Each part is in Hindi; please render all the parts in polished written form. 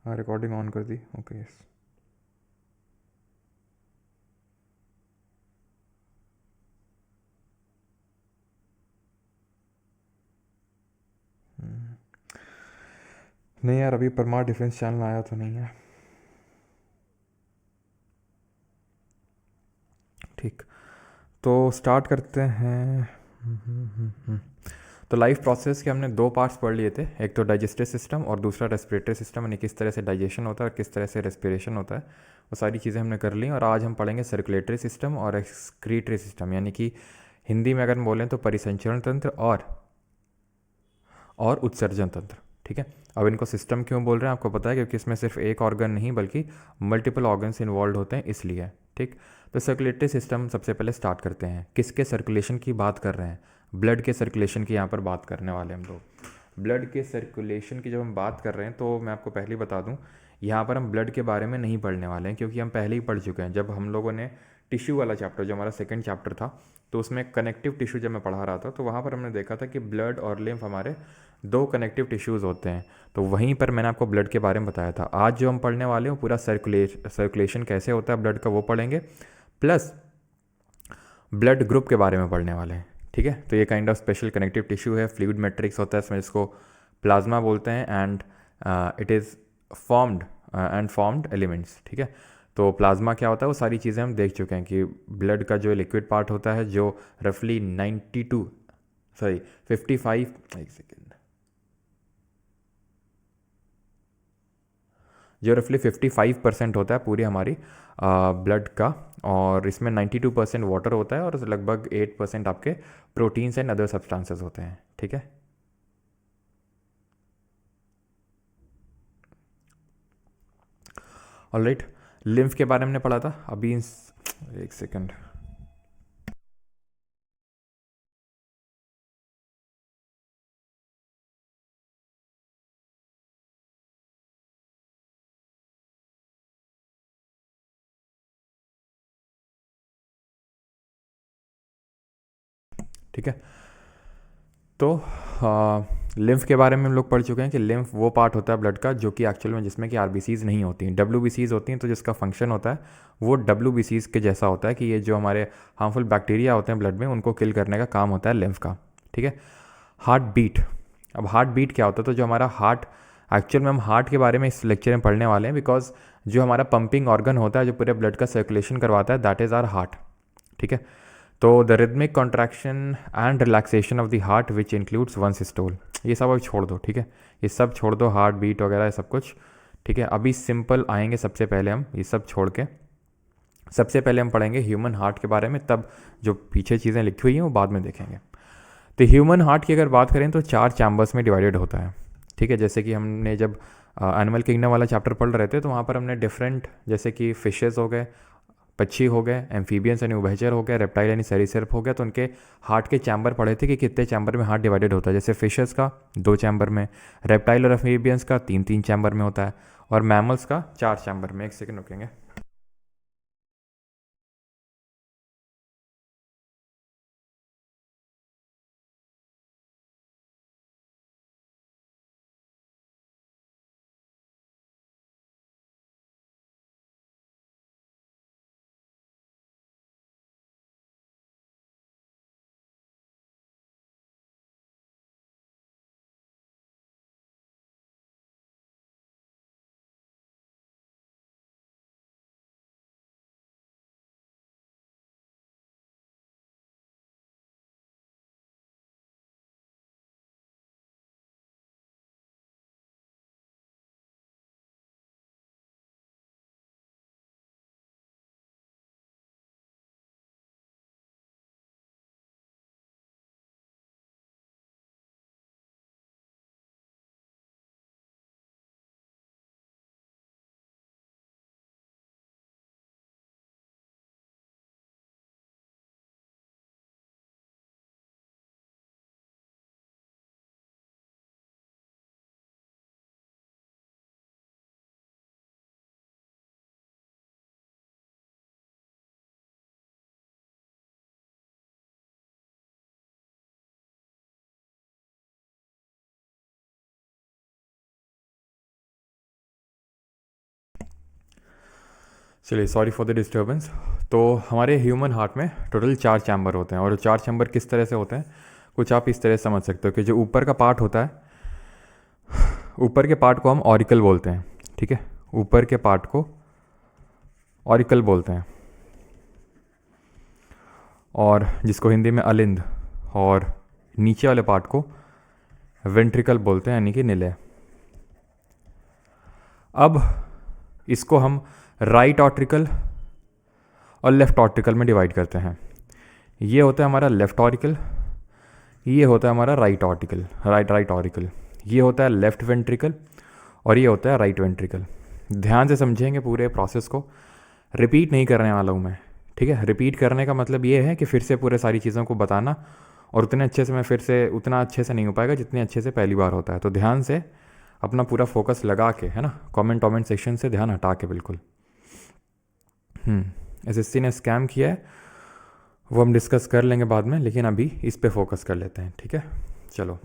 हाँ रिकॉर्डिंग ऑन कर दी, ओके यस। नहीं यार, अभी परमार डिफेंस चैनल आया तो नहीं है। ठीक, तो स्टार्ट करते हैं। तो लाइफ प्रोसेस के हमने दो पार्ट्स पढ़ लिए थे, एक तो डाइजेस्टिव सिस्टम और दूसरा रेस्पिरेटरी सिस्टम, यानी किस तरह से डाइजेशन होता है और किस तरह से रेस्पिरेशन होता है, वो सारी चीज़ें हमने कर ली। और आज हम पढ़ेंगे सर्कुलेटरी सिस्टम और एक्सक्रीटरी सिस्टम, यानी कि हिंदी में अगर हम बोलें तो परिसंचरण तंत्र और उत्सर्जन तंत्र। ठीक है, अब इनको सिस्टम क्यों बोल रहे हैं आपको पता है, क्योंकि इसमें सिर्फ एक ऑर्गन नहीं बल्कि मल्टीपल ऑर्गन्स इन्वॉल्व होते हैं, इसलिए। ठीक, तो सर्कुलेटरी सिस्टम सबसे पहले स्टार्ट करते हैं। किसके सर्कुलेशन की बात कर रहे हैं? ब्लड के सर्कुलेशन की यहाँ पर बात करने वाले हम लोग। ब्लड के सर्कुलेशन की जब हम बात कर रहे हैं तो मैं आपको पहले ही बता दूं, यहाँ पर हम ब्लड के बारे में नहीं पढ़ने वाले हैं, क्योंकि हम पहले ही पढ़ चुके हैं। जब हम लोगों ने टिश्यू वाला चैप्टर, जो हमारा सेकंड चैप्टर था, तो उसमें कनेक्टिव टिश्यू जब मैं पढ़ा रहा था तो वहाँ पर हमने देखा था कि ब्लड और लिम्फ हमारे दो कनेक्टिव टिश्यूज़ होते हैं। तो वहीं पर मैंने आपको ब्लड के बारे में बताया था। आज जो हम पढ़ने वाले हैं पूरा सर्कुलेशन कैसे होता है ब्लड का वो पढ़ेंगे, प्लस ब्लड ग्रुप के बारे में पढ़ने वाले हैं। ठीक है, तो ये kind of special connective tissue है, फ्लूइड मैट्रिक्स होता है इसमें, जिसको प्लाज्मा बोलते हैं, and it is formed elements. ठीक है, तो प्लाज्मा क्या होता है वो सारी चीज़ें हम देख चुके हैं कि ब्लड का जो लिक्विड पार्ट होता है जो रफली 92 सॉरी 55 एक सेकेंड जो रफली 55% होता है पूरी हमारी ब्लड का, और इसमें 92% वाटर होता है और लगभग 8% आपके प्रोटीन्स एंड अदर सब्सटेंसेस होते हैं। ठीक है, ऑलराइट। लिम्फ के बारे में हमने पढ़ा था अभी एक सेकेंड। ठीक है, तो लिम्फ के बारे में हम लोग पढ़ चुके हैं कि लिम्फ वो पार्ट होता है ब्लड का जो कि एक्चुअल में जिसमें कि आरबीसीज नहीं होती हैं, डब्ल्यूबीसीज होती हैं। तो जिसका फंक्शन होता है वो डब्ल्यूबीसीज के जैसा होता है कि ये जो हमारे हार्मफुल बैक्टीरिया होते हैं ब्लड में उनको किल करने का काम होता है लिम्फ का। ठीक है, हार्ट बीट। अब हार्ट बीट क्या होता है? तो जो हमारा हार्ट, एक्चुअल में हम हार्ट के बारे में इस लेक्चर में पढ़ने वाले हैं, बिकॉज जो हमारा पंपिंग ऑर्गन होता है जो पूरे ब्लड का सर्कुलेशन करवाता है, दैट इज़ आर हार्ट। ठीक है, तो the rhythmic contraction and relaxation of the heart which includes one systole, ये सब अब छोड़ दो। ठीक है, ये सब छोड़ दो, हार्ट बीट वगैरह ये सब कुछ। ठीक है, अभी सिंपल आएंगे। सबसे पहले हम ये सब छोड़ के सबसे पहले हम पढ़ेंगे ह्यूमन हार्ट के बारे में, तब जो पीछे चीज़ें लिखी हुई हैं वो बाद में देखेंगे। तो ह्यूमन हार्ट की अगर बात करें तो चार चैम्बर्स में डिवाइडेड होता है। ठीक है, जैसे कि हमने जब एनिमल किंगडम वाला चैप्टर पढ़ रहे थे तो वहाँ पर हमने डिफरेंट, जैसे कि फिशेस हो गए, पक्षी हो गए, एम्फीबियंस यानी उभयचर हो गए, रेप्टाइल यानी सरीसृप हो गया, तो उनके हार्ट के चैम्बर पढ़े थे कि कितने चैम्बर में हार्ट डिवाइडेड होता है। जैसे फिशेस का दो चैम्बर में, रेप्टाइल और एम्फीबियंस का तीन तीन चैम्बर में होता है, और मैमल्स का चार चैम्बर में। एक सेकंड रुकेंगे। चलिए, सॉरी फॉर द डिस्टर्बेंस। तो हमारे ह्यूमन हार्ट में टोटल 4 चैम्बर होते हैं, और 4 चैम्बर किस तरह से होते हैं कुछ आप इस तरह से समझ सकते हो कि जो ऊपर का पार्ट होता है, ऊपर के पार्ट को हम ऑरिकल बोलते हैं, ठीक है। ऊपर के पार्ट को ऑरिकल बोलते हैं, और जिसको हिंदी में अलिंद, और नीचे वाले पार्ट को वेंट्रिकल बोलते हैं, यानी कि निलय। अब इसको हम राइट ऑट्रिकल और लेफ्ट ऑट्रिकल में डिवाइड करते हैं। ये होता है हमारा लेफ्ट ऑरिकल, ये होता है हमारा राइट ऑर्टिकल, राइट ऑरिकल। ये होता है लेफ्ट वेंट्रिकल, और ये होता है राइट वेंट्रिकल। ध्यान से समझेंगे पूरे प्रोसेस को, रिपीट नहीं करने वाला हूँ मैं, ठीक है। रिपीट करने का मतलब ये है कि फिर से पूरे सारी चीज़ों को बताना, और उतने अच्छे से मैं फिर से उतना अच्छे से नहीं हो पाएगा जितने अच्छे से पहली बार होता है। तो ध्यान से अपना पूरा फोकस लगा के, है ना, कमेंट सेक्शन से ध्यान हटा के बिल्कुल। एसएससी ने स्कैम किया है, वो हम डिस्कस कर लेंगे बाद में, लेकिन अभी इस पे फोकस कर लेते हैं, ठीक है। चलो,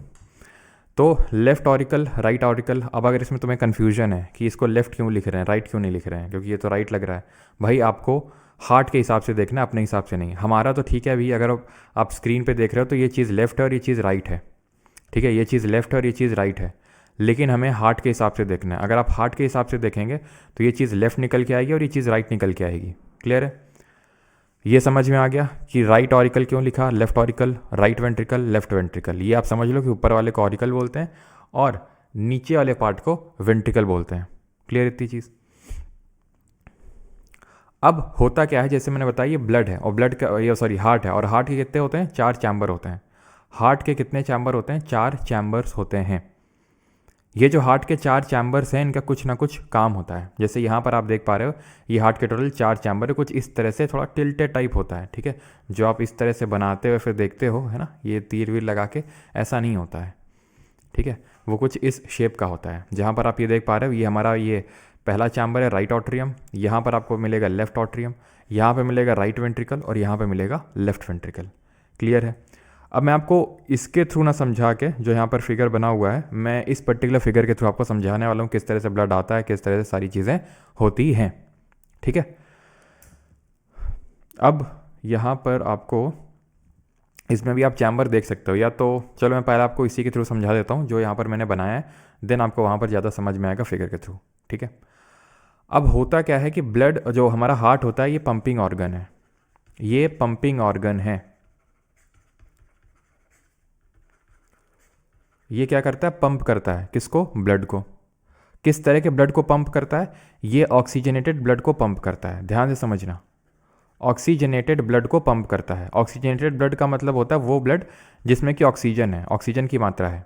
तो लेफ्ट ऑरिकल, राइट ऑरिकल। अब अगर इसमें तुम्हें कन्फ्यूजन है कि इसको लेफ्ट क्यों लिख रहे हैं, राइट क्यों नहीं लिख रहे हैं, क्योंकि ये तो राइट लग रहा है, भाई आपको हार्ट के हिसाब से देखना है, अपने हिसाब से नहीं। हमारा तो ठीक है अभी, अगर आप स्क्रीन पे देख रहे हो तो ये चीज़ लेफ्ट है और ये चीज़ राइट है, ठीक है। ये चीज़ लेफ्ट है और ये चीज़ राइट है, लेकिन हमें हार्ट के हिसाब से देखना है। अगर आप हार्ट के हिसाब से देखेंगे तो ये चीज़ लेफ्ट निकल के आएगी और ये चीज़ राइट निकल के आएगी। क्लियर है? ये समझ में आ गया कि राइट ऑरिकल क्यों लिखा, left auricle, right ventricle, left ventricle. ये आप समझ लो कि ऊपर वाले को ऑरिकल बोलते हैं और नीचे वाले पार्ट को वेंट्रिकल बोलते हैं। क्लियर इतनी चीज़? अब होता क्या है, जैसे मैंने बताया ये ब्लड है, और ब्लड का ये सॉरी हार्ट है, और हार्ट के कितने होते हैं, 4 चैम्बर होते हैं। हार्ट के कितने चैम्बर होते हैं, 4 चैम्बर्स होते हैं। ये जो हार्ट के 4 चैम्बर्स हैं, इनका कुछ ना कुछ काम होता है। जैसे यहाँ पर आप देख पा रहे हो, ये हार्ट के टोटल 4 चैम्बर है, कुछ इस तरह से थोड़ा टिल्टेड टाइप होता है, ठीक है। जो आप इस तरह से बनाते हुए फिर देखते हो, है ना, ये तीर वीर लगा के, ऐसा नहीं होता है, ठीक है। वो कुछ इस शेप का होता है। जहाँ पर आप ये देख पा रहे हो, ये हमारा ये पहला चैम्बर है राइट ऑट्रियम, यहाँ पर आपको मिलेगा लेफ्ट ऑट्रियम, यहाँ पर मिलेगा राइट वेंट्रिकल, और यहाँ पर मिलेगा लेफ्ट वेंट्रिकल। क्लियर है? अब मैं आपको इसके थ्रू ना समझा के, जो यहाँ पर फिगर बना हुआ है, मैं इस पर्टिकुलर फिगर के थ्रू आपको समझाने वाला हूँ किस तरह से ब्लड आता है, किस तरह से सारी चीज़ें होती हैं, ठीक है। अब यहाँ पर आपको इसमें भी आप चैम्बर देख सकते हो, या तो चलो मैं पहले आपको इसी के थ्रू समझा देता हूँ जो यहाँ पर मैंने बनाया है, देन आपको वहाँ पर ज़्यादा समझ में आएगा फिगर के थ्रू, ठीक है। अब होता क्या है कि ब्लड, जो हमारा हार्ट होता है, ये पंपिंग ऑर्गन है, ये पंपिंग ऑर्गन है। ये क्या करता है, पंप करता है, किसको, ब्लड को। किस तरह के ब्लड को पंप करता है, ये ऑक्सीजनेटेड ब्लड को पंप करता है। ध्यान से समझना, ऑक्सीजनेटेड ब्लड को पंप करता है। ऑक्सीजनेटेड ब्लड का मतलब होता है वो ब्लड जिसमें कि ऑक्सीजन है, ऑक्सीजन की मात्रा है।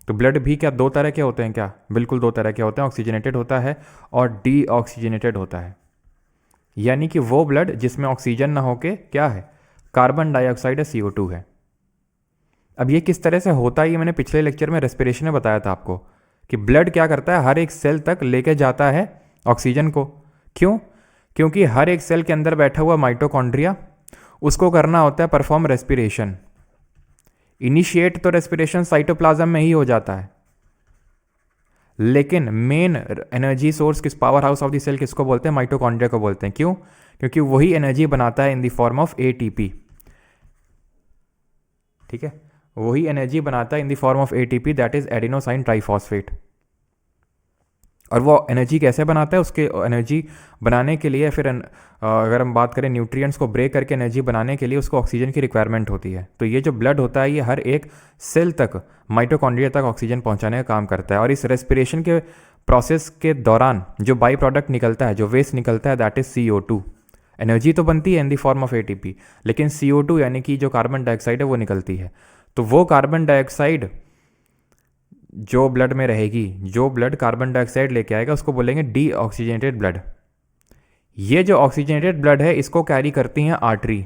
तो ब्लड भी क्या 2 तरह के होते हैं क्या, बिल्कुल 2 तरह के होते हैं, ऑक्सीजनेटेड होता है और डीऑक्सीजनेटेड होता है। यानी कि वो ब्लड जिसमें ऑक्सीजन ना होके क्या है, कार्बन डाइऑक्साइड है, CO2 है। अब ये किस तरह से होता है, ये मैंने पिछले लेक्चर में रेस्पिरेशन में बताया था आपको, कि ब्लड क्या करता है, हर एक सेल तक लेके जाता है ऑक्सीजन को। क्यों? क्योंकि हर एक सेल के अंदर बैठा हुआ माइटोकॉन्ड्रिया, उसको करना होता है परफॉर्म रेस्पिरेशन। इनिशिएट तो रेस्पिरेशन साइटोप्लाज्म में ही हो जाता है, लेकिन मेन एनर्जी सोर्स किस, powerhouse of the cell किसको बोलते हैं, माइटोकॉन्ड्रिया को बोलते हैं। क्यों? क्योंकि वही एनर्जी बनाता है in the form of ATP, ठीक है। वही एनर्जी बनाता है in the form of ATP, that is adenosine triphosphate. और वो एनर्जी कैसे बनाता है, उसके एनर्जी बनाने के लिए फिर अगर हम बात करें न्यूट्रिएंट्स को ब्रेक करके एनर्जी बनाने के लिए उसको ऑक्सीजन की रिक्वायरमेंट होती है। तो ये जो ब्लड होता है, ये हर एक सेल तक, माइटोकॉन्ड्रिया तक ऑक्सीजन पहुंचाने का काम करता है। और इस रेस्पिरेशन के प्रोसेस के दौरान जो बाई प्रोडक्ट निकलता है, जो वेस्ट निकलता है, दैट इज CO2। एनर्जी तो बनती है in the form of ATP, लेकिन CO2 यानी कि जो कार्बन डाइऑक्साइड है वो निकलती है। तो वो कार्बन डाइऑक्साइड जो ब्लड में रहेगी, जो ब्लड कार्बन डाइऑक्साइड लेके आएगा, उसको बोलेंगे डीऑक्सीजनेटेड ब्लड। ये जो ऑक्सीजनेटेड ब्लड है, इसको कैरी करती हैं आर्टरी।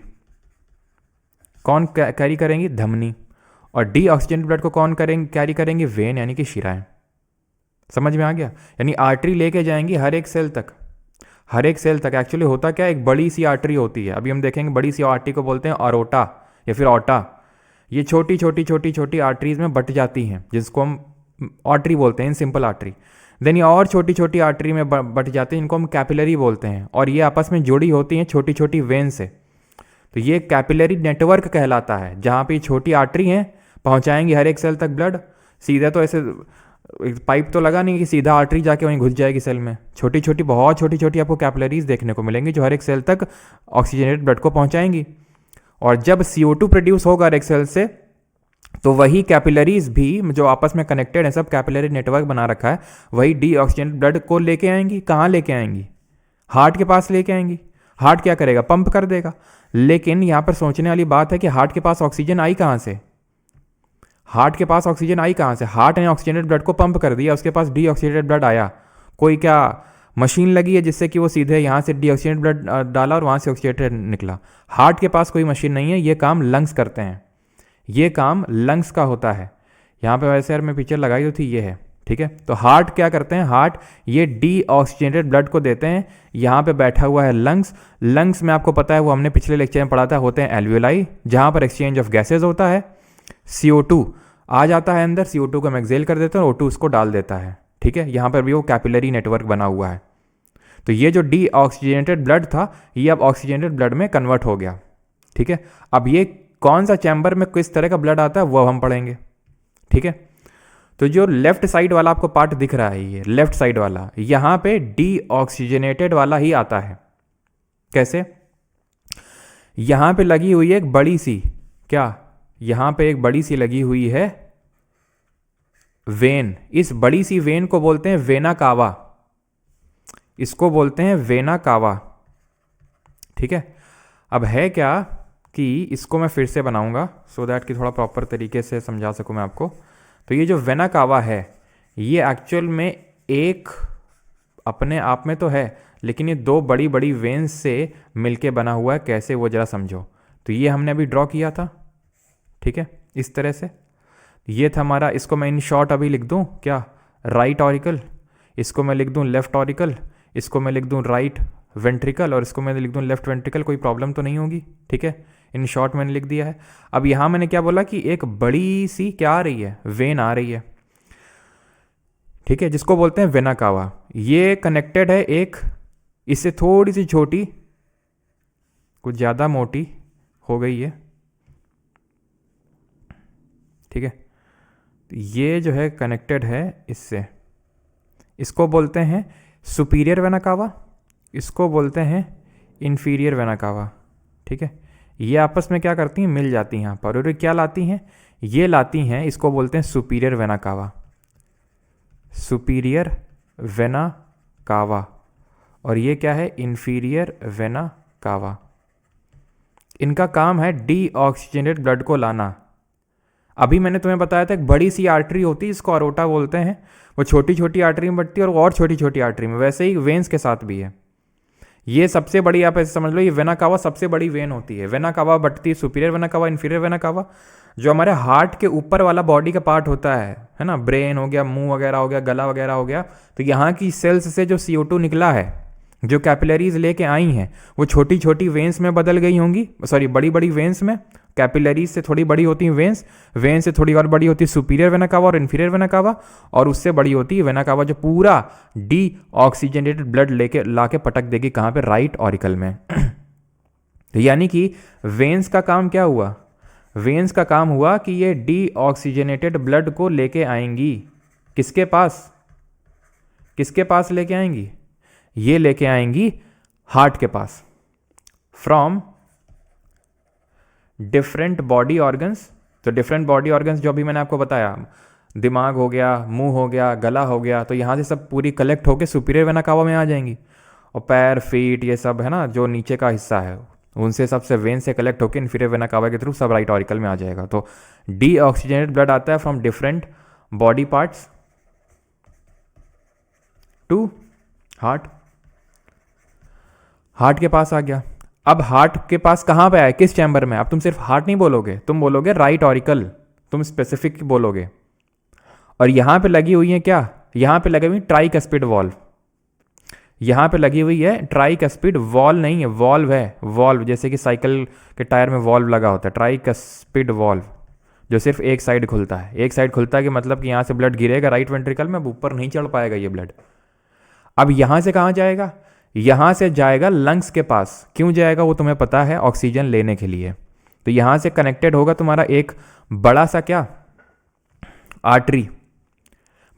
कौन कैरी करेंगी, धमनी। और डीऑक्सीजनेटेड ब्लड को कौन कैरी करेंगे, वेन, यानी कि शिराएं। समझ में आ गया? यानी आर्टरी लेके जाएंगी हर एक सेल तक, हर एक सेल तक। एक्चुअली होता क्या, एक बड़ी सी आर्टरी होती है, अभी हम देखेंगे, बड़ी सी आर्टरी को बोलते हैं अरोटा या फिर ऑटा। ये छोटी छोटी छोटी छोटी आर्टरीज में बट जाती हैं, जिसको हम आर्टरी बोलते हैं, इन सिंपल आर्टरी। देन ये और छोटी छोटी आर्टरी में बट जाते हैं, इनको हम कैपिलरी बोलते हैं, और ये आपस में जुड़ी होती हैं छोटी छोटी वेन से। तो ये कैपिलरी नेटवर्क कहलाता है, जहाँ पे छोटी आर्टरी हैं पहुँचाएंगी हर एक सेल तक ब्लड। सीधा तो ऐसे पाइप तो लगा नहीं कि सीधा आर्टरी जाके वहीं घुस जाएगी सेल में। छोटी छोटी, बहुत छोटी छोटी आपको कैपिलरीज देखने को मिलेंगी जो हर एक सेल तक ऑक्सीजनेटेड ब्लड को पहुँचाएंगी। और जब CO2 प्रोड्यूस होगा हर एक सेल से, तो वही कैपिलरीज भी जो आपस में कनेक्टेड है, सब कैपिलरी नेटवर्क बना रखा है, वही डीऑक्सीजनेटेड ब्लड को लेके आएंगी। कहाँ लेके आएंगी? हार्ट के पास लेके आएंगी। हार्ट क्या करेगा? पंप कर देगा। लेकिन यहाँ पर सोचने वाली बात है कि हार्ट के पास ऑक्सीजन आई कहाँ से? हार्ट के पास ऑक्सीजन आई कहाँ से? हार्ट ने ऑक्सीजनेटेड ब्लड को पंप कर दिया, उसके पास डीऑक्सीजनेटेड ब्लड आया। कोई क्या मशीन लगी है जिससे कि वो सीधे यहाँ से डीऑक्सीजनेटेड ब्लड डाला और वहाँ से ऑक्सीजनेटेड निकला? हार्ट के पास कोई मशीन नहीं है, ये काम लंग्स करते हैं। ये काम लंग्स का होता है। यहाँ पे वैसे यार मैं पिक्चर लगाई तो थी, ये है, ठीक है। तो हार्ट क्या करते हैं? हार्ट ये डीऑक्सीजनेटेड ब्लड को देते हैं। यहाँ पे बैठा हुआ है लंग्स। लंग्स में आपको पता है, वो हमने पिछले लेक्चर में पढ़ा था, होते हैं एल्वियोलाई, जहाँ पर एक्सचेंज ऑफ गैसेज होता है। CO2 आ जाता है अंदर, CO2 को हम एक्सेल कर देते हैं और O2 उसको डाल देता है, ठीक है। यहाँ पर भी वो कैपिलरी नेटवर्क बना हुआ है। तो ये जो डीऑक्सीजनेटेड ब्लड था, ये अब ऑक्सीजनेटेड ब्लड में कन्वर्ट हो गया, ठीक है। अब ये कौन सा चैम्बर में किस तरह का ब्लड आता है वो हम पढ़ेंगे, ठीक है। तो जो लेफ्ट साइड वाला आपको पार्ट दिख रहा है, ये लेफ्ट साइड वाला, यहाँ पे डीऑक्सीजनेटेड वाला ही आता है। कैसे? यहाँ पे लगी हुई है एक बड़ी सी, क्या यहाँ पे एक बड़ी सी लगी हुई है वेन। इस बड़ी सी वेन को बोलते हैं वेना कावा। इसको बोलते हैं वेना कावा, ठीक है। अब है क्या कि इसको मैं फिर से बनाऊंगा सो दैट कि थोड़ा प्रॉपर तरीके से समझा सकूं मैं आपको। तो ये जो वेना कावा है, ये एक्चुअल में एक अपने आप में तो है, लेकिन ये दो बड़ी बड़ी वेन्स से मिलके बना हुआ है। कैसे, वो जरा समझो। तो ये हमने अभी ड्रॉ किया था, ठीक है, इस तरह से। ये था हमारा, इसको मैं इन शॉर्ट अभी लिख दूं क्या? Right auricle. इसको मैं लिख दूं लेफ्ट ऑरिकल। इसको मैं लिख दूं राइट वेंट्रिकल, और इसको मैं लिख दूं लेफ्ट वेंट्रिकल। कोई प्रॉब्लम तो नहीं होगी, ठीक है। इन शॉर्ट मैंने लिख दिया है। अब यहाँ मैंने क्या बोला कि एक बड़ी सी क्या आ रही है? वेन आ रही है, ठीक है, जिसको बोलते हैं वेना कावा। ये कनेक्टेड है एक इससे थोड़ी सी छोटी, कुछ ज़्यादा मोटी हो गई है, ठीक है। ये जो है कनेक्टेड है इससे, इसको बोलते हैं सुपीरियर वेना कावा, इसको बोलते हैं इन्फीरियर वेना कावा, ठीक है। ये आपस में क्या करती हैं? मिल जाती हैं यहाँ पर। और क्या लाती हैं? ये लाती हैं, इसको बोलते हैं superior vena cava, superior vena cava. और ये क्या है? Inferior vena cava. इनका काम है डीऑक्सीजनेटेड ब्लड को लाना। अभी मैंने तुम्हें बताया था एक बड़ी सी आर्टरी होती है, इसको अरोटा बोलते हैं। वो छोटी छोटी आर्टरी में बढ़ती है और छोटी छोटी आर्टरी में। वैसे ही वेन्स के साथ भी है। ये सबसे बड़ी, आप ऐसे समझ लो, ये वेना कावा सबसे बड़ी वेन होती है। वेना कावा बढ़ती है superior vena cava, inferior vena cava. जो हमारे हार्ट के ऊपर वाला बॉडी का पार्ट होता है ना, ब्रेन हो गया, मुंह वगैरह हो गया, गला वगैरह हो गया, तो यहाँ की सेल्स से जो CO2 निकला है, जो कैपिलरीज लेके आई हैं, वो छोटी छोटी वेन्स में बदल गई होंगी, सॉरी बड़ी बड़ी वेन्स में। कैपिलरीज से थोड़ी बड़ी होती है वेन्स, वेन से थोड़ी और बड़ी होती है सुपीरियर वेना कावा और इन्फीरियर वेना कावा, और उससे बड़ी होती है वेना कावा, जो पूरा डीऑक्सीजनेटेड ब्लड लेके लाके पटक देगी कहाँ पे? राइट ऑरिकल में। तो यानी कि वेन्स का काम क्या हुआ? वेन्स का काम हुआ कि ये डीऑक्सीजनेटेड ब्लड को लेके आएंगी किसके पास? किसके पास लेके आएंगी? ये लेके आएंगी हार्ट के पास, फ्रॉम डिफरेंट बॉडी ऑर्गन्स। तो डिफरेंट बॉडी ऑर्गन्स जो अभी मैंने आपको बताया, दिमाग हो गया, मुंह हो गया, गला हो गया, तो यहाँ से सब पूरी कलेक्ट होके सुपीरियर वेना कावा में आ जाएंगी। और पैर, फीट, ये सब है ना, जो नीचे का हिस्सा है, उनसे सबसे वेन से कलेक्ट होकर इन्फीरियर वेना कावा के थ्रू सब राइट ऑरिकल में आ जाएगा। तो डीऑक्सीजनेटेड ब्लड आता है from different body parts to heart. Heart के पास आ गया। अब हार्ट के पास कहाँ पे आया? किस चैम्बर में? अब तुम सिर्फ हार्ट नहीं बोलोगे, तुम बोलोगे राइट ऑरिकल, तुम स्पेसिफिक बोलोगे। और यहाँ पे लगी हुई है क्या? यहाँ पे लगी हुई ट्राइकस्पिड वॉल्व। यहाँ पे लगी हुई है ट्राइकस्पिड वॉल्व, नहीं है वॉल्व है, वॉल्व, जैसे कि साइकिल के टायर में वॉल्व लगा होता है, ट्राइकस्पिड वॉल्व, जो सिर्फ एक साइड खुलता है। एक साइड खुलता है कि मतलब कि यहाँ से ब्लड गिरेगा राइट वेंट्रिकल में, अब ऊपर नहीं चढ़ पाएगा ये ब्लड। अब यहाँ से कहाँ जाएगा? यहाँ से जाएगा लंग्स के पास। क्यों जाएगा वो तुम्हें पता है, ऑक्सीजन लेने के लिए। तो यहाँ से कनेक्टेड होगा तुम्हारा एक बड़ा सा क्या, आर्टरी,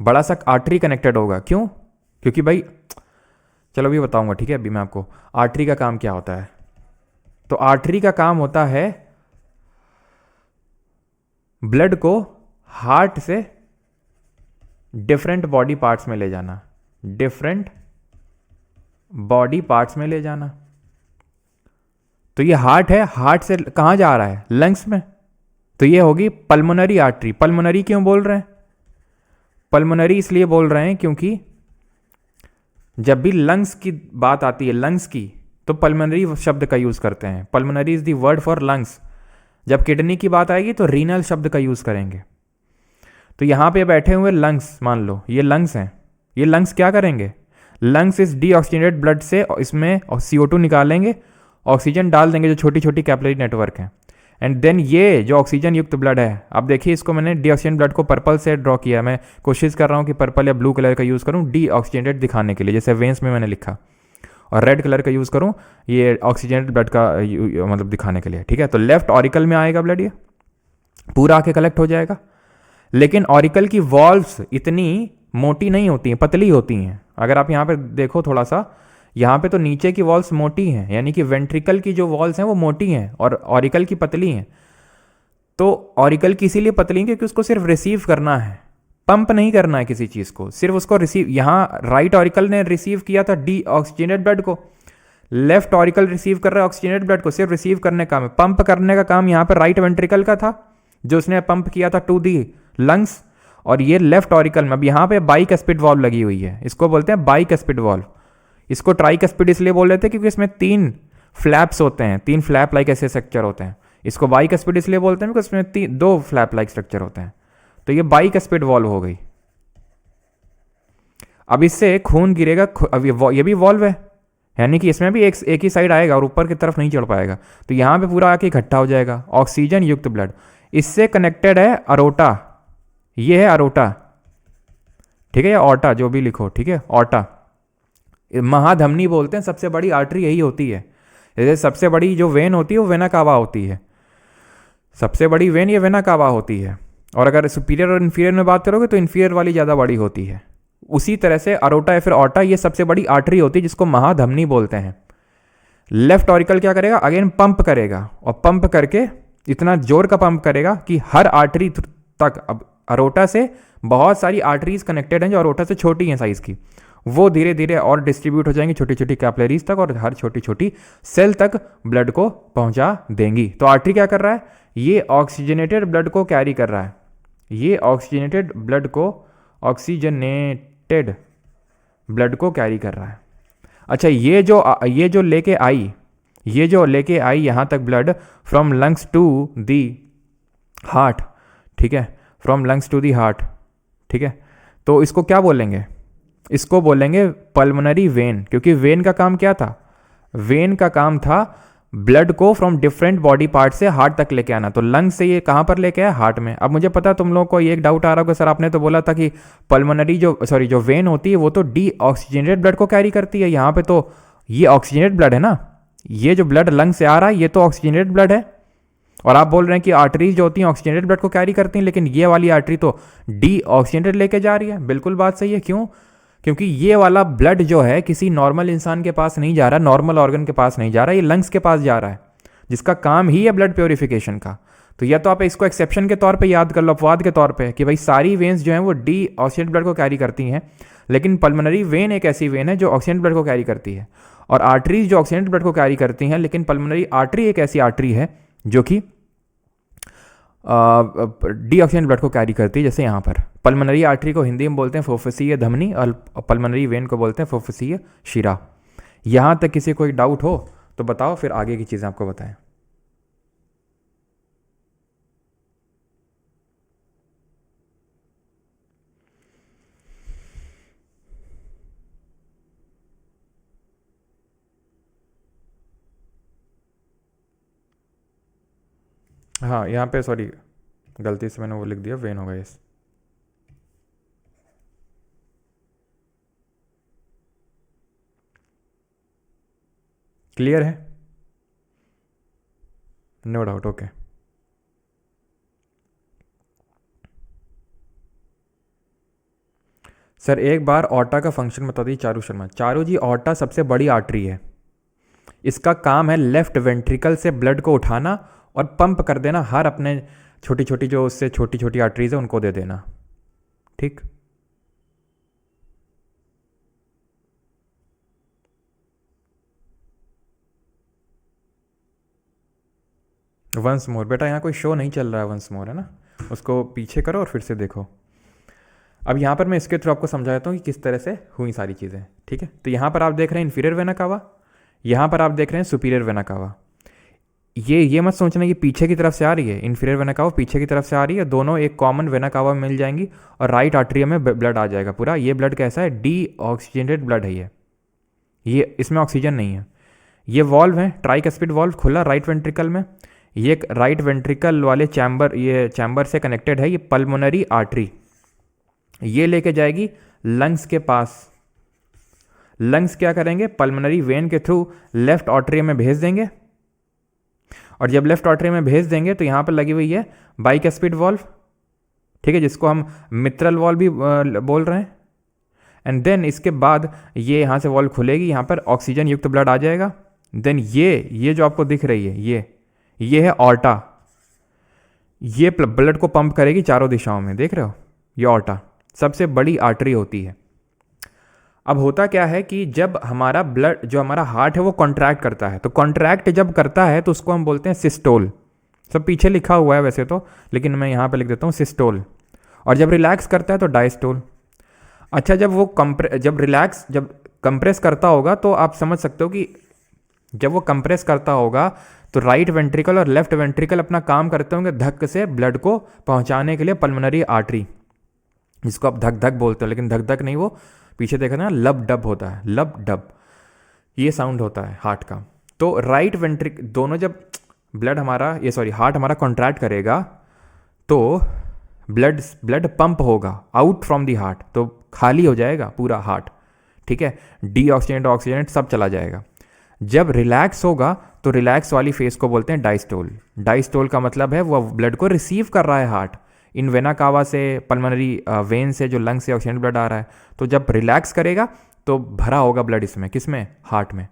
बड़ा सा आर्टरी कनेक्टेड होगा। क्यों? क्योंकि भाई, चलो अभी बताऊंगा, ठीक है। अभी मैं आपको आर्टरी का काम क्या होता है। तो आर्टरी का काम होता है ब्लड को हार्ट से डिफरेंट बॉडी पार्ट्स में ले जाना, डिफरेंट बॉडी पार्ट्स में ले जाना। तो ये हार्ट है, हार्ट से कहां जा रहा है? लंग्स में। तो ये होगी पल्मोनरी आर्टरी। पल्मोनरी क्यों बोल रहे हैं? पल्मोनरी इसलिए बोल रहे हैं क्योंकि जब भी लंग्स की बात आती है, लंग्स की, तो पल्मोनरी शब्द का यूज करते हैं। Pulmonary is the word for lungs. जब किडनी की बात आएगी तो रीनल शब्द का यूज करेंगे। तो यहां पे बैठे हुए लंग्स, मान लो ये लंग्स हैं, ये लंग्स क्या करेंगे? लंग्स इस डीऑक्सीजनेटेड ब्लड से इसमें CO2 निकालेंगे, ऑक्सीजन डाल देंगे, जो छोटी छोटी कैपिलरी नेटवर्क हैं। एंड देन ये जो ऑक्सीजन युक्त ब्लड है, अब देखिए इसको मैंने डीऑक्सीजन ब्लड को पर्पल से ड्रॉ किया। मैं कोशिश कर रहा हूँ कि पर्पल या ब्लू कलर का यूज़ करूँ डीऑक्सीजनेटेड दिखाने के लिए, जैसे वेंस में मैंने लिखा, और रेड कलर का यूज़ करूँ ये ऑक्सीजनेटेड ब्लड का मतलब दिखाने के लिए, ठीक है। तो लेफ्ट ऑरिकल में आएगा ब्लड, ये पूरा आके कलेक्ट हो जाएगा। लेकिन ऑरिकल की वॉल्व्स इतनी मोटी नहीं होती हैं, पतली होती हैं। अगर आप यहाँ पे देखो थोड़ा सा, यहाँ पे तो नीचे की वॉल्स मोटी हैं, यानी कि वेंट्रिकल की जो वॉल्स हैं वो मोटी हैं और ऑरिकल की पतली हैं। तो ऑरिकल की इसीलिए पतली है क्योंकि उसको सिर्फ रिसीव करना है, पंप नहीं करना है किसी चीज़ को, सिर्फ उसको रिसीव। यहाँ राइट ऑरिकल ने रिसीव किया था डीऑक्सीजनेटेड ब्लड को, लेफ्ट ऑरिकल रिसीव कर रहा है ऑक्सीजनेटेड ब्लड को, सिर्फ रिसीव करने का काम है। पंप करने का काम यहाँ पर राइट वेंट्रिकल का था, जो उसने पंप किया था टू दी लंग्स। और ये लेफ्ट ऑरिकल में, अब यहाँ पे बाइकस्पिड वॉल्व लगी हुई है, इसको बोलते हैं बाइकस्पिड वॉल्व। इसको ट्राइकस्पिड इसलिए बोल रहे थे क्योंकि इसमें 3 फ्लैप्स होते हैं, 3 फ्लैप लाइक ऐसे स्ट्रक्चर होते हैं। इसको बाइकस्पिड इसलिए बोलते हैं क्योंकि इसमें 2 फ्लैप लाइक स्ट्रक्चर होते हैं। तो ये बाइकस्पिड वॉल्व हो गई। अब इससे खून गिरेगा, अब ये भी वॉल्व है, यानी कि इसमें भी एक ही साइड आएगा और ऊपर की तरफ नहीं चढ़ पाएगा। तो यहाँ पे पूरा आके इकट्ठा हो जाएगा ऑक्सीजन युक्त ब्लड। इससे कनेक्टेड है अरोटा, ये है अरोटा, ठीक है, या ऑर्टा जो भी लिखो, ठीक है, ऑर्टा। महाधमनी बोलते हैं, सबसे बड़ी आर्टरी यही होती है। जैसे सबसे बड़ी जो वेन होती है वो वेना कावा होती है, सबसे बड़ी वेन ये वेना कावा होती है। और अगर सुपीरियर और इन्फीरियर में बात करोगे तो इन्फीरियर वाली ज़्यादा बड़ी होती है। उसी तरह से अरोटा या फिर ऑर्टा ये सबसे बड़ी आर्टरी होती है जिसको महाधमनी बोलते हैं। लेफ्ट ऑरिकल क्या करेगा? अगेन पंप करेगा, और पंप करके इतना जोर का पंप करेगा कि हर आर्टरी तक, अब अरोटा से बहुत सारी आर्टरीज कनेक्टेड हैं जो अरोटा से छोटी हैं साइज की, वो धीरे धीरे और डिस्ट्रीब्यूट हो जाएंगी छोटी छोटी कैपिलरीज तक, और हर छोटी छोटी सेल तक ब्लड को पहुंचा देंगी। तो आर्टरी क्या कर रहा है? ये ऑक्सीजनेटेड ब्लड को कैरी कर रहा है, ये ऑक्सीजनेटेड ब्लड को, ऑक्सीजनेटेड ब्लड को कैरी कर रहा है। अच्छा, ये जो लेके आई, ये जो लेके आई यहाँ तक blood from lungs to the heart, ठीक है, from lungs to the heart, ठीक है। तो इसको क्या बोलेंगे? इसको बोलेंगे पल्मोनरी वेन, क्योंकि वेन का काम क्या था? वेन का काम था ब्लड को फ्रॉम डिफरेंट बॉडी पार्ट से हार्ट तक लेके आना। तो लंग्स से ये कहाँ पर लेके आया? हार्ट में। अब मुझे पता तुम लोगों को ये एक डाउट आ रहा होगा, सर आपने तो बोला था कि पल्मोनरी जो वेन होती है वो तो डीऑक्सीजनेटेड ब्लड को कैरी करती है, यहाँ पे तो ये ऑक्सीजनेटेड ब्लड है ना, ये जो ब्लड लंग से आ रहा है ये तो ऑक्सीजनेटेड ब्लड है। और आप बोल रहे हैं कि आर्टरीज जो होती हैं ऑक्सीजनेटेड ब्लड को कैरी करती हैं, लेकिन ये वाली आर्टरी तो डीऑक्सीजनेटेड लेके जा रही है। बिल्कुल बात सही है। क्यों? क्योंकि ये वाला ब्लड जो है किसी नॉर्मल इंसान के पास नहीं जा रहा, नॉर्मल ऑर्गन के पास नहीं जा रहा, ये लंग्स के पास जा रहा है, जिसका काम ही है ब्लड प्योरिफिकेशन का। तो या तो आप इसको एक्सेप्शन के तौर पे याद कर लो, अपवाद के तौर पे, कि भाई सारी वेन्स जो हैं वो डीऑक्सीजनेटेड ब्लड को कैरी करती हैं, लेकिन पल्मोनरी वेन एक ऐसी वेन है जो ऑक्सीजनेटेड ब्लड को कैरी करती है। और आर्टरीज जो ऑक्सीजनेटेड ब्लड को कैरी करती हैं, लेकिन पल्मोनरी आर्टरी एक ऐसी आर्टरी है जो कि डीऑक्सीजनेटेड ब्लड को कैरी करती है। जैसे यहाँ पर पल्मोनरी आर्टरी को हिंदी में बोलते हैं फुफ्फुसीय धमनी, और पल्मोनरी वेन को बोलते हैं फुफ्फुसीय शिरा। यहाँ तक किसी को डाउट हो तो बताओ, फिर आगे की चीज़ें आपको बताएं। हाँ, यहाँ पे सॉरी, गलती से मैंने वो लिख दिया, वेन होगा यस। क्लियर है? No doubt, okay. सर एक बार ऑर्टा का फंक्शन बता दीजिए चारू शर्मा। चारू जी, ऑर्टा सबसे बड़ी आर्टरी है, इसका काम है लेफ्ट वेंट्रिकल से ब्लड को उठाना और पंप कर देना, हर अपने छोटी छोटी जो उससे छोटी छोटी आर्टरीज है उनको दे देना। ठीक, वंस मोर बेटा, यहाँ कोई शो नहीं चल रहा है, वंस मोर है ना, उसको पीछे करो और फिर से देखो। अब यहाँ पर मैं इसके थ्रू आपको समझा देता हूँ कि किस तरह से हुई सारी चीज़ें। ठीक है, तो यहाँ पर आप देख रहे हैं इन्फीरियर वेना कावा, यहाँ पर आप देख रहे हैं सुपीरियर वेना कावा। ये मत सोचना कि पीछे की तरफ से आ रही है, इन्फीरियर वेना कावा पीछे की तरफ से आ रही है, दोनों एक कॉमन वेना कावा में मिल जाएंगी और राइट आर्टरियम में ब्लड आ जाएगा पूरा। ये ब्लड कैसा है? डी ऑक्सीजनेटेड ब्लड है ये इसमें ऑक्सीजन नहीं है। ये वॉल्व है, ट्राइकस्पिड वॉल्व खुला राइट वेंट्रिकल में, ये एक राइट वेंट्रिकल वाले चैम्बर, ये चैम्बर से कनेक्टेड है, ये पल्मोनरी आर्टरी, ये लेके जाएगी लंग्स के पास। लंग्स क्या करेंगे? पल्मोनरी वेन के थ्रू लेफ्ट आर्टरियम में भेज देंगे, और जब लेफ्ट आर्टरियम में भेज देंगे तो यहाँ पर लगी हुई है बाइकस्पिड वॉल्व, ठीक है, जिसको हम मित्रल वॉल्व भी बोल रहे हैं। एंड देन इसके बाद ये यहाँ से वॉल्व खुलेगी, यहाँ पर ऑक्सीजन युक्त ब्लड आ जाएगा। देन ये जो आपको दिख रही है ये है ऑर्टा, ये ब्लड को पंप करेगी चारों दिशाओं में, देख रहे हो? ये ऑर्टा सबसे बड़ी आर्टरी होती है। अब होता क्या है कि जब हमारा ब्लड, जो हमारा हार्ट है वो कॉन्ट्रैक्ट करता है, तो कॉन्ट्रैक्ट जब करता है तो उसको हम बोलते हैं सिस्टोल। सब पीछे लिखा हुआ है वैसे तो, लेकिन मैं यहाँ पे लिख देता हूँ सिस्टोल। और जब रिलैक्स करता है तो डायस्टोल। अच्छा, जब कंप्रेस करता होगा तो आप समझ सकते हो कि जब वो कंप्रेस करता होगा तो राइट वेंट्रिकल और लेफ्ट वेंट्रिकल अपना काम करते होंगे धक से ब्लड को पहुंचाने के लिए पल्मोनरी आर्टरी, जिसको आप धक धक बोलते हो, लेकिन धक धक नहीं, वो पीछे देखा ना लब डब होता है, लब डब ये साउंड होता है हार्ट का। तो राइट वेंट्रिक दोनों जब ब्लड हमारा हार्ट हमारा कॉन्ट्रैक्ट करेगा तो ब्लड पंप होगा आउट फ्रॉम दी हार्ट, तो खाली हो जाएगा पूरा हार्ट, ठीक है, डीऑक्सीजनेट ऑक्सीजनेट सब चला जाएगा। जब रिलैक्स होगा तो रिलैक्स वाली फेज को बोलते हैं डायस्टोल। डायस्टोल का मतलब है वो ब्लड को रिसीव कर रहा है हार्ट इन वेना कावा से, पल्मोनरी वेन से, जो लंग से ऑक्सीजन ब्लड आ रहा है। तो जब रिलैक्स करेगा तो भरा होगा ब्लड इसमें, किसमें? हार्ट में।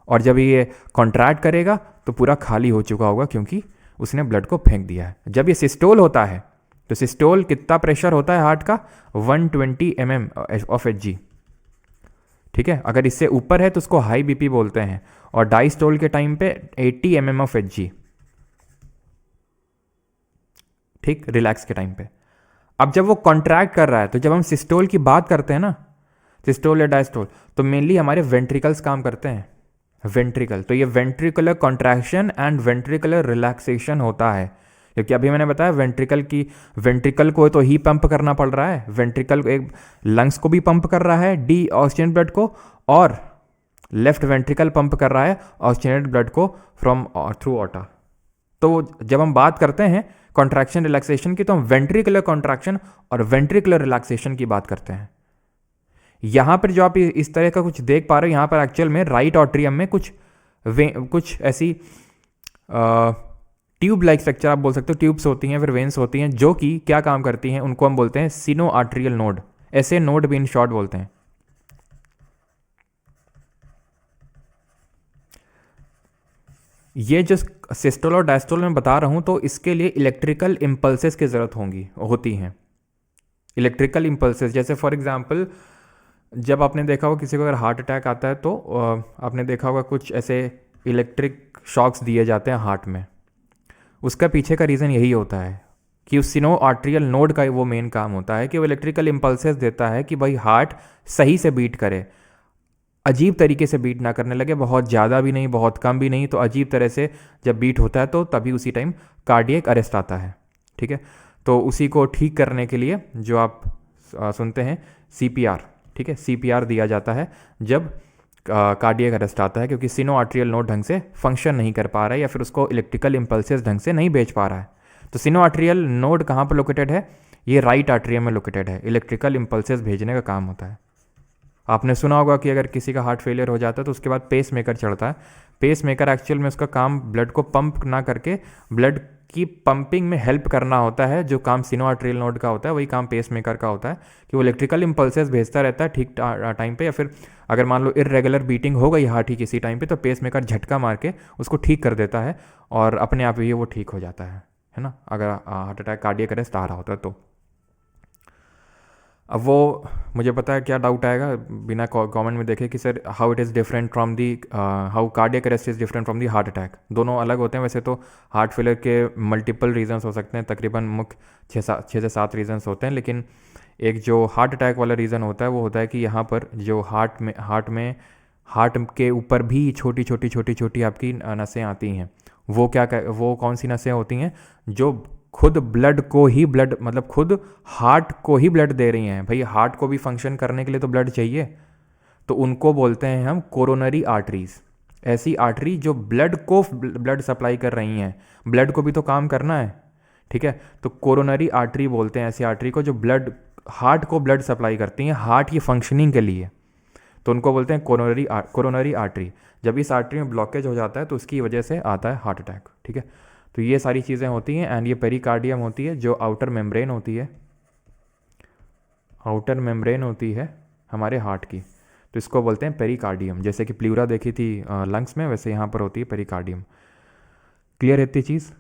और जब ये कॉन्ट्रैक्ट करेगा तो पूरा खाली हो चुका होगा, क्योंकि उसने ब्लड को फेंक दिया है। जब ये सिस्टोल होता है तो सिस्टोल कितना प्रेशर होता है हार्ट का? 120 mm ऑफ Hg, ठीक है। अगर इससे ऊपर है तो उसको हाई बीपी बोलते हैं, और डायस्टोल के टाइम पे 80 mm ऑफ Hg, ठीक, रिलैक्स के टाइम पे। अब जब वो कॉन्ट्रैक्ट कर रहा है, तो जब हम सिस्टोल की बात करते हैं ना, सिस्टोल या डायस्टोल, तो मेनली हमारे वेंट्रिकल्स काम करते हैं, वेंट्रिकल। तो ये ventricular contraction and ventricular relaxation होता है, क्योंकि अभी मैंने बताया वेंट्रिकल को तो ही पंप करना पड़ रहा है, वेंट्रिकल को एक लंग्स को भी पंप कर रहा है डी ऑक्सीजन ब्लड को, और लेफ्ट वेंट्रिकल पंप कर रहा है ऑक्सीजनेटेड ब्लड को फ्रॉम थ्रू ऑर्टा। तो जब हम बात करते हैं कॉन्ट्रैक्शन रिलैक्सेशन की, तो हम वेंट्रिकुलर कॉन्ट्रैक्शन और वेंट्रिकुलर रिलैक्सेशन की बात करते हैं। यहाँ पर जो आप इस तरह का कुछ देख पा रहे हो, यहाँ पर एक्चुअल में राइट ऑट्रियम में कुछ ऐसी ट्यूब लाइक स्ट्रक्चर आप बोल सकते हो, ट्यूब्स होती हैं, फिर वेन्स होती हैं, जो कि क्या काम करती हैं, उनको हम बोलते हैं सिनो आर्ट्रियल नोड, ऐसे नोड भी इन शॉर्ट बोलते हैं। ये जो सिस्टोल और डायस्टोल में बता रहा हूँ, तो इसके लिए इलेक्ट्रिकल इम्पल्सेस की ज़रूरत होती हैं। इलेक्ट्रिकल इम्पल्सेस, जैसे फॉर एग्जांपल जब आपने देखा होगा किसी को अगर हार्ट अटैक आता है, तो आपने देखा होगा कुछ ऐसे इलेक्ट्रिक शॉक्स दिए जाते हैं हार्ट में। उसका पीछे का रीज़न यही होता है कि उस सिनो आर्ट्रियल नोड का वो मेन काम होता है कि वो इलेक्ट्रिकल इम्पल्सेस देता है कि भाई हार्ट सही से बीट करे, अजीब तरीके से बीट ना करने लगे, बहुत ज़्यादा भी नहीं बहुत कम भी नहीं, तो अजीब तरह से जब बीट होता है तो तभी उसी टाइम कार्डियक अरेस्ट आता है, ठीक है। तो उसी को ठीक करने के लिए जो आप सुनते हैं CPR, ठीक है, CPR दिया जाता है जब कार्डियक अरेस्ट आता है, क्योंकि सिनो आर्ट्रियल नोड ढंग से फंक्शन नहीं कर पा रहा है या फिर उसको इलेक्ट्रिकल इम्पल्सेस ढंग से नहीं भेज पा रहा है। तो सिनो आर्ट्रियल नोड कहाँ पर लोकेटेड है? ये राइट आर्ट्रियम में लोकेटेड है, इलेक्ट्रिकल इम्पल्सेस भेजने का काम होता है। आपने सुना होगा कि अगर किसी का हार्ट फेलियर हो जाता है तो उसके बाद पेस मेकर चढ़ता है। पेस मेकर एक्चुअल में उसका काम ब्लड को पंप ना करके ब्लड की पंपिंग में हेल्प करना होता है। जो काम सिनो आर्ट्रियल नोड का होता है वही काम पेस मेकर का होता है कि वो इलेक्ट्रिकल इम्पल्सेस भेजता रहता है ठीक टाइम पे, या फिर अगर मान लो इरेगुलर बीटिंग हो गई हार्ट ही किसी टाइम पे तो पेस मेकर झटका मार के उसको ठीक कर देता है और अपने आप ही वो ठीक हो जाता है ना, अगर हार्ट अटैक कार्डियक अरेस्ट आ रहा होता है तो। अब वो मुझे पता है क्या डाउट आएगा बिना कमेंट में देखे कि sir how it is different from the how cardiac arrest is different from the heart attack. दोनों अलग होते हैं। वैसे तो हार्ट फेलियर के मल्टीपल रीजंस हो सकते हैं, तकरीबन मुख्य 6 से 7 रीजंस होते हैं, लेकिन एक जो हार्ट अटैक वाला रीज़न होता है वो होता है कि यहाँ पर जो हार्ट के ऊपर भी छोटी छोटी छोटी छोटी आपकी नसें आती हैं। वो कौन सी नसें होती हैं? जो खुद ब्लड को ही ब्लड मतलब खुद हार्ट को ही ब्लड दे रही हैं। भाई हार्ट को भी फंक्शन करने के लिए तो ब्लड चाहिए, तो उनको बोलते हैं हम कोरोनरी आर्टरीज। ऐसी आर्टरी जो ब्लड को ब्लड सप्लाई कर रही हैं, ब्लड को भी तो काम करना है, ठीक है। तो कोरोनरी आर्टरी बोलते हैं ऐसी आर्टरी को जो ब्लड हार्ट को ब्लड सप्लाई करती हैं हार्ट की फंक्शनिंग के लिए, तो उनको बोलते हैं कोरोनरी आर्टरी। जब इस आर्टरी में ब्लॉकेज हो जाता है तो उसकी वजह से आता है हार्ट अटैक, ठीक है। तो ये सारी चीज़ें होती हैं। एंड ये पेरिकार्डियम होती है जो आउटर मेम्ब्रेन होती है, आउटर मेम्ब्रेन होती है हमारे हार्ट की, तो इसको बोलते हैं पेरिकार्डियम। जैसे कि प्लूरा देखी थी लंग्स में, वैसे यहाँ पर होती है पेरिकार्डियम। क्लियर है इतनी चीज़?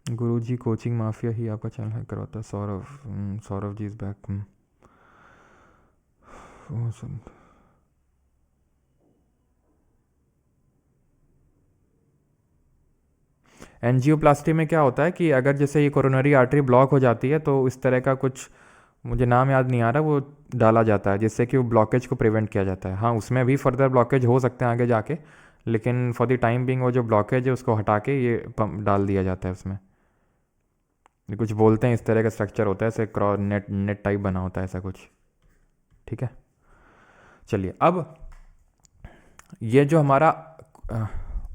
गुरुजी कोचिंग माफिया ही आपका चैनल हैक करवाता है। Saurabh ji is back. Angioplasty में क्या होता है कि अगर जैसे ये कोरोनरी आर्टरी ब्लॉक हो जाती है तो इस तरह का कुछ, मुझे नाम याद नहीं आ रहा, वो डाला जाता है जिससे कि वो ब्लॉकेज को प्रिवेंट किया जाता है। हाँ, उसमें भी फर्दर ब्लॉकेज हो सकते हैं आगे जाके, लेकिन फॉर द टाइम बिंग वो जो ब्लॉकेज है उसको हटा के ये पंप डाल दिया जाता है उसमें। ये कुछ बोलते हैं इस तरह का स्ट्रक्चर होता है, ऐसे क्रॉस नेट नेट टाइप बना होता है ऐसा कुछ, ठीक है। चलिए अब ये जो हमारा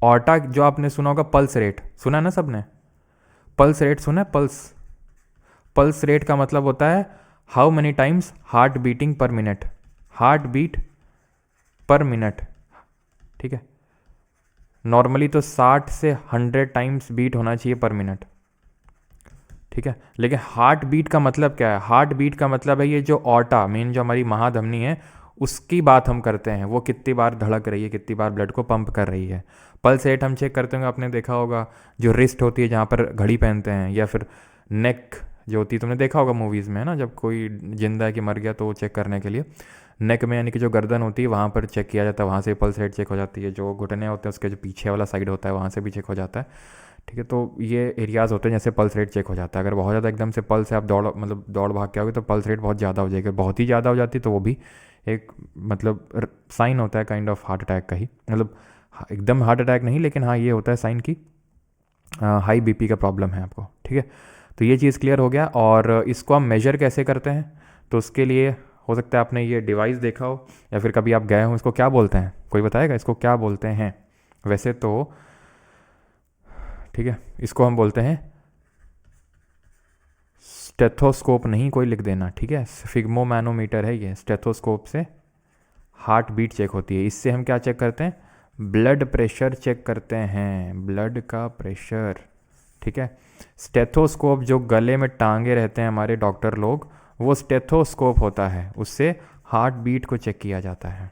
ऑर्टा, जो आपने सुना होगा पल्स रेट, सुना है ना सबने? पल्स रेट सुना है? पल्स रेट का मतलब होता है how many times heart beating per minute, heart beat per minute, ठीक है। नॉर्मली तो 60 से 100 टाइम्स बीट होना चाहिए पर मिनट, ठीक है। लेकिन हार्ट बीट का मतलब क्या है? हार्ट बीट का मतलब है ये जो ऑर्टा मेन जो हमारी महाधमनी है उसकी बात हम करते हैं, वो कितनी बार धड़क रही है, कितनी बार ब्लड को पंप कर रही है। पल्स रेट हम चेक करते होंगे, आपने देखा होगा जो रिस्ट होती है जहाँ पर घड़ी पहनते हैं, या फिर नेक जो होती है, तुमने देखा होगा मूवीज़ में, है ना, जब कोई जिंदा है कि मर गया तो वो चेक करने के लिए नेक में यानी कि जो गर्दन होती है वहाँ पर चेक किया जाता है, वहाँ से पल्स रेट चेक हो जाती है। जो घुटने होते हैं उसके जो पीछे वाला साइड होता है वहाँ से भी चेक हो जाता है, ठीक है। तो ये एरियाज़ होते हैं जैसे पल्स रेट चेक हो जाता है। अगर बहुत ज़्यादा एकदम से पल्स है, आप दौड़ भाग के आओगे तो पल्स रेट बहुत ज़्यादा हो जाएगी, बहुत ही ज़्यादा हो जाती है तो वो भी एक मतलब साइन होता है काइंड ऑफ हार्ट अटैक का ही, मतलब एकदम हार्ट अटैक नहीं, लेकिन हाँ ये होता है साइन की हाई बीपी का प्रॉब्लम है आपको, ठीक है। तो ये चीज़ क्लियर हो गया। और इसको हम मेजर कैसे करते हैं? तो उसके लिए हो सकता है आपने ये डिवाइस देखा हो या फिर कभी आप गए हो, इसको क्या बोलते हैं? कोई बताएगा इसको क्या बोलते हैं? वैसे तो ठीक है, इसको हम बोलते हैं स्टेथोस्कोप, नहीं कोई लिख देना, ठीक है। फिग्मो मैनोमीटर है ये, स्टेथोस्कोप से हार्ट बीट चेक होती है। इससे हम क्या चेक करते हैं? ब्लड प्रेशर चेक करते हैं, ब्लड का प्रेशर, ठीक है। स्टेथोस्कोप जो गले में टांगे रहते हैं हमारे डॉक्टर लोग, वो स्टेथोस्कोप होता है, उससे हार्ट बीट को चेक किया जाता है,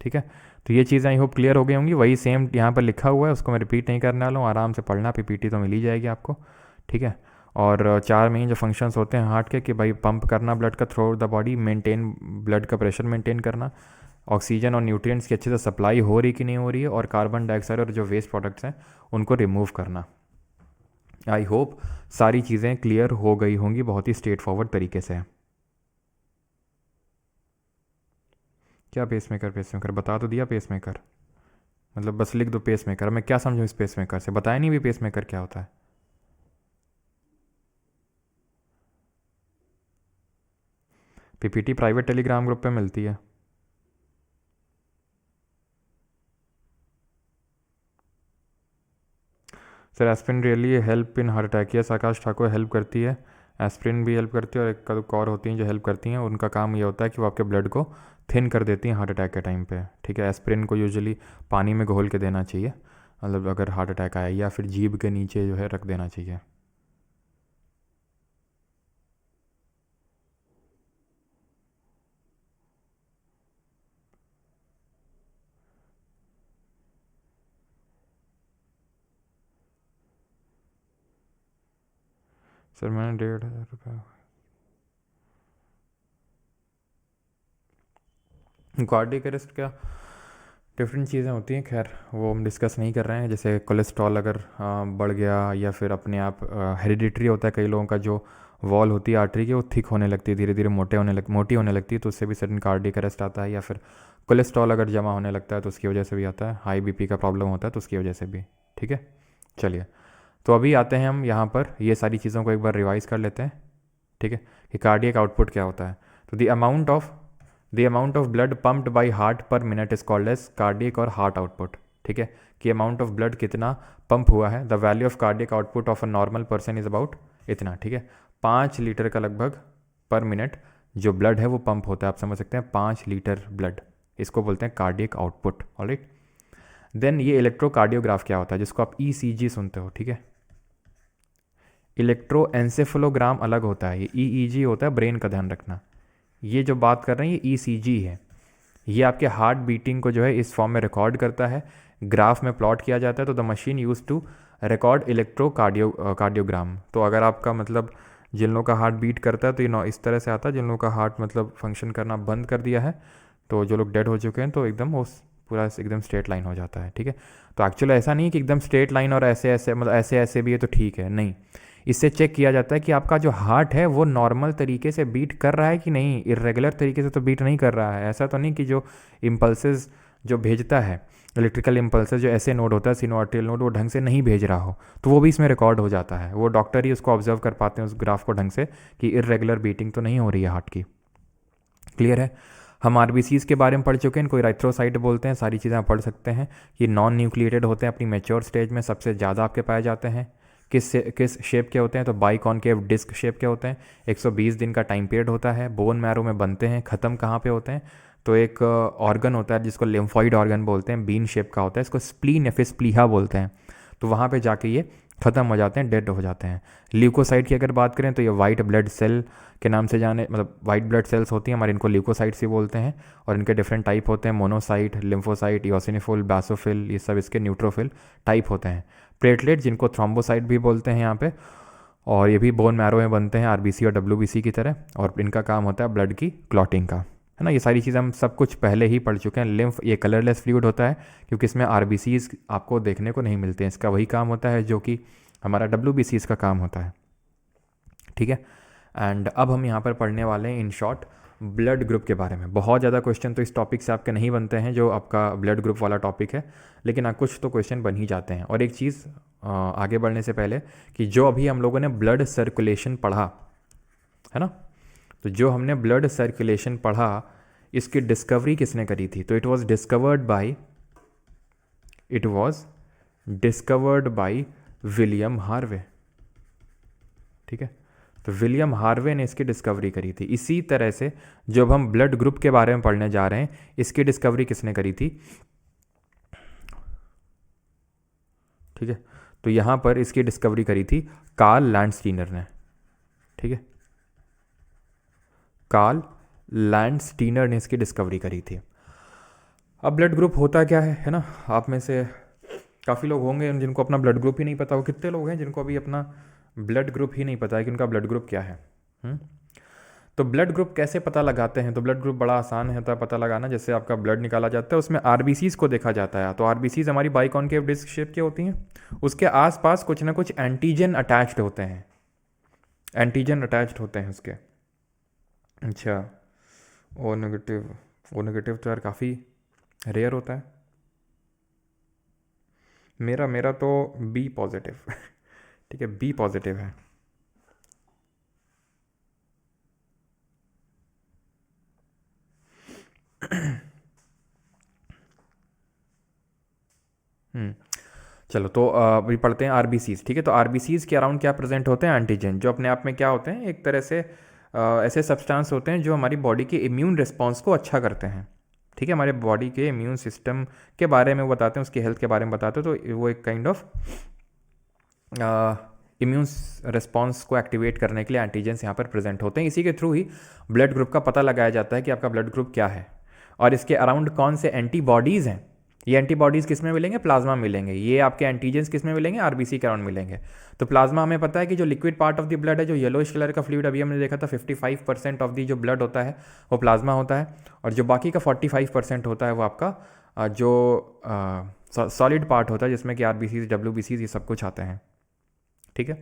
ठीक है। तो ये चीज़ें आई होप क्लियर हो गई होंगी। वही सेम यहाँ पर लिखा हुआ है, उसको मैं रिपीट नहीं करने वाला हूँ, आराम से पढ़ना, पीपीटी तो मिल ही जाएगी आपको, ठीक है। और 4 मेन जो फंक्शंस होते हैं हार्ट के कि भाई पंप करना ब्लड का through the body, maintain blood का प्रेशर मेंटेन करना, ऑक्सीजन और न्यूट्रिएंट्स की अच्छे से सप्लाई हो रही कि नहीं हो रही है, और कार्बन डाइऑक्साइड और जो वेस्ट प्रोडक्ट्स हैं उनको रिमूव करना। आई होप सारी चीज़ें क्लियर हो गई होंगी बहुत ही स्ट्रेट फॉरवर्ड तरीके से। क्या पेसमेकर बता तो दिया पेसमेकर, मतलब बस लिख दो पेसमेकर, मैं क्या समझूँ इस पेसमेकर से? बताया नहीं भी पेसमेकर क्या होता है। पीपीटी प्राइवेट टेलीग्राम ग्रुप पे मिलती है। Sir aspirin really help in heart attack? Yes Akash Thakur, help करती है। एस्पिरिन भी हेल्प करती है और एक कदुक और होती हैं जो हेल्प करती हैं। उनका काम ये होता है कि वो आपके ब्लड को थिन कर देती हैं हार्ट अटैक के टाइम पे। ठीक है, एस्पिरिन को यूजुअली पानी में घोल के देना चाहिए, मतलब अगर हार्ट अटैक आया, या फिर जीभ के नीचे जो है रख देना चाहिए। सर मैंने 1,500 रुपये। कार्डियक अरेस्ट क्या, डिफरेंट चीज़ें होती हैं, खैर वो हम डिस्कस नहीं कर रहे हैं। जैसे कोलेस्ट्रॉल अगर बढ़ गया, या फिर अपने आप हेरिडिटरी होता है कई लोगों का, जो वॉल होती है आर्टरी की वो थिक होने लगती है, धीरे धीरे मोटी होने लगती है, तो उससे भी सडन कार्डियक अरेस्ट आता है। या फिर कोलेस्ट्रॉल अगर जमा होने लगता है तो उसकी वजह से भी आता है। हाई बीपी का प्रॉब्लम होता है तो उसकी वजह से भी। ठीक है, चलिए तो अभी आते हैं हम यहाँ पर, ये सारी चीज़ों को एक बार रिवाइज कर लेते हैं। ठीक है, कि कार्डियक आउटपुट क्या होता है। तो the amount of blood pumped by heart per minute is called as cardiac और हार्ट आउटपुट। ठीक है, कि अमाउंट ऑफ ब्लड कितना पंप हुआ है। The value of cardiac output of a normal person is about इतना। ठीक है, 5 लीटर का लगभग पर मिनट जो ब्लड है वो पंप होता है। आप समझ सकते हैं 5 लीटर ब्लड, इसको बोलते हैं कार्डियक आउटपुट। ऑलराइट, देन ये इलेक्ट्रोकार्डियोग्राफ क्या होता है, जिसको आप ईसीजी सुनते हो। ठीक है, इलेक्ट्रोएंसेफलोग्राम अलग होता है, ये ईईजी होता है, ब्रेन का ध्यान रखना। ये जो बात कर रहे हैं ये ईसीजी है। ये आपके हार्ट बीटिंग को जो है इस फॉर्म में रिकॉर्ड करता है, ग्राफ में प्लॉट किया जाता है। तो the machine use to record cardiogram. तो अगर आपका मतलब जिन लोगों का हार्ट बीट करता है तो ये इस तरह से आता है, जिन लोगों का हार्ट मतलब फंक्शन करना बंद कर दिया है, तो जो लोग डेड हो चुके हैं, तो एकदम वो पूरा एकदम स्ट्रेट लाइन हो जाता है। ठीक है, तो एक्चुअली ऐसा नहीं है कि एकदम स्ट्रेट लाइन और ऐसे ऐसे, मतलब ऐसे ऐसे भी है तो ठीक है, नहीं। इससे चेक किया जाता है कि आपका जो हार्ट है वो नॉर्मल तरीके से बीट कर रहा है कि नहीं, इरेगुलर तरीके से तो बीट नहीं कर रहा है। ऐसा तो नहीं कि जो इम्पल्सेस जो भेजता है, इलेक्ट्रिकल इम्पल्सेस जो ऐसे नोड होता है सिनोआर्टियल नोड, वो ढंग से नहीं भेज रहा हो, तो वो भी इसमें रिकॉर्ड हो जाता है। वो डॉक्टर ही उसको ऑब्जर्व कर पाते हैं उस ग्राफ को ढंग से कि इरेगुलर बीटिंग तो नहीं हो रही है हार्ट की। क्लियर है। हम आरबीसीज़ के बारे में पढ़ चुके हैं, इनको इराइथ्रोसाइट बोलते हैं, सारी चीज़ें आप पढ़ सकते हैं। ये नॉन न्यूक्लिएटेड होते हैं, अपनी मैच्योर स्टेज में सबसे ज़्यादा आपके पाए जाते हैं। किस शेप के होते हैं, तो बाई कॉनकेव डिस्क शेप के होते हैं। 120 दिन का टाइम पीरियड होता है, बोन मैरो में बनते हैं। ख़त्म कहाँ पे होते हैं, तो एक ऑर्गन होता है जिसको लिम्फॉइड ऑर्गन बोलते हैं, बीन शेप का होता है, इसको स्प्लीन या फिर स्प्लीहा बोलते हैं। तो वहाँ पे जाके ये ख़त्म हो जाते हैं, डेड हो जाते हैं। ल्यूकोसाइट की अगर बात करें तो ये वाइट ब्लड सेल के नाम से जाने, मतलब वाइट ब्लड सेल्स होती हैं हमारे, इनको ल्यूकोसाइट्स ही बोलते हैं। और इनके डिफरेंट टाइप होते हैं, मोनोसाइट, लिम्फोसाइट, इओसिनोफिल, बैसोफिल, ये सब इसके न्यूट्रोफिल टाइप होते हैं। प्लेटलेट जिनको थ्रोम्बोसाइट भी बोलते हैं यहाँ पे, और ये भी बोन मैरो में बनते हैं आरबीसी और डब्ल्यूबीसी की तरह, और इनका काम होता है ब्लड की क्लॉटिंग का, है ना। ये सारी चीज़ें हम सब कुछ पहले ही पढ़ चुके हैं। लिम्फ ये कलरलेस फ्लूइड होता है क्योंकि इसमें आरबीसीज आपको देखने को नहीं मिलते हैं, इसका वही काम होता है जो कि हमारा डब्ल्यूबीसीज का काम होता है। ठीक है, एंड अब हम यहाँ पर पढ़ने वाले हैं इन शॉर्ट ब्लड ग्रुप के बारे में। बहुत ज़्यादा क्वेश्चन तो इस टॉपिक से आपके नहीं बनते हैं जो आपका ब्लड ग्रुप वाला टॉपिक है, लेकिन कुछ तो क्वेश्चन बन ही जाते हैं। और एक चीज़ आगे बढ़ने से पहले, कि जो अभी हम लोगों ने ब्लड सर्कुलेशन पढ़ा है ना, तो जो हमने ब्लड सर्कुलेशन पढ़ा, इसकी डिस्कवरी किसने करी थी, तो it was discovered by William Harvey. ठीक है, तो विलियम हार्वे ने इसकी डिस्कवरी करी थी। इसी तरह से जब हम ब्लड ग्रुप के बारे में पढ़ने जा रहे हैं, इसकी डिस्कवरी किसने करी थी। ठीक है, तो यहाँ पर इसकी डिस्कवरी करी थी कार्ल लैंडस्टीनर ने। ठीक है, कार्ल लैंडस्टीनर ने इसकी डिस्कवरी करी थी। अब ब्लड ग्रुप होता क्या है ना, आप में से काफ़ी लोग होंगे जिनको अपना ब्लड ग्रुप ही नहीं पता हो। कितने लोग हैं जिनको अभी अपना ब्लड ग्रुप ही नहीं पता है कि उनका ब्लड ग्रुप क्या है। तो ब्लड ग्रुप कैसे पता लगाते हैं, तो ब्लड ग्रुप बड़ा आसान होता है पता लगाना। जैसे आपका ब्लड निकाला जाता है, उसमें आरबीसीज को देखा जाता है। तो आरबीसीज हमारी बाइकॉनकेव डिस्क शेप की होती हैं, उसके आसपास कुछ ना कुछ एंटीजन अटैच्ड होते हैं, उसके। अच्छा, ओ नेगेटिव तो यार काफ़ी रेयर होता है। मेरा तो बी पॉजिटिव ठीक है, बी पॉजिटिव है। चलो तो अभी पढ़ते हैं आरबीसीज। ठीक है, तो आरबीसीज के अराउंड क्या प्रेजेंट होते हैं? एंटीजन, जो अपने आप में क्या होते हैं, एक तरह से ऐसे सब्सटेंस होते हैं जो हमारी बॉडी के इम्यून रिस्पॉन्स को अच्छा करते हैं। ठीक है, हमारे बॉडी के इम्यून सिस्टम के बारे में वो बताते हैं, उसकी हेल्थ के बारे में बताते हैं, तो वो एक काइंड ऑफ इम्यून रिस्पॉन्स को एक्टिवेट करने के लिए एंटीजेंस यहाँ पर प्रेजेंट होते हैं। इसी के थ्रू ही ब्लड ग्रुप का पता लगाया जाता है कि आपका ब्लड ग्रुप क्या है, और इसके अराउंड कौन से एंटीबॉडीज़ हैं। ये एंटीबॉडीज़ किस में मिलेंगे? प्लाज्मा मिलेंगे। ये आपके एंटीजेंस किस में मिलेंगे? आरबीसी के अराउंड मिलेंगे। तो प्लाज्मा हमें पता है कि जो liquid part of the blood है, जो येलोइश कलर का फ्लूइड अभी हमने देखा था, 55% ऑफ दी जो ब्लड होता है वो प्लाज्मा होता है, और जो बाकी का 45% होता है वो आपका जो सॉलिड पार्ट होता है, जिसमें कि आरबीसीज, डब्ल्यूबीसीज, ये सब कुछ आते हैं। ठीक है,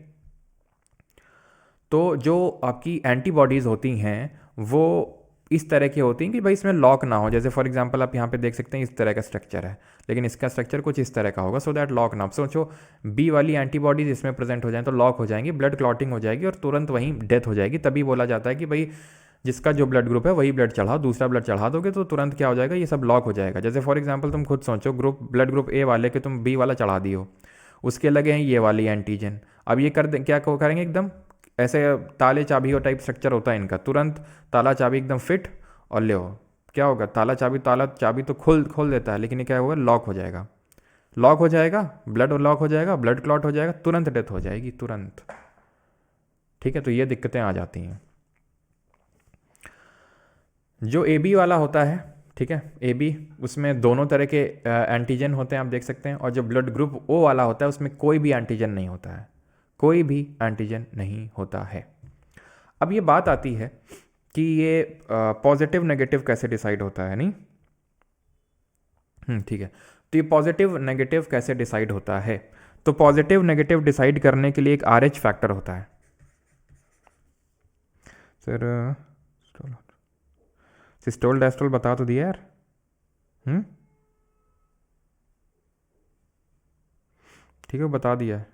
तो जो आपकी एंटीबॉडीज़ होती हैं वो इस तरह की होती हैं कि भाई इसमें लॉक ना हो। जैसे फॉर एग्जांपल आप यहाँ पे देख सकते हैं इस तरह का स्ट्रक्चर है, लेकिन इसका स्ट्रक्चर कुछ इस तरह का होगा, सो दैट लॉक ना हो। सोचो बी वाली एंटीबॉडीज इसमें प्रेजेंट हो जाएं तो लॉक हो जाएंगी, ब्लड क्लॉटिंग हो जाएगी और तुरंत वहीं डेथ हो जाएगी। तभी बोला जाता है कि भाई जिसका जो ब्लड ग्रुप है वही ब्लड चढ़ाओ, दूसरा ब्लड चढ़ा दोगे तो तुरंत क्या हो जाएगा, ये सब लॉक हो जाएगा। जैसे फॉर एग्जाम्पल तुम खुद सोचो, ब्लड ग्रुप ए वाले के तुम बी वाला चढ़ा दियो, उसके लगे हैं ये वाली एंटीजन। अब ये कर दे क्या करेंगे, एकदम ऐसे ताले चाबी टाइप स्ट्रक्चर होता है इनका, तुरंत ताला चाबी एकदम फिट और ले हो। क्या होगा, ताला चाबी तो खोल देता है, लेकिन ये क्या होगा, लॉक हो जाएगा। लॉक हो जाएगा, ब्लड लॉक हो जाएगा, ब्लड क्लॉट हो जाएगा, तुरंत डेथ हो जाएगी, तुरंत। ठीक है, तो ये दिक्कतें आ जाती हैं। जो ए बी वाला होता है, ठीक है, ए बी, उसमें दोनों तरह के एंटीजन होते हैं, आप देख सकते हैं। और जो ब्लड ग्रुप ओ वाला होता है उसमें कोई भी एंटीजन नहीं होता है, कोई भी एंटीजन नहीं होता है। अब ये बात आती है कि ये पॉजिटिव नेगेटिव कैसे डिसाइड होता है, नहीं? ठीक है, तो ये पॉजिटिव नेगेटिव कैसे डिसाइड होता है? तो पॉजिटिव नेगेटिव डिसाइड करने के लिए एक आरएच फैक्टर होता है। सर सिस्टोल डायस्टोल बता तो दिया यार। ठीक है, बता दिया है।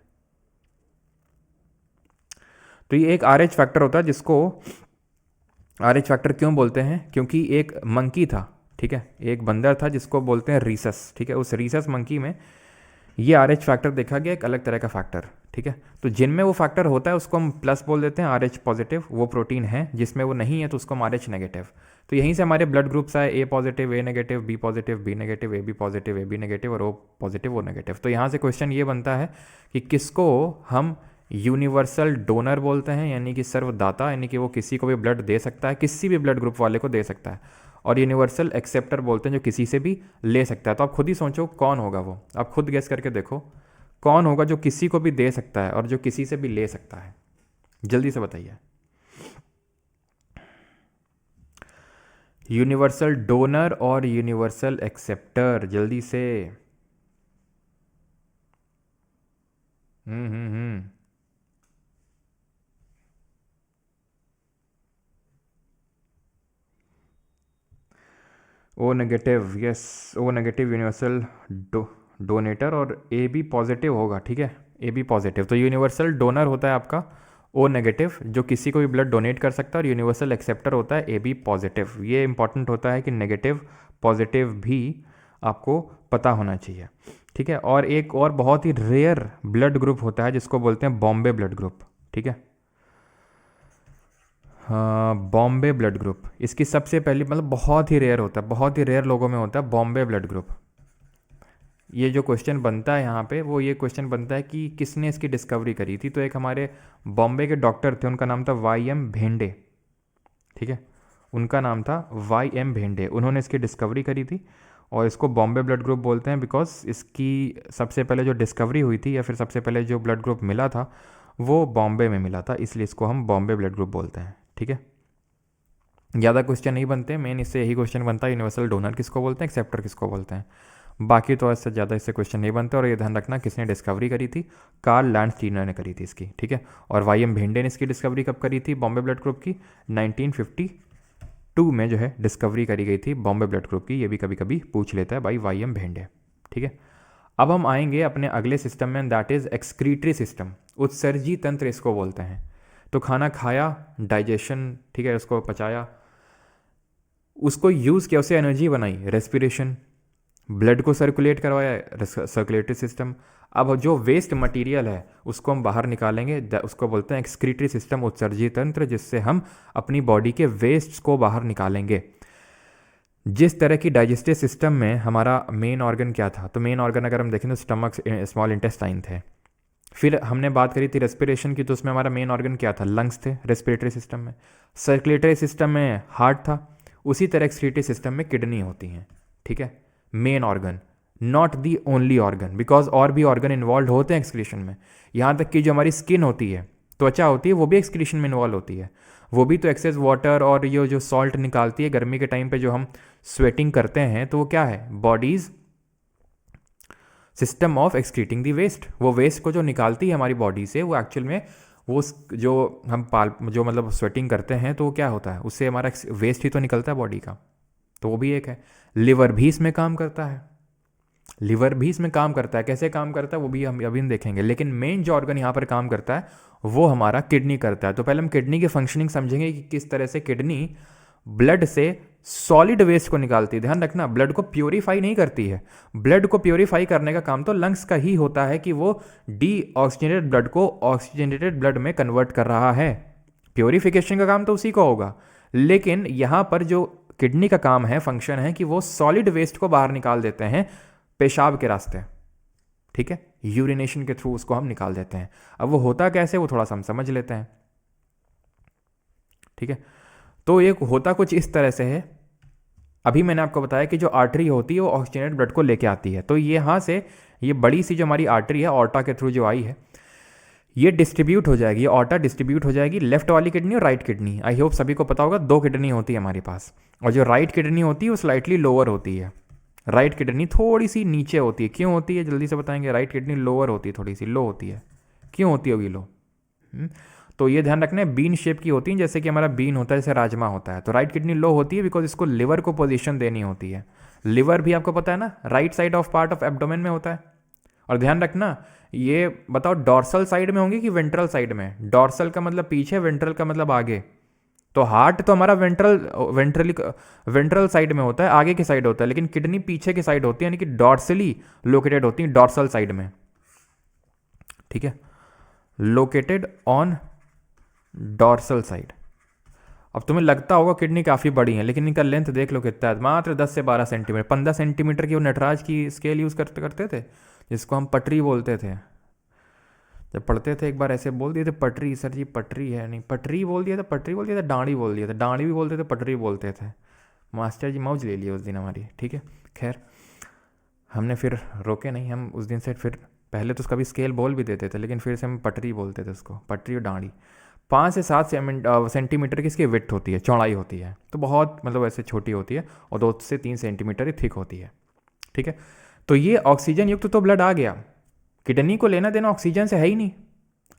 तो ये एक आरएच फैक्टर होता है, जिसको आरएच फैक्टर क्यों बोलते हैं? क्योंकि एक मंकी था, ठीक है, एक बंदर था जिसको बोलते हैं रीसस। ठीक है, उस रीसस मंकी में ये आरएच फैक्टर देखा गया, एक अलग तरह का फैक्टर। ठीक है, तो जिनमें वो फैक्टर होता है उसको हम प्लस बोल देते हैं, आरएच पॉजिटिव वो प्रोटीन है। जिसमें वो नहीं है तो उसको हम आरएच नेगेटिव। तो यहीं से हमारे ब्लड ग्रुप्स आए, A positive A negative, B positive B negative, A B positive A B negative, और ओ पॉजिटिव ओ नेगेटिव। तो यहाँ से क्वेश्चन ये बनता है कि किसको हम यूनिवर्सल डोनर बोलते हैं, यानी कि सर्वदाता, यानी कि वो किसी को भी ब्लड दे सकता है, किसी भी ब्लड ग्रुप वाले को दे सकता है। और यूनिवर्सल एक्सेप्टर बोलते हैं, जो किसी से भी ले सकता है। तो आप खुद ही सोचो कौन होगा वो, आप खुद गेस करके देखो कौन होगा जो किसी को भी दे सकता है और जो किसी से भी ले सकता है। जल्दी से बताइए। यूनिवर्सल डोनर और यूनिवर्सल एक्सेप्टर, जल्दी से। हम्म। O negative, yes, O negative universal donator, और ए बी पॉजिटिव होगा। ठीक है, ए बी पॉजिटिव। तो यूनिवर्सल डोनर होता है आपका ओ नेगेटिव, जो किसी को भी ब्लड डोनेट कर सकता है, और यूनिवर्सल एक्सेप्टर होता है ए बी पॉजिटिव। ये इंपॉर्टेंट होता है कि नेगेटिव पॉजिटिव भी आपको पता होना चाहिए। ठीक है, और एक और बहुत ही रेयर ब्लड ग्रुप होता है जिसको बोलते हैं बॉम्बे ब्लड ग्रुप। ठीक है, बॉम्बे ब्लड ग्रुप, इसकी सबसे पहली, मतलब बहुत ही रेयर होता है, बहुत ही रेयर लोगों में होता है बॉम्बे ब्लड ग्रुप। ये जो क्वेश्चन बनता है यहाँ पे, वो ये क्वेश्चन बनता है कि किसने इसकी डिस्कवरी करी थी। तो एक हमारे बॉम्बे के डॉक्टर थे, उनका नाम था वाई.एम. भेंडे। ठीक है, उनका नाम था वाई.एम. भेंडे, उन्होंने इसकी डिस्कवरी करी थी। और इसको बॉम्बे ब्लड ग्रुप बोलते हैं बिकॉज इसकी सबसे पहले जो डिस्कवरी हुई थी, या फिर सबसे पहले जो ब्लड ग्रुप मिला था वो बॉम्बे में मिला था, इसलिए इसको हम बॉम्बे ब्लड ग्रुप बोलते हैं। ठीक है, ज़्यादा क्वेश्चन नहीं बनते, मेन इससे यही क्वेश्चन बनता है यूनिवर्सल डोनर किसको बोलते हैं, एक्सेप्टर किसको बोलते हैं। बाकी तो इससे ज़्यादा इससे क्वेश्चन नहीं बनते। और ये ध्यान रखना किसने डिस्कवरी करी थी, कार्ल लैंडस्टीनर ने करी थी इसकी। ठीक है, और वाई.एम. भेंडे ने इसकी डिस्कवरी कब करी थी बॉम्बे ब्लड ग्रुप की? 1952 में जो है डिस्कवरी करी गई थी बॉम्बे ब्लड ग्रुप की। ये भी कभी कभी पूछ लेता है भाई वाई.एम. भेंडे। ठीक है, अब हम आएंगे अपने अगले सिस्टम में, दैट इज़ एक्सक्रीटरी सिस्टम, उत्सर्जी तंत्र इसको बोलते हैं। तो खाना खाया, डाइजेशन, ठीक है, उसको पचाया, उसको यूज़ किया, उससे एनर्जी बनाई, रेस्पिरेशन, ब्लड को सर्कुलेट करवाया, सर्कुलेटरी सिस्टम। अब जो वेस्ट मटेरियल है उसको हम बाहर निकालेंगे, उसको बोलते हैं एक्सक्रीटरी सिस्टम, उत्सर्जी तंत्र, जिससे हम अपनी बॉडी के वेस्ट को बाहर निकालेंगे। जिस तरह की डाइजेस्टिव सिस्टम में हमारा मेन ऑर्गन क्या था, तो मेन ऑर्गन अगर हम देखें तो स्टमक, स्मॉल इंटेस्टाइन थे। फिर हमने बात करी थी रेस्पिरेशन की, तो उसमें हमारा मेन ऑर्गन क्या था, लंग्स थे रेस्पिरेटरी सिस्टम में। सर्कुलेटरी सिस्टम में हार्ट था। उसी तरह एक्सक्रीटरी सिस्टम में किडनी होती हैं, ठीक है, main organ, not the only organ, because और भी ऑर्गन इन्वॉल्व होते हैं एक्सक्रीशन में। यहाँ तक कि जो हमारी स्किन होती है, त्वचा होती है, वो भी एक्सक्रीशन में इन्वॉल्व होती है। वो भी तो एक्सेस वाटर और ये जो सॉल्ट निकालती है गर्मी के टाइम पे, जो हम स्वेटिंग करते हैं, तो वो क्या है, body's system of excreting the waste. वो वेस्ट को जो निकालती है हमारी बॉडी से, वो एक्चुअल में वो जो हम जो मतलब स्वेटिंग करते हैं, तो वो क्या होता है, उससे हमारा वेस्ट ही तो निकलता है बॉडी का। तो वो भी एक है। लिवर भी इसमें काम करता है, लिवर भी इसमें काम करता है। कैसे काम करता है वो भी हम अभी देखेंगे, लेकिन मेन जो ऑर्गन यहाँ पर काम करता है वो हमारा किडनी करता है। तो पहले हम किडनी की फंक्शनिंग समझेंगे कि किस तरह से किडनी ब्लड से सॉलिड वेस्ट को निकालती है। ध्यान रखना, ब्लड को प्योरीफाई नहीं करती है। ब्लड को प्योरीफाई करने का काम तो लंग्स का ही होता है कि वो डीऑक्सीजनेटेड ब्लड को ऑक्सीजनेटेड ब्लड में कन्वर्ट कर रहा है। प्योरीफिकेशन का काम तो उसी का होगा। लेकिन यहाँ पर जो किडनी का काम है, फंक्शन है, कि वो सॉलिड वेस्ट को बाहर निकाल देते हैं पेशाब के रास्ते, ठीक है, यूरिनेशन के थ्रू उसको हम निकाल देते हैं। अब वो होता कैसे, वो थोड़ा सा हम समझ लेते हैं, ठीक है। तो ये होता कुछ इस तरह से है। अभी मैंने आपको बताया कि जो आर्टरी होती है वो ऑक्सीजनेटेड ब्लड को लेके आती है। तो यहाँ से ये बड़ी सी जो हमारी आर्टरी है, ऑर्टा के थ्रू जो आई है, ये डिस्ट्रीब्यूट हो जाएगी, ये ऑर्टा डिस्ट्रीब्यूट हो जाएगी, लेफ्ट वाली किडनी और राइट किडनी। आई होप सभी को पता होगा, दो किडनी होती है हमारे पास, और जो राइट किडनी होती है वो स्लाइटली लोअर होती है। राइट किडनी थोड़ी सी नीचे होती है। क्यों होती है, जल्दी से बताएंगे। राइट किडनी लोअर होती है, थोड़ी सी लो होती है। क्यों होती होगी लो? तो ये ध्यान रखना है, बीन शेप की होती है, जैसे कि हमारा बीन होता है, जैसे राजमा होता है। तो राइट किडनी लो होती है बिकॉज इसको लिवर को पोजीशन देनी होती है। लिवर भी आपको पता है ना, right side of part of abdomen में होता है। और ध्यान रखना, ये बताओ डॉर्सल साइड में होंगी कि वेंट्रल साइड में? डॉर्सल का मतलब पीछे, वेंट्रल का मतलब आगे। तो हार्ट तो हमारा वेंट्रल साइड में होता है, आगे की साइड होता है, लेकिन किडनी पीछे की साइड होती है, यानी कि डॉर्सली लोकेटेड होती है, डॉर्सल साइड में, ठीक है, लोकेटेड ऑन डॉर्सल साइड। अब तुम्हें लगता होगा किडनी काफ़ी बड़ी है, लेकिन इनका लेंथ देख लो कितना है, मात्र 10 से 12 सेंटीमीटर। 15 सेंटीमीटर की वो नटराज की स्केल यूज़ करते थे, जिसको हम पटरी बोलते थे। जब पढ़ते थे एक बार ऐसे बोल दिए थे, पटरी सर जी, पटरी है नहीं, पटरी बोल दिया था, पटरी बोल दिया था, डांडी बोल दिया था, डांडी भी बोलते थे, पटरी बोलते थे। मास्टर जी मौज ले लिए उस दिन हमारी, ठीक है। खैर हमने फिर रोके नहीं, हम उस दिन से फिर पहले तो उसका भी स्केल बोल भी देते थे, लेकिन फिर से हम पटरी बोलते थे उसको, पटरी और डांडी। 5 से 7 सेंटीमीटर की इसकी विड्थ होती है, चौड़ाई होती है, तो बहुत मतलब ऐसे छोटी होती है, और 2 से 3 सेंटीमीटर ही थिक होती है, ठीक है। तो ये ऑक्सीजन युक्त तो ब्लड आ गया, किडनी को लेना देना ऑक्सीजन से है ही नहीं।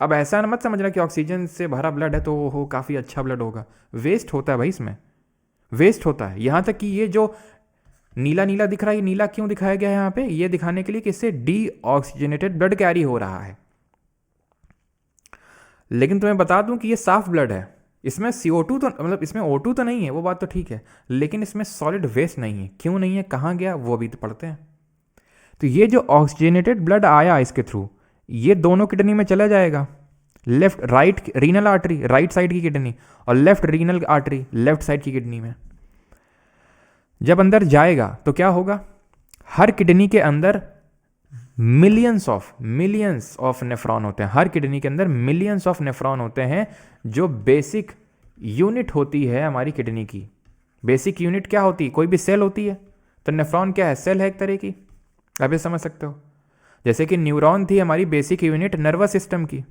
अब ऐसा मत समझना कि ऑक्सीजन से भरा ब्लड है तो वो काफ़ी अच्छा ब्लड होगा। वेस्ट होता है भाई, इसमें वेस्ट होता है। यहाँ तक कि ये जो नीला नीला दिख रहा है, ये नीला क्यों दिखाया गया है यहाँ पे, ये दिखाने के लिए कि इससे डीऑक्सीजनेटेड ब्लड कैरी हो रहा है। लेकिन तुम्हें बता दूं कि ये साफ ब्लड है, इसमें CO2 तो मतलब इसमें O2 तो नहीं है, वो बात तो ठीक है, लेकिन इसमें सॉलिड वेस्ट नहीं है। क्यों नहीं है, कहाँ गया, वो भी तो पढ़ते हैं। तो ये जो ऑक्सीजनेटेड ब्लड आया इसके थ्रू, ये दोनों किडनी में चला जाएगा। Left right renal artery right side की किडनी, और left renal artery left side की किडनी में। जब अंदर जाएगा तो क्या होगा, हर किडनी के अंदर मिलियंस ऑफ नेफ्रॉन होते हैं। हर किडनी के अंदर मिलियंस ऑफ नेफ्रॉन होते हैं, जो बेसिक यूनिट होती है हमारी किडनी की। बेसिक यूनिट क्या होती है, कोई भी सेल होती है, तो नेफ्रॉन क्या है, सेल है एक तरह की। आप ये समझ सकते हो, जैसे कि न्यूरॉन थी हमारी बेसिक यूनिट नर्वस सिस्टम की,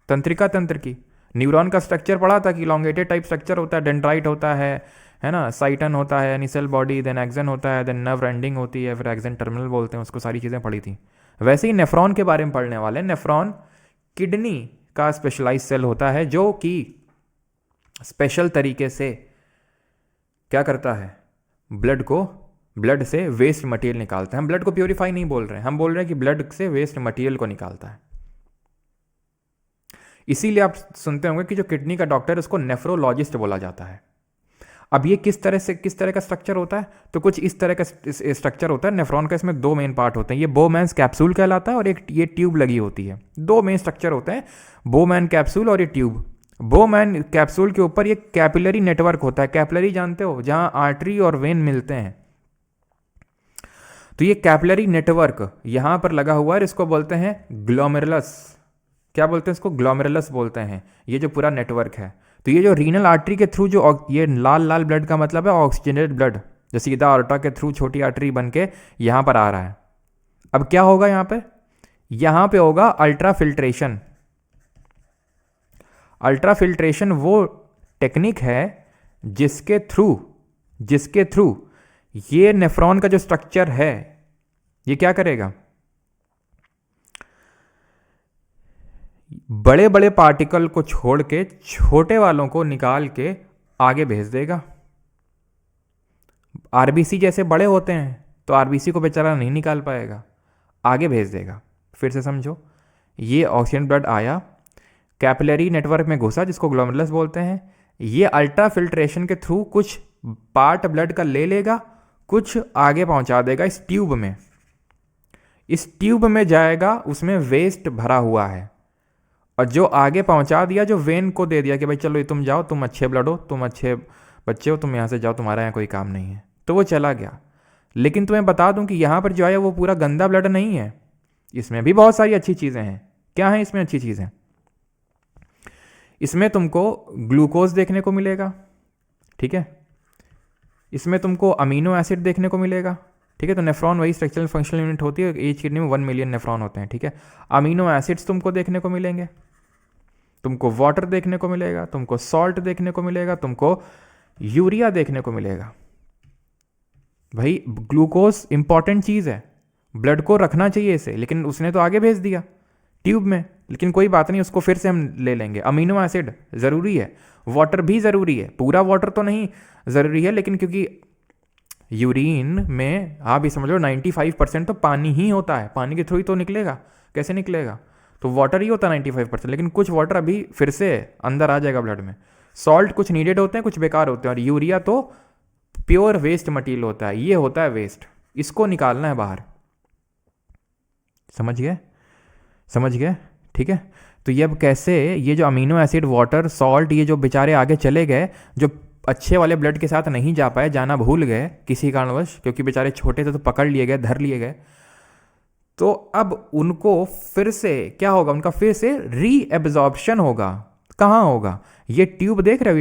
तंत्रिका तंत्र की। न्यूरॉन का स्ट्रक्चर पढ़ा था कि इलॉन्गेटेड टाइप स्ट्रक्चर होता है, डेंड्राइट होता है ना, साइटन होता है, यानी सेल बॉडी, देन एक्सन होता है, देन नर्व एंडिंग होती है, फिर एक्सन टर्मिनल बोलते हैं उसको, सारी चीज़ें पढ़ी थी। वैसे ही नेफ्रॉन के बारे में पढ़ने वाले हैं। नेफ्रॉन किडनी का स्पेशलाइज सेल होता है, जो कि स्पेशल तरीके से क्या करता है, ब्लड से वेस्ट मटेरियल निकालता है। हम ब्लड को प्योरीफाई नहीं बोल रहे हैं, हम बोल रहे हैं कि ब्लड से वेस्ट मटेरियल को निकालता है। इसीलिए आप सुनते होंगे कि जो किडनी का डॉक्टर है उसको नेफ्रोलॉजिस्ट बोला जाता है। अब ये किस तरह का स्ट्रक्चर होता है, तो कुछ इस तरह का स्ट्रक्चर होता है नेफ्रॉन का। इसमें दो मेन पार्ट होते हैं, ये बोमैन्स कैप्सूल कहलाता है और एक ये ट्यूब लगी होती है। दो मेन स्ट्रक्चर होते हैं, बोमैन कैप्सूल और ये ट्यूब। बोमैन कैप्सूल के ऊपर ये कैपिलरी नेटवर्क होता है। कैपिलरी जानते हो, जहां आर्टरी और वेन मिलते हैं। तो ये कैपिलरी नेटवर्क यहां पर लगा हुआ है, इसको बोलते हैं ग्लोमेरुलस। क्या बोलते हैं इसको? ग्लोमेरुलस बोलते हैं, ये जो पूरा नेटवर्क है। तो ये जो रीनल आर्टरी के थ्रू जो ये लाल लाल ब्लड का मतलब है ऑक्सीजनेटेड ब्लड, जो सीधा आर्टा के थ्रू छोटी आर्टरी बन के यहां पर आ रहा है। अब क्या होगा यहां पे होगा अल्ट्रा फिल्ट्रेशन। अल्ट्रा फिल्ट्रेशन वो टेक्निक है जिसके थ्रू ये नेफ्रॉन का जो स्ट्रक्चर है ये क्या करेगा, बड़े बड़े पार्टिकल को छोड़ के छोटे वालों को निकाल के आगे भेज देगा। आरबीसी जैसे बड़े होते हैं तो आरबीसी को बेचारा नहीं निकाल पाएगा, आगे भेज देगा। फिर से समझो, ये ऑक्सीजन ब्लड आया, कैपिलरी नेटवर्क में घुसा जिसको ग्लोमेरुलस बोलते हैं। ये अल्ट्रा फिल्ट्रेशन के थ्रू कुछ पार्ट ब्लड का ले लेगा, कुछ आगे पहुंचा देगा इस ट्यूब में। इस ट्यूब में जाएगा, उसमें वेस्ट भरा हुआ है, और जो आगे पहुंचा दिया, जो वेन को दे दिया कि भाई चलो तुम जाओ, तुम अच्छे ब्लड हो, तुम अच्छे बच्चे हो, तुम यहाँ से जाओ, तुम्हारा यहाँ कोई काम नहीं है, तो वो चला गया। लेकिन तुम्हें बता दूं कि यहाँ पर जो है वो पूरा गंदा ब्लड नहीं है, इसमें भी बहुत सारी अच्छी चीज़ें हैं। क्या है इसमें अच्छी चीज़ें? इसमें तुमको ग्लूकोज देखने को मिलेगा, ठीक है। इसमें तुमको अमीनो एसिड देखने को मिलेगा, ठीक है। तो नेफ्रॉन वही स्ट्रक्चरल फंक्शनल यूनिट होती है, एक किडनी में 1 मिलियन नेफ्रॉन होते हैं, ठीक है। अमीनो एसिड्स तुमको देखने को मिलेंगे, तुमको वाटर देखने को मिलेगा, तुमको सॉल्ट देखने को मिलेगा, तुमको यूरिया देखने को मिलेगा। भाई ग्लूकोज इंपॉर्टेंट चीज़ है, ब्लड को रखना चाहिए इसे, लेकिन उसने तो आगे भेज दिया ट्यूब में। लेकिन कोई बात नहीं, उसको फिर से हम ले लेंगे। अमीनो एसिड ज़रूरी है, वाटर भी ज़रूरी है, पूरा वाटर तो नहीं ज़रूरी है, लेकिन क्योंकि यूरिन में आप भी समझ लो 95% तो पानी ही होता है, पानी के थ्रू ही तो निकलेगा, कैसे निकलेगा? तो वाटर ही होता है 95%, लेकिन कुछ वाटर अभी फिर से अंदर आ जाएगा ब्लड में। सॉल्ट कुछ नीडेड होते हैं, कुछ बेकार होते हैं, और यूरिया तो प्योर वेस्ट मटीरियल होता है, ये होता है वेस्ट, इसको निकालना है बाहर। समझ गए? ठीक है। तो ये अब कैसे, ये जो अमीनो एसिड, वाटर, सॉल्ट, ये जो बेचारे आगे चले गए, जो अच्छे वाले ब्लड के साथ नहीं जा पाए, जाना भूल गए किसी कारणवश, क्योंकि बेचारे छोटे थे तो पकड़ लिए गए, धर लिए गए, तो अब उनको फिर से क्या होगा, उनका फिर से रीएब्जॉर्प्शन होगा। कहाँ होगा? ये ट्यूब देख रहे हो,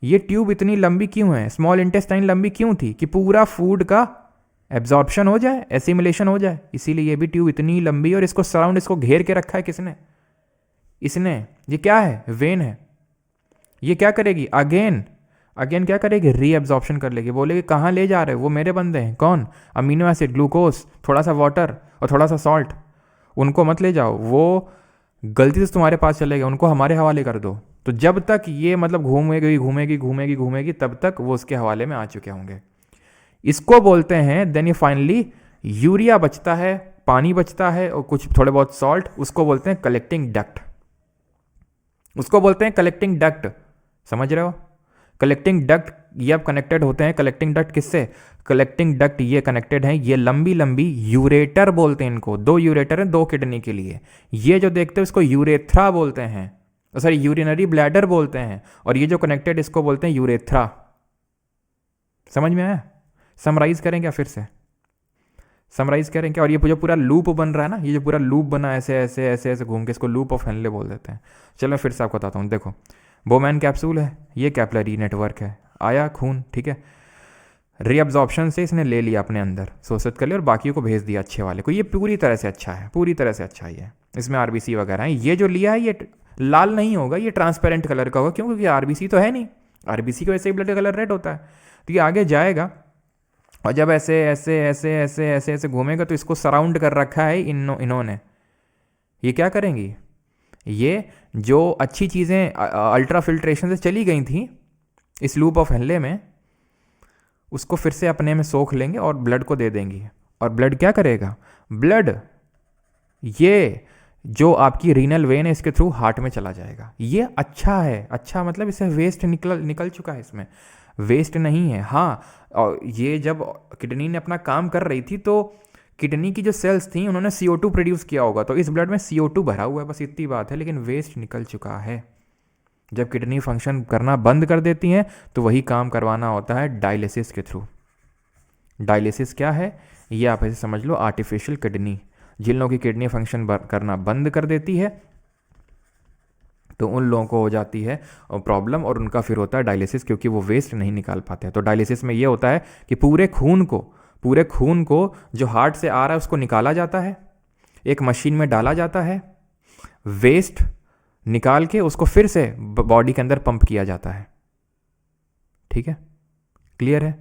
ये ट्यूब इतनी लंबी क्यों है, स्मॉल इंटेस्टाइन लंबी क्यों थी? कि पूरा फूड का एब्जॉर्प्शन हो जाए, एसिमिलेशन हो जाए, इसीलिए ये भी ट्यूब इतनी लंबी। और इसको सराउंड, इसको घेर के रखा है किसने? इसने। ये क्या है? वेन है। ये क्या करेगी? अगेन क्या करेगी? रीएब्जॉर्प्शन कर लेगी। बोलेगी कहाँ ले जा रहे हो? वो मेरे बंदे हैं। कौन? अमीनो एसिड, ग्लूकोज, थोड़ा सा वाटर और थोड़ा सा सॉल्ट, उनको मत ले जाओ, वो गलती से तुम्हारे पास चले गए, उनको हमारे हवाले कर दो। तो जब तक ये मतलब घूमेगी तब तक वो उसके हवाले में आ चुके होंगे। इसको बोलते हैं, देन ये फाइनली यूरिया बचता है, पानी बचता है और कुछ थोड़े बहुत सॉल्ट, उसको बोलते हैं कलेक्टिंग डक्ट। समझ रहे हो? कलेक्टिंग डक्ट ये अब कनेक्टेड होते हैं। कलेक्टिंग डक्ट किससे? कलेक्टिंग डक्ट ये कनेक्टेड हैं, ये लंबी लंबी यूरेटर बोलते हैं इनको। 2 यूरेटर हैं 2 किडनी के लिए। ये जो देखते हो इसको यूरेथ्रा बोलते हैं, सॉरी यूरिनरी ब्लैडर बोलते हैं, और ये जो कनेक्टेड इसको बोलते हैं यूरेथ्रा। समझ में आया? समराइज करें क्या? फिर से समराइज करें क्या? और ये जो पूरा लूप बन रहा है ना, ये जो पूरा लूप बना ऐसे ऐसे ऐसे ऐसे घूम के, इसको लूप ऑफ हेनले बोल देते हैं। चलो मैं फिर से आपको बताता हूँ। देखो, बोमैन कैप्सूल है, ये कैपिलरी नेटवर्क है, आया खून, ठीक है, रीअब्जॉर्प्शन से इसने ले लिया अपने अंदर, शोषित कर लिया और बाकियों को भेज दिया अच्छे वाले को। ये पूरी तरह से अच्छा है, ये इसमें आरबीसी वगैरह है। ये जो लिया है ये लाल नहीं होगा, ये ट्रांसपेरेंट कलर का होगा, क्योंकि आरबीसी तो है नहीं, आरबीसी को वैसे ही ब्लड का कलर रेड होता है। तो ये आगे जाएगा और जब ऐसे ऐसे ऐसे ऐसे ऐसे ऐसे घूमेगा तो इसको सराउंड कर रखा है इन्होंने। ये क्या करेंगी? ये जो अच्छी चीज़ें अल्ट्रा फिल्ट्रेशन से चली गई थी इस लूप ऑफ हेनले में, उसको फिर से अपने में सोख लेंगे और ब्लड को दे देंगी। और ब्लड क्या करेगा? ब्लड ये जो आपकी रीनल वेन है इसके थ्रू हार्ट में चला जाएगा। ये अच्छा है, अच्छा मतलब इससे वेस्ट निकल चुका है इसमें। वेस्ट नहीं है। हाँ, और ये जब किडनी ने अपना काम कर रही थी तो किडनी की जो सेल्स थी उन्होंने CO2 प्रोड्यूस किया होगा, तो इस ब्लड में CO2 भरा हुआ है, बस इतनी बात है, लेकिन वेस्ट निकल चुका है। जब किडनी फंक्शन करना बंद कर देती हैं तो वही काम करवाना होता है डायलिसिस के थ्रू। डायलिसिस क्या है, ये आप ऐसे समझ लो, आर्टिफिशियल किडनी। जिन लोगों की किडनी फंक्शन करना बंद कर देती है तो उन लोगों को हो जाती है प्रॉब्लम, और उनका फिर होता है डायलिसिस, क्योंकि वो वेस्ट नहीं निकाल पाते हैं। तो डायलिसिस में ये होता है कि पूरे खून को जो हार्ट से आ रहा है उसको निकाला जाता है, एक मशीन में डाला जाता है, वेस्ट निकाल के उसको फिर से बॉडी के अंदर पंप किया जाता है। ठीक है, क्लियर है।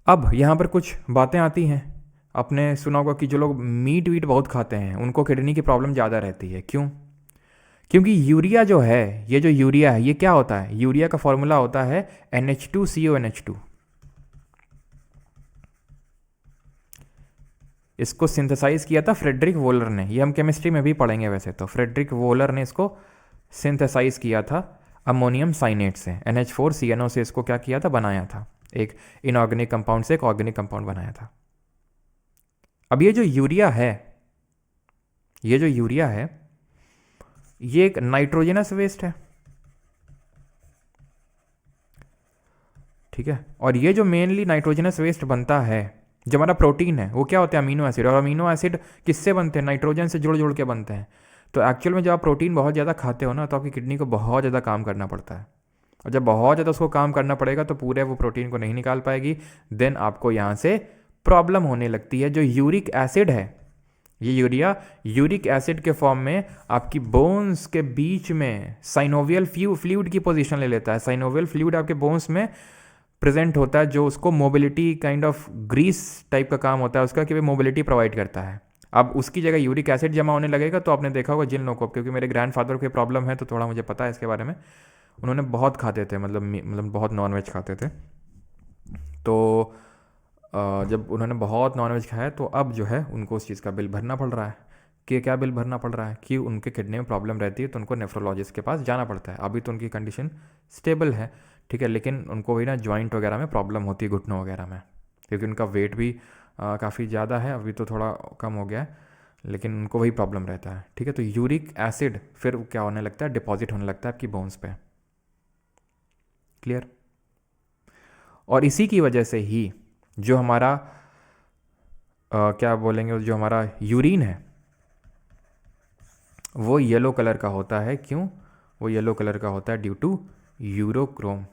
अब यहाँ पर कुछ बातें आती हैं। आपने सुना होगा कि जो लोग मीट वीट बहुत खाते हैं उनको किडनी की प्रॉब्लम ज़्यादा रहती है। क्यों? क्योंकि यूरिया जो है, ये जो यूरिया है, ये क्या होता है? यूरिया का फॉर्मूला होता है NH2CONH2। इसको सिंथेसाइज किया था फ्रेडरिक वोलर ने, ये हम केमिस्ट्री में भी पढ़ेंगे वैसे तो। फ्रेडरिक वोलर ने इसको सिंथेसाइज किया था अमोनियम साइनेट से, NH4CNO से इसको क्या किया था, बनाया था। एक इनऑर्गेनिक कंपाउंड से एक ऑर्गेनिक कंपाउंड बनाया था। अब ये जो यूरिया है, ये एक नाइट्रोजनस वेस्ट है। ठीक है, और ये जो मेनली नाइट्रोजनस वेस्ट बनता है, जो हमारा प्रोटीन है वो क्या होता है, अमीनो एसिड। और अमीनो एसिड किससे बनते हैं? नाइट्रोजन से जुड़ जुड़ के बनते हैं। तो एक्चुअल में जब आप प्रोटीन बहुत ज़्यादा खाते हो ना, तो आपकी किडनी को बहुत ज़्यादा काम करना पड़ता है, और जब बहुत ज़्यादा उसको काम करना पड़ेगा तो पूरे वो प्रोटीन को नहीं निकाल पाएगी। देन आपको यहाँ से प्रॉब्लम होने लगती है। जो यूरिक एसिड है, ये यूरिया यूरिक एसिड के फॉर्म में आपकी बोन्स के बीच में साइनोवियल फ्लूइड की पोजीशन ले लेता है। साइनोवियल फ्लूइड आपके बोन्स में प्रेजेंट होता है, जो उसको mobility kind of grease type का काम होता है उसका, कि वो मोबिलिटी प्रोवाइड करता है। अब उसकी जगह यूरिक एसिड जमा होने लगेगा, तो आपने देखा होगा जिन लोगों को, क्योंकि मेरे ग्रैंडफादर को प्रॉब्लम है तो थोड़ा मुझे पता है इसके बारे में। उन्होंने बहुत खाते थे, मतलब बहुत नॉनवेज खाते थे। तो जब उन्होंने बहुत नॉनवेज खाया तो अब जो है उनको उस चीज़ का बिल भरना पड़ रहा है। कि क्या बिल भरना पड़ रहा है? कि उनके किडनी में प्रॉब्लम रहती है तो उनको नेफ्रोलॉजिस्ट के पास जाना पड़ता है। अभी तो उनकी कंडीशन स्टेबल है, ठीक है, लेकिन उनको भी ना जॉइंट वगैरह में प्रॉब्लम होती है, घुटनों वगैरह में, क्योंकि उनका वेट भी काफ़ी ज़्यादा है। अभी तो थोड़ा कम हो गया है, लेकिन उनको वही प्रॉब्लम रहता है। ठीक है, तो यूरिक एसिड फिर क्या होने लगता है, डिपॉजिट होने लगता है आपकी बोन्स पे। क्लियर? और इसी की वजह से ही जो हमारा क्या बोलेंगे, जो हमारा यूरिन है वो येलो कलर का होता है। क्यों वो येलो कलर का होता है? ड्यू टू यूरोक्रोम,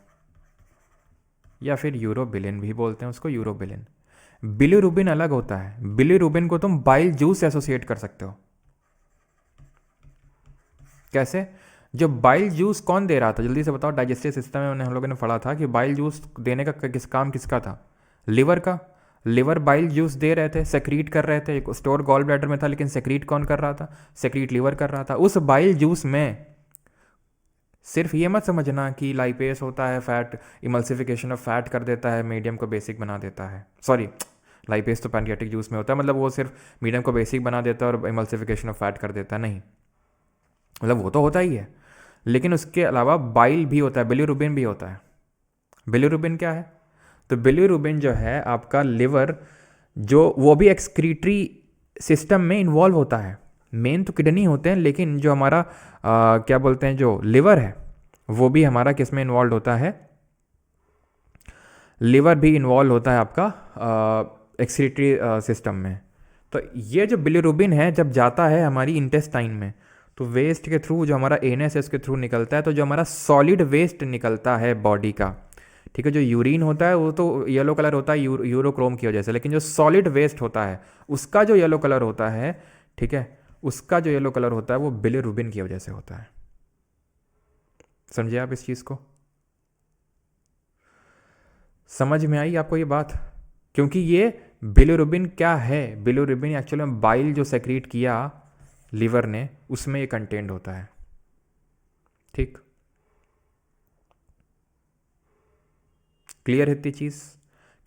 या फिर यूरोबिलिन भी बोलते हैं उसको, यूरोबिलिन। बिलिरुबिन अलग होता है। बिलिरुबिन को तुम बाइल जूस से एसोसिएट कर सकते हो। कैसे? जो बाइल जूस कौन दे रहा था, जल्दी से बताओ। डाइजेस्टिव सिस्टम में हम लोगों ने पढ़ा था कि बाइल जूस देने का काम किसका था? लिवर का। लिवर बाइल जूस दे रहे थे, सेक्रीट कर रहे थे। स्टोर गॉल ब्लैडर में था, लेकिन सेक्रीट कौन कर रहा था? सेक्रीट लिवर कर रहा था। उस बाइल जूस में सिर्फ ये मत समझना कि लाइपेस होता है, फैट इमल्सिफिकेशन ऑफ फैट कर देता है, मीडियम को बेसिक बना देता है। सॉरी, लाइपेस तो पैनक्रियाटिक जूस में होता है, मतलब वो सिर्फ मीडियम को बेसिक बना देता है और इमल्सिफिकेशन ऑफ फैट कर देता है, नहीं, मतलब वो तो होता ही है, लेकिन उसके अलावा बाइल भी होता है, बिलिरुबिन भी होता है। बिलिरुबिन क्या है? तो बिलिरुबिन जो है आपका लिवर, जो वो भी एक्सक्रीटरी सिस्टम में इन्वॉल्व होता है। मेन तो किडनी होते हैं, लेकिन जो हमारा क्या बोलते हैं, जो लिवर है वो भी हमारा किस में इन्वॉल्व होता है? लिवर भी इन्वॉल्व होता है आपका एक्सक्रीटरी सिस्टम में। तो ये जो बिलिरुबिन है जब जाता है हमारी इंटेस्टाइन में, तो वेस्ट के थ्रू जो हमारा एनएस है उसके थ्रू निकलता है, तो जो हमारा सॉलिड वेस्ट निकलता है बॉडी का, ठीक है, जो यूरिन होता है वो तो येलो कलर होता है यूरोक्रोम की वजह से, लेकिन जो सॉलिड वेस्ट होता है उसका जो येलो कलर होता है, ठीक है, उसका जो येलो कलर होता है वो बिलिरुबिन की वजह से होता है। समझे आप इस चीज़ को? समझ में आई आपको ये बात? क्योंकि ये बिलिरुबिन क्या है, बिलिरुबिन एक्चुअली में बाइल जो सेक्रीट किया लिवर ने उसमें ये कंटेंट होता है। ठीक, क्लियर है इतनी चीज़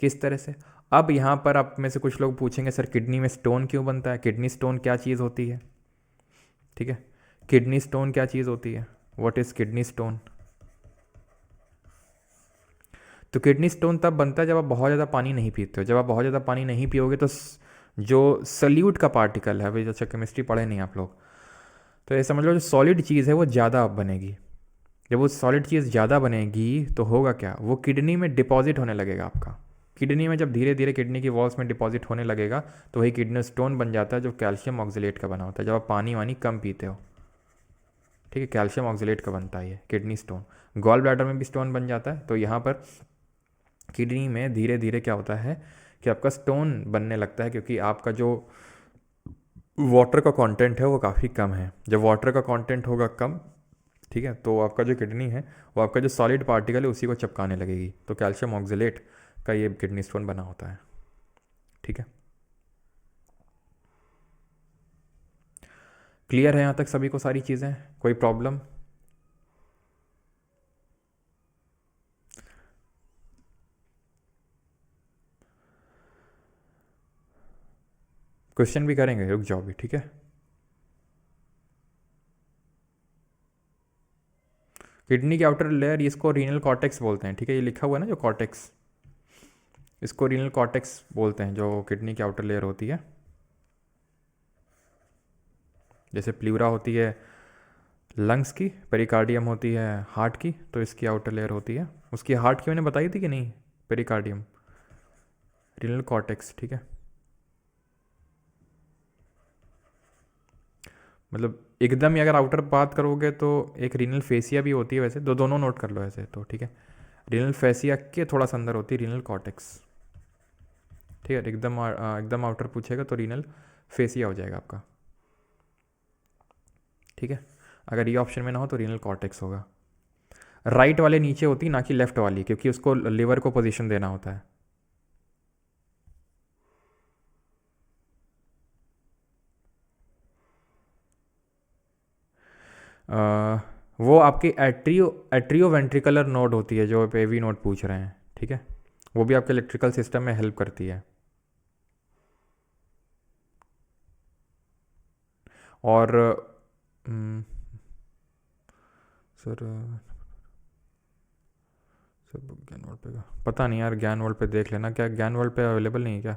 किस तरह से? अब यहाँ पर आप में से कुछ लोग पूछेंगे सर किडनी में स्टोन क्यों बनता है? किडनी स्टोन क्या चीज़ होती है? ठीक है, किडनी स्टोन क्या चीज़ होती है? What is kidney stone? तो किडनी स्टोन तब बनता है जब आप बहुत ज़्यादा पानी नहीं पीते हो। जब आप बहुत ज़्यादा पानी नहीं पियोगे तो जो सल्यूट का पार्टिकल है, अभी अच्छा केमिस्ट्री पढ़े नहीं आप लोग, तो ये समझ लो जो सॉलिड चीज़ है वो ज़्यादा बनेगी। जब वो सॉलिड चीज़ ज़्यादा बनेगी तो होगा क्या, वो किडनी में डिपॉजिट होने लगेगा आपका। किडनी में जब धीरे धीरे किडनी की वॉल्स में डिपॉजिट होने लगेगा तो वही किडनी स्टोन बन जाता है, जो कैल्शियम ऑक्जेलेट का बना होता है जब आप पानी वानी कम पीते हो। ठीक है, कैल्शियम ऑक्जेलेट का बनता है ये किडनी स्टोन। गॉल ब्लैडर में भी स्टोन बन जाता है। तो यहाँ पर किडनी में धीरे धीरे क्या होता है कि आपका स्टोन बनने लगता है, क्योंकि आपका जो वाटर का कंटेंट है वो काफ़ी कम है। जब वाटर का कंटेंट होगा कम, ठीक है, तो आपका जो किडनी है वो आपका जो सॉलिड पार्टिकल है उसी को चिपकाने लगेगी। तो कैल्शियम ऑक्जेलेट का ये किडनी स्टोन बना होता है। ठीक है, क्लियर है यहाँ तक सभी को सारी चीज़ें, कोई प्रॉब्लम? क्वेश्चन भी करेंगे, रुक जाओ भी। ठीक है, किडनी की आउटर लेयर इसको रीनल कॉर्टेक्स बोलते हैं। ठीक है, ये लिखा हुआ है ना जो कॉर्टेक्स, इसको रीनल कॉर्टेक्स बोलते हैं जो किडनी की आउटर लेयर होती है। जैसे प्लूरा होती है लंग्स की, पेरिकार्डियम होती है हार्ट की, तो इसकी आउटर लेयर होती है। उसकी हार्ट की मैंने बताई थी कि नहीं, पेरिकार्डियम, रीनल कॉर्टेक्स। ठीक है, मतलब एकदम ही अगर आउटर बात करोगे तो एक रीनल फेसिया भी होती है वैसे, दोनों नोट कर लो ऐसे तो। ठीक है, रीनल फेसिया के थोड़ा सा अंदर होती है रीनल कॉर्टेक्स। ठीक है, एकदम आउटर पूछेगा तो रीनल फेसिया हो जाएगा आपका। ठीक है, अगर ये ऑप्शन में ना हो तो रीनल कॉर्टेक्स होगा। राइट वाले नीचे होती, ना कि लेफ्ट वाली, क्योंकि उसको लिवर को पोजीशन देना होता है। वो आपकी एट्रियो वेंट्रिकुलर नोड होती है जो पेवी नोड पूछ रहे हैं। ठीक है, वो भी आपके इलेक्ट्रिकल सिस्टम में हेल्प करती है। और सर सर ज्ञान वर्ल्ड पे का पता नहीं यार, ज्ञान वर्ल्ड पे देख लेना, क्या ज्ञान वर्ल्ड पे अवेलेबल नहीं है क्या?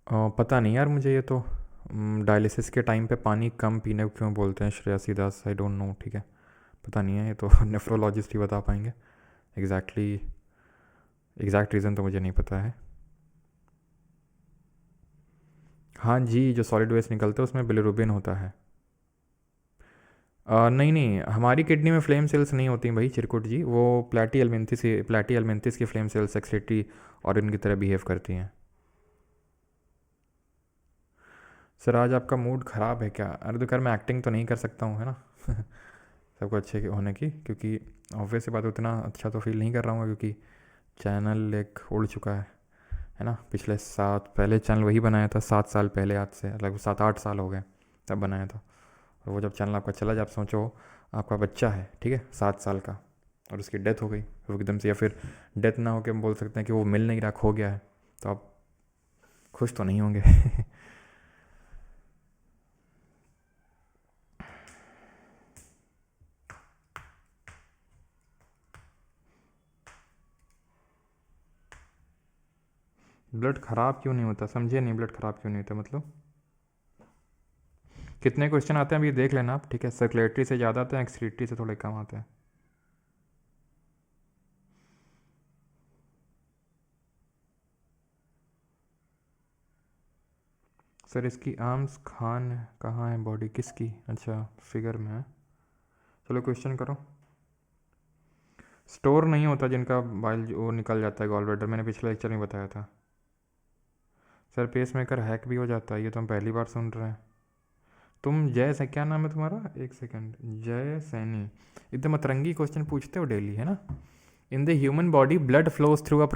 पता नहीं यार मुझे, ये तो डायलिसिस के टाइम पे पानी कम पीने को क्यों बोलते हैं श्रेयसी दास, आई डोंट नो। ठीक है, पता नहीं है, ये तो नेफ्रोलॉजिस्ट ही बता पाएंगे। एग्जैक्ट रीज़न तो मुझे नहीं पता है। हाँ जी, जो सॉलिड वेस्ट निकलते हैं उसमें बिलिरुबिन होता है। नहीं नहीं, हमारी किडनी में फ्लेम सेल्स नहीं होती भाई चिरकुट जी, वो प्लेटी एलमेंथिस की फ्लेम सेल्स एक्सक्रीटरी ऑर्गन की तरह बिहेव करती हैं। सर आज आपका मूड ख़राब है क्या? अरे तो खैर मैं एक्टिंग तो नहीं कर सकता हूँ, है ना। सबको अच्छे होने की, क्योंकि ऑब्वियस से बात उतना अच्छा तो फील नहीं कर रहा हूँ, क्योंकि चैनल एक उड़ चुका है ना। पिछले पहले चैनल वही बनाया था 7 साल पहले, आज से लगभग 7-8 साल हो गए तब बनाया था। और वो जब चैनल आपका चला जाए, आप सोचो आपका बच्चा है, ठीक है, 7 साल का, और उसकी डेथ हो गई वो एकदम से, या फिर डेथ ना हो के हम बोल सकते हैं कि वो मिल नहीं रहा, खो गया है, तो आप खुश तो नहीं होंगे। ब्लड ख़राब क्यों नहीं होता, समझे नहीं, ब्लड ख़राब क्यों नहीं होता मतलब? कितने क्वेश्चन आते हैं अभी देख लेना आप। ठीक है, सर्कुलेटरी से ज़्यादा आते हैं, एक्सक्रीटरी से थोड़े कम आते हैं। सर इसकी आर्म्स खान कहाँ है, बॉडी किसकी? अच्छा, फिगर में है। चलो क्वेश्चन करो। स्टोर नहीं होता जिनका बाइल वो निकल जाता है गॉल ब्लैडर, मैंने पिछले लेक्चर में बताया था। सर पेस मेकर हैक भी हो जाता है, ये तो हम पहली बार सुन रहे हैं। तुम जय से, क्या नाम है तुम्हारा, एक सेकंड, जय सैनी, एकदम अतरंगी क्वेश्चन पूछते हो डेली, है ना। In the human body blood flows through a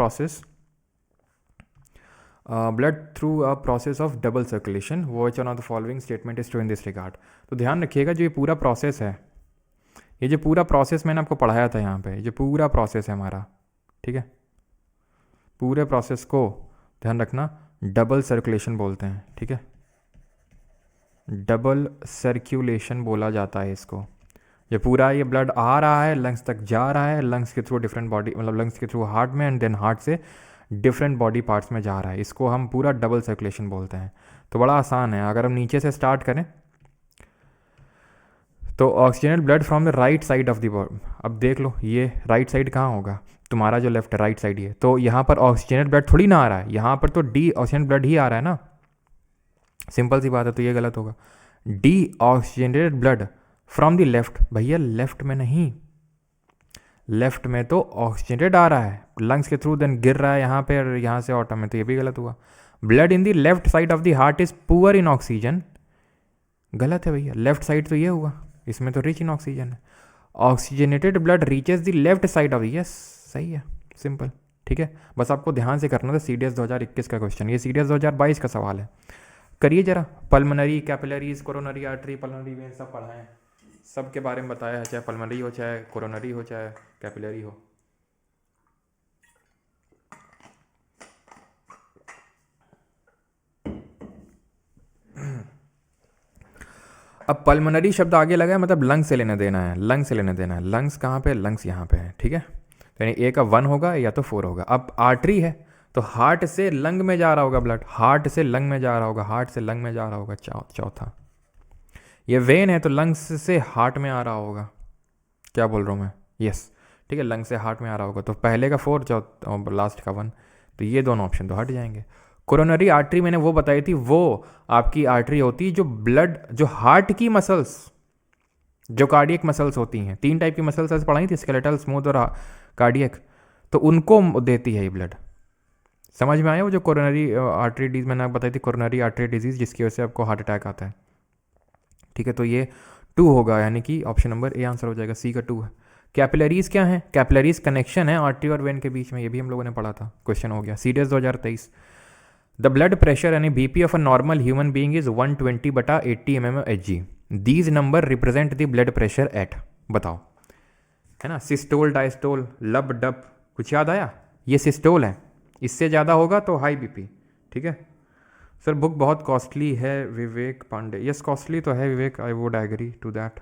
process of double circulation, which one of the following statement is true in this regard. तो ध्यान रखिएगा, जो ये पूरा प्रोसेस है, ये जो पूरा प्रोसेस मैंने आपको पढ़ाया था यहाँ पे, ये जो पूरा प्रोसेस है हमारा, ठीक है, पूरे प्रोसेस को ध्यान रखना डबल सर्कुलेशन बोलते हैं, ठीक है, डबल सर्कुलेशन बोला जाता है इसको। ये पूरा ये ब्लड आ रहा है, लंग्स तक जा रहा है, लंग्स के थ्रू डिफरेंट बॉडी, मतलब लंग्स के थ्रू हार्ट में, एंड देन हार्ट से डिफरेंट बॉडी पार्ट्स में जा रहा है, इसको हम पूरा डबल सर्कुलेशन बोलते हैं। तो बड़ा आसान है, अगर हम नीचे से स्टार्ट करें तो oxygenate blood from the right side of the body. अब देख लो ये राइट साइड कहाँ होगा, तुम्हारा जो लेफ्ट राइट साइड है, तो यहाँ पर ऑक्सीजनेट ब्लड थोड़ी ना आ रहा है, यहाँ पर तो डी ऑक्सीजनेट ब्लड ही आ रहा है ना, सिंपल सी बात है, तो ये गलत होगा। D oxygenated blood from the left, भैया लेफ्ट में नहीं, लेफ्ट में तो ऑक्सीजनेटेड आ रहा है लंग्स के थ्रू, देन गिर रहा है यहाँ पे और यहाँ से ऑटो में, तो ये भी गलत हुआ। Blood in the left side of the heart is poor in oxygen, गलत है भैया, लेफ्ट साइड तो ये हुआ, इसमें तो रिच इन ऑक्सीजन है। Oxygenated blood reaches the left side of, yes सही है, सिंपल, ठीक है। बस आपको ध्यान से करना था, सीडीएस 2021 का क्वेश्चन, ये सीडीएस 2022 का सवाल है, करिए जरा। Pulmonary, capillaries, coronary artery, pulmonary when सब पढ़ा है, सब के बारे में बताया है, चाहे पल्मनरी हो, चाहे कोरोनरी हो, चाहे कैपिलरी हो। अब पल्मनरी शब्द आगे लगा है, मतलब लंग्स से लेना देना है, लंग्स से लेना देना है। लंग्स कहाँ पे, लंग्स यहाँ पे है, ठीक है, तो यानी ए का 1 होगा या तो 4 होगा। अब आर्टरी है तो हार्ट से लंग में जा रहा होगा ब्लड, हार्ट से लंग में जा रहा होगा, हार्ट से लंग में जा रहा होगा, चौथा। ये वेन है तो लंग्स से हार्ट में आ रहा होगा, क्या बोल रहा हूँ मैं, यस ठीक है, लंग से हार्ट में आ रहा होगा, तो पहले का 4 और लास्ट का 1, तो ये दोनों ऑप्शन तो हट जाएंगे। कोरोनरी आर्टरी मैंने वो बताई थी, वो आपकी आर्टरी होती है जो ब्लड, जो हार्ट की मसल्स, जो कार्डियक मसल्स होती हैं, 3 टाइप की मसल्स ऐसे पढ़ाई थी, स्केलेटल, स्मूथ और कार्डियक, तो उनको देती है ये ब्लड। समझ में आया वो जो कोरोनरी आर्टरी डिजीज मैंने आपको बताई थी, कोरोनरी आर्टरी डिजीज, जिसकी वजह से आपको हार्ट अटैक आता है, ठीक है, तो ये 2 होगा, यानी कि ऑप्शन नंबर ए आंसर हो जाएगा, सी का 2 है। कैपिलरीज क्या है, कैपिलरीज कनेक्शन है आर्टरी और वेन के बीच में, ये भी हम लोगों ने पढ़ा था, क्वेश्चन हो गया, सीडीएस 2023। द ब्लड प्रेशर यानी BP of a normal human being is 120/80 mmHg, these number represent the blood pressure at, बताओ, है ना, सिस्टोल, डायस्टोल, लब, डप, कुछ याद आया, ये सिस्टोल है, इससे ज़्यादा होगा तो हाई बीपी, ठीक है। सर बुक बहुत कॉस्टली है, विवेक पांडे, यस कॉस्टली तो है Vivek, I would agree to that,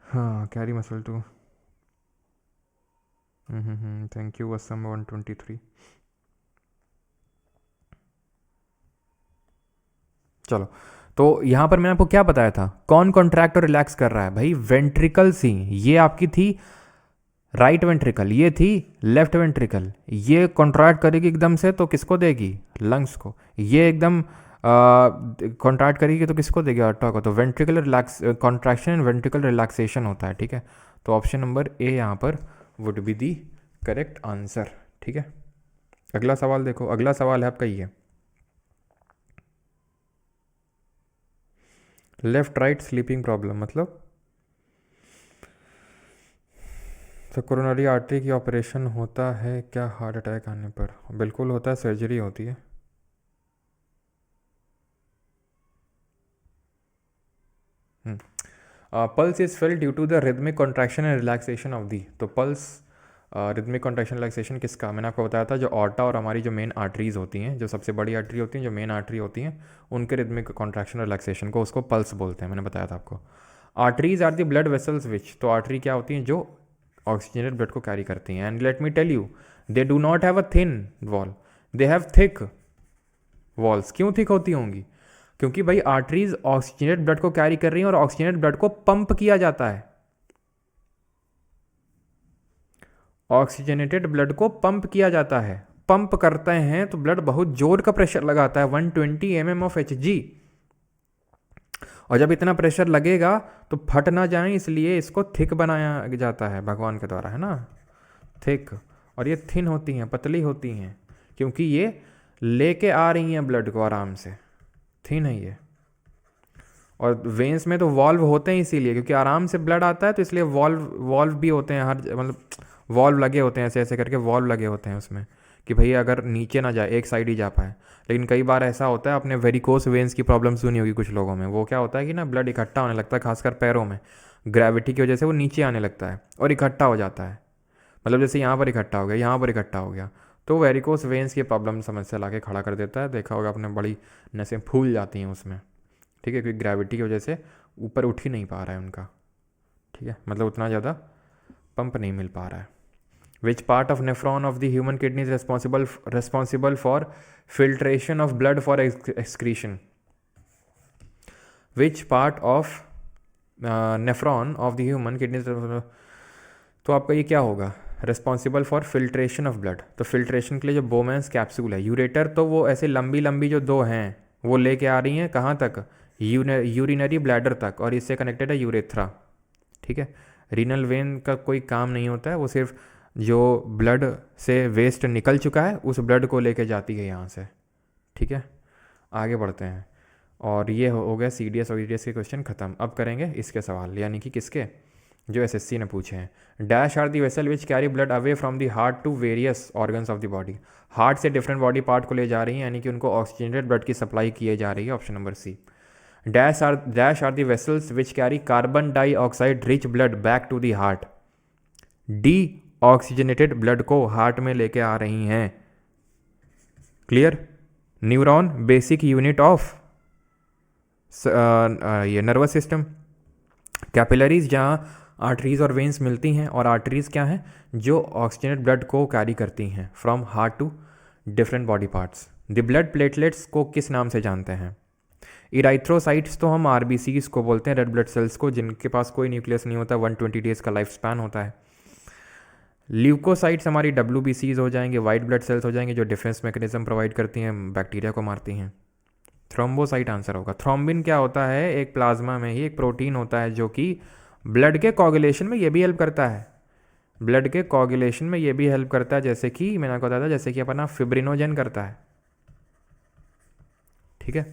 हाँ, carry muscle too, thank you Assam 123। चलो, तो यहाँ पर मैंने आपको क्या बताया था, कौन कॉन्ट्रैक्ट और रिलैक्स कर रहा है, भाई वेंट्रिकल्स ही, ये आपकी थी राइट वेंट्रिकल, ये थी लेफ्ट वेंट्रिकल, ये कॉन्ट्रैक्ट करेगी एकदम से तो किसको देगी, लंग्स को, ये एकदम कॉन्ट्रैक्ट करेगी तो किसको देगी, आर्टरी को, तो ventricle relax, contraction and ventricle relaxation होता है, ठीक है, तो ऑप्शन नंबर ए यहाँ पर would be the correct answer, ठीक है। अगला सवाल देखो, अगला सवाल है आपका ये, लेफ्ट राइट स्लीपिंग प्रॉब्लम, मतलब तो कोरोनरी आर्टरी की ऑपरेशन होता है क्या हार्ट अटैक आने पर, बिल्कुल होता है, सर्जरी होती है। Pulse is felt due to the rhythmic contraction and relaxation of the, तो पल्स रिदमिक कॉन्ट्रैक्शन रिलैक्सेशन किसका, मैंने आपको बताया था, जो ऑर्टा और हमारी जो मेन आर्टरीज होती हैं, जो सबसे बड़ी आर्टरी होती हैं, जो मेन आर्टरी होती हैं, उनके रिदमिक कॉन्ट्रैक्शन रिलैक्सेशन को, उसको पल्स बोलते हैं, मैंने बताया था आपको। Arteries are the blood vessels which, तो आर्टरी क्या होती हैं, जो ऑक्सीजनेटेड ब्लड को कैरी करती हैं, and let me tell you, they do not have a thin wall, they have thick walls. क्यों थिक होती होंगी, क्योंकि भाई आर्टरीज ऑक्सीजनेटेड ब्लड को कैरी कर रही हैं और ऑक्सीजनेटेड ब्लड को पंप किया जाता है, ऑक्सीजनेटेड ब्लड को पंप किया जाता है, पंप करते हैं तो ब्लड बहुत जोर का प्रेशर लगाता है, 120 mm of Hg, और जब इतना प्रेशर लगेगा तो फट ना जाए, इसलिए इसको थिक बनाया जाता है भगवान के द्वारा, है ना, थिक। और ये थिन होती हैं, पतली होती हैं, क्योंकि ये लेके आ रही हैं ब्लड को आराम से, थिन है ये। और वेंस में तो वॉल्व होते हैं इसीलिए, क्योंकि आराम से ब्लड आता है, तो इसलिए वॉल्व भी होते हैं, हर मतलब वॉल्व लगे होते हैं, ऐसे ऐसे करके वॉल्व लगे होते हैं उसमें, कि भैया अगर नीचे ना जाए, एक साइड ही जा पाए। लेकिन कई बार ऐसा होता है, अपने वेरिकोस वेंस की प्रॉब्लम सुनी होगी कुछ लोगों में, वो क्या होता है कि ना ब्लड इकट्ठा होने लगता है, खासकर पैरों में, ग्रेविटी की वजह से वो नीचे आने लगता है और इकट्ठा हो जाता है, मतलब जैसे यहाँ पर इकट्ठा हो गया, यहाँ पर इकट्ठा हो गया, तो वेरिकोस वेंस की प्रॉब्लम समस्या ला के खड़ा कर देता है। देखा होगा आपने, बड़ी नसें फूल जाती हैं उसमें, ठीक है, क्योंकि ग्रेविटी की वजह से ऊपर उठ ही नहीं पा रहा है उनका, ठीक है, मतलब उतना ज़्यादा पंप नहीं मिल पा रहा है। Which part of nephron of the human kidney is responsible for filtration of blood for excretion? Which part of nephron of the human kidney, तो आपका ये क्या होगा, responsible for filtration of blood. तो फिल्ट्रेशन के लिए जो बोमेंस कैप्सूल है, यूरेटर, तो वो ऐसे लंबी लंबी जो दो हैं वो लेके आ रही हैं कहाँ तक, यूरिनरी ब्लैडर तक, और इससे कनेक्टेड है यूरेथ्रा, ठीक है। रीनल वेन का कोई काम नहीं होता है, वो सिर्फ जो ब्लड से वेस्ट निकल चुका है उस ब्लड को लेके जाती है यहाँ से, ठीक है। आगे बढ़ते हैं, और ये हो गया CDS और EDS के क्वेश्चन ख़त्म। अब करेंगे इसके सवाल, यानी कि किसके, जो SSC ने पूछे हैं। Dash are the vessel which carry blood away from the heart to various organs of the body. Heart से डिफरेंट बॉडी पार्ट को ले जा रही हैं, यानी कि उनको ऑक्सीजनेटेड ब्लड की सप्लाई किए जा रही है, option number C. Dash are the vessels which carry carbon dioxide rich blood back to the heart. Deoxygenated blood को हार्ट में लेके आ रही हैं। Clear. Neuron basic unit of ये नर्वस सिस्टम। कैपिलरीज जहाँ आर्टरीज और वेन्स मिलती हैं, और आर्टरीज क्या हैं, जो ऑक्सीजनेट ब्लड को कैरी करती हैं from heart to different body parts. The blood platelets को किस नाम से जानते हैं? इराइथ्रोसाइट्स तो हम RBCs को बोलते हैं, रेड ब्लड सेल्स को, जिनके पास कोई न्यूक्लियस नहीं होता, 120 डेज का लाइफ स्पैन होता है। ल्यूकोसाइट्स हमारी WBCs हो जाएंगे, वाइट ब्लड सेल्स हो जाएंगे, जो डिफेंस मैकेनिज्म प्रोवाइड करती हैं, बैक्टीरिया को मारती हैं। थ्रोम्बोसाइट आंसर होगा। थ्रोम्बिन क्या होता है, एक प्लाज्मा में ही एक प्रोटीन होता है जो कि ब्लड के कोगुलेशन में ये भी हेल्प करता है, ब्लड के कोगुलेशन में ये भी हेल्प करता है, जैसे कि मैंने आपको बताया था, जैसे कि अपना फिब्रिनोजन करता है, ठीक है।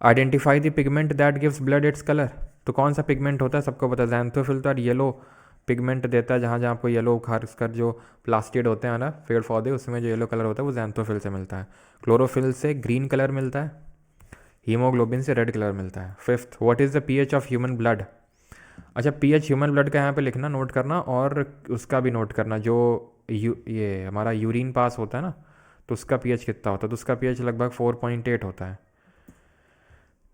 Identify the pigment that gives blood its colour. तो कौन सा पिगमेंट होता है, सबको पता है, ज़ैंथोफिल तो येलो पिगमेंट देता है, जहाँ जहाँ आपको येलो, खासकर जो प्लास्टिड होते हैं ना पेड़ पौधे, उसमें जो येलो कलर होता है वो ज़ैंथोफिल से मिलता है। क्लोरोफिल से ग्रीन कलर मिलता है, हीमोग्लोबिन से रेड कलर मिलता है। Fifth, what is the pH of human blood. अच्छा, pH ह्यूमन ब्लड का यहाँ पे लिखना, नोट करना, और उसका भी नोट करना, जो ये हमारा यूरिन पास होता है ना, तो उसका pH कितना होता है, तो उसका pH लगभग 4.8 होता है,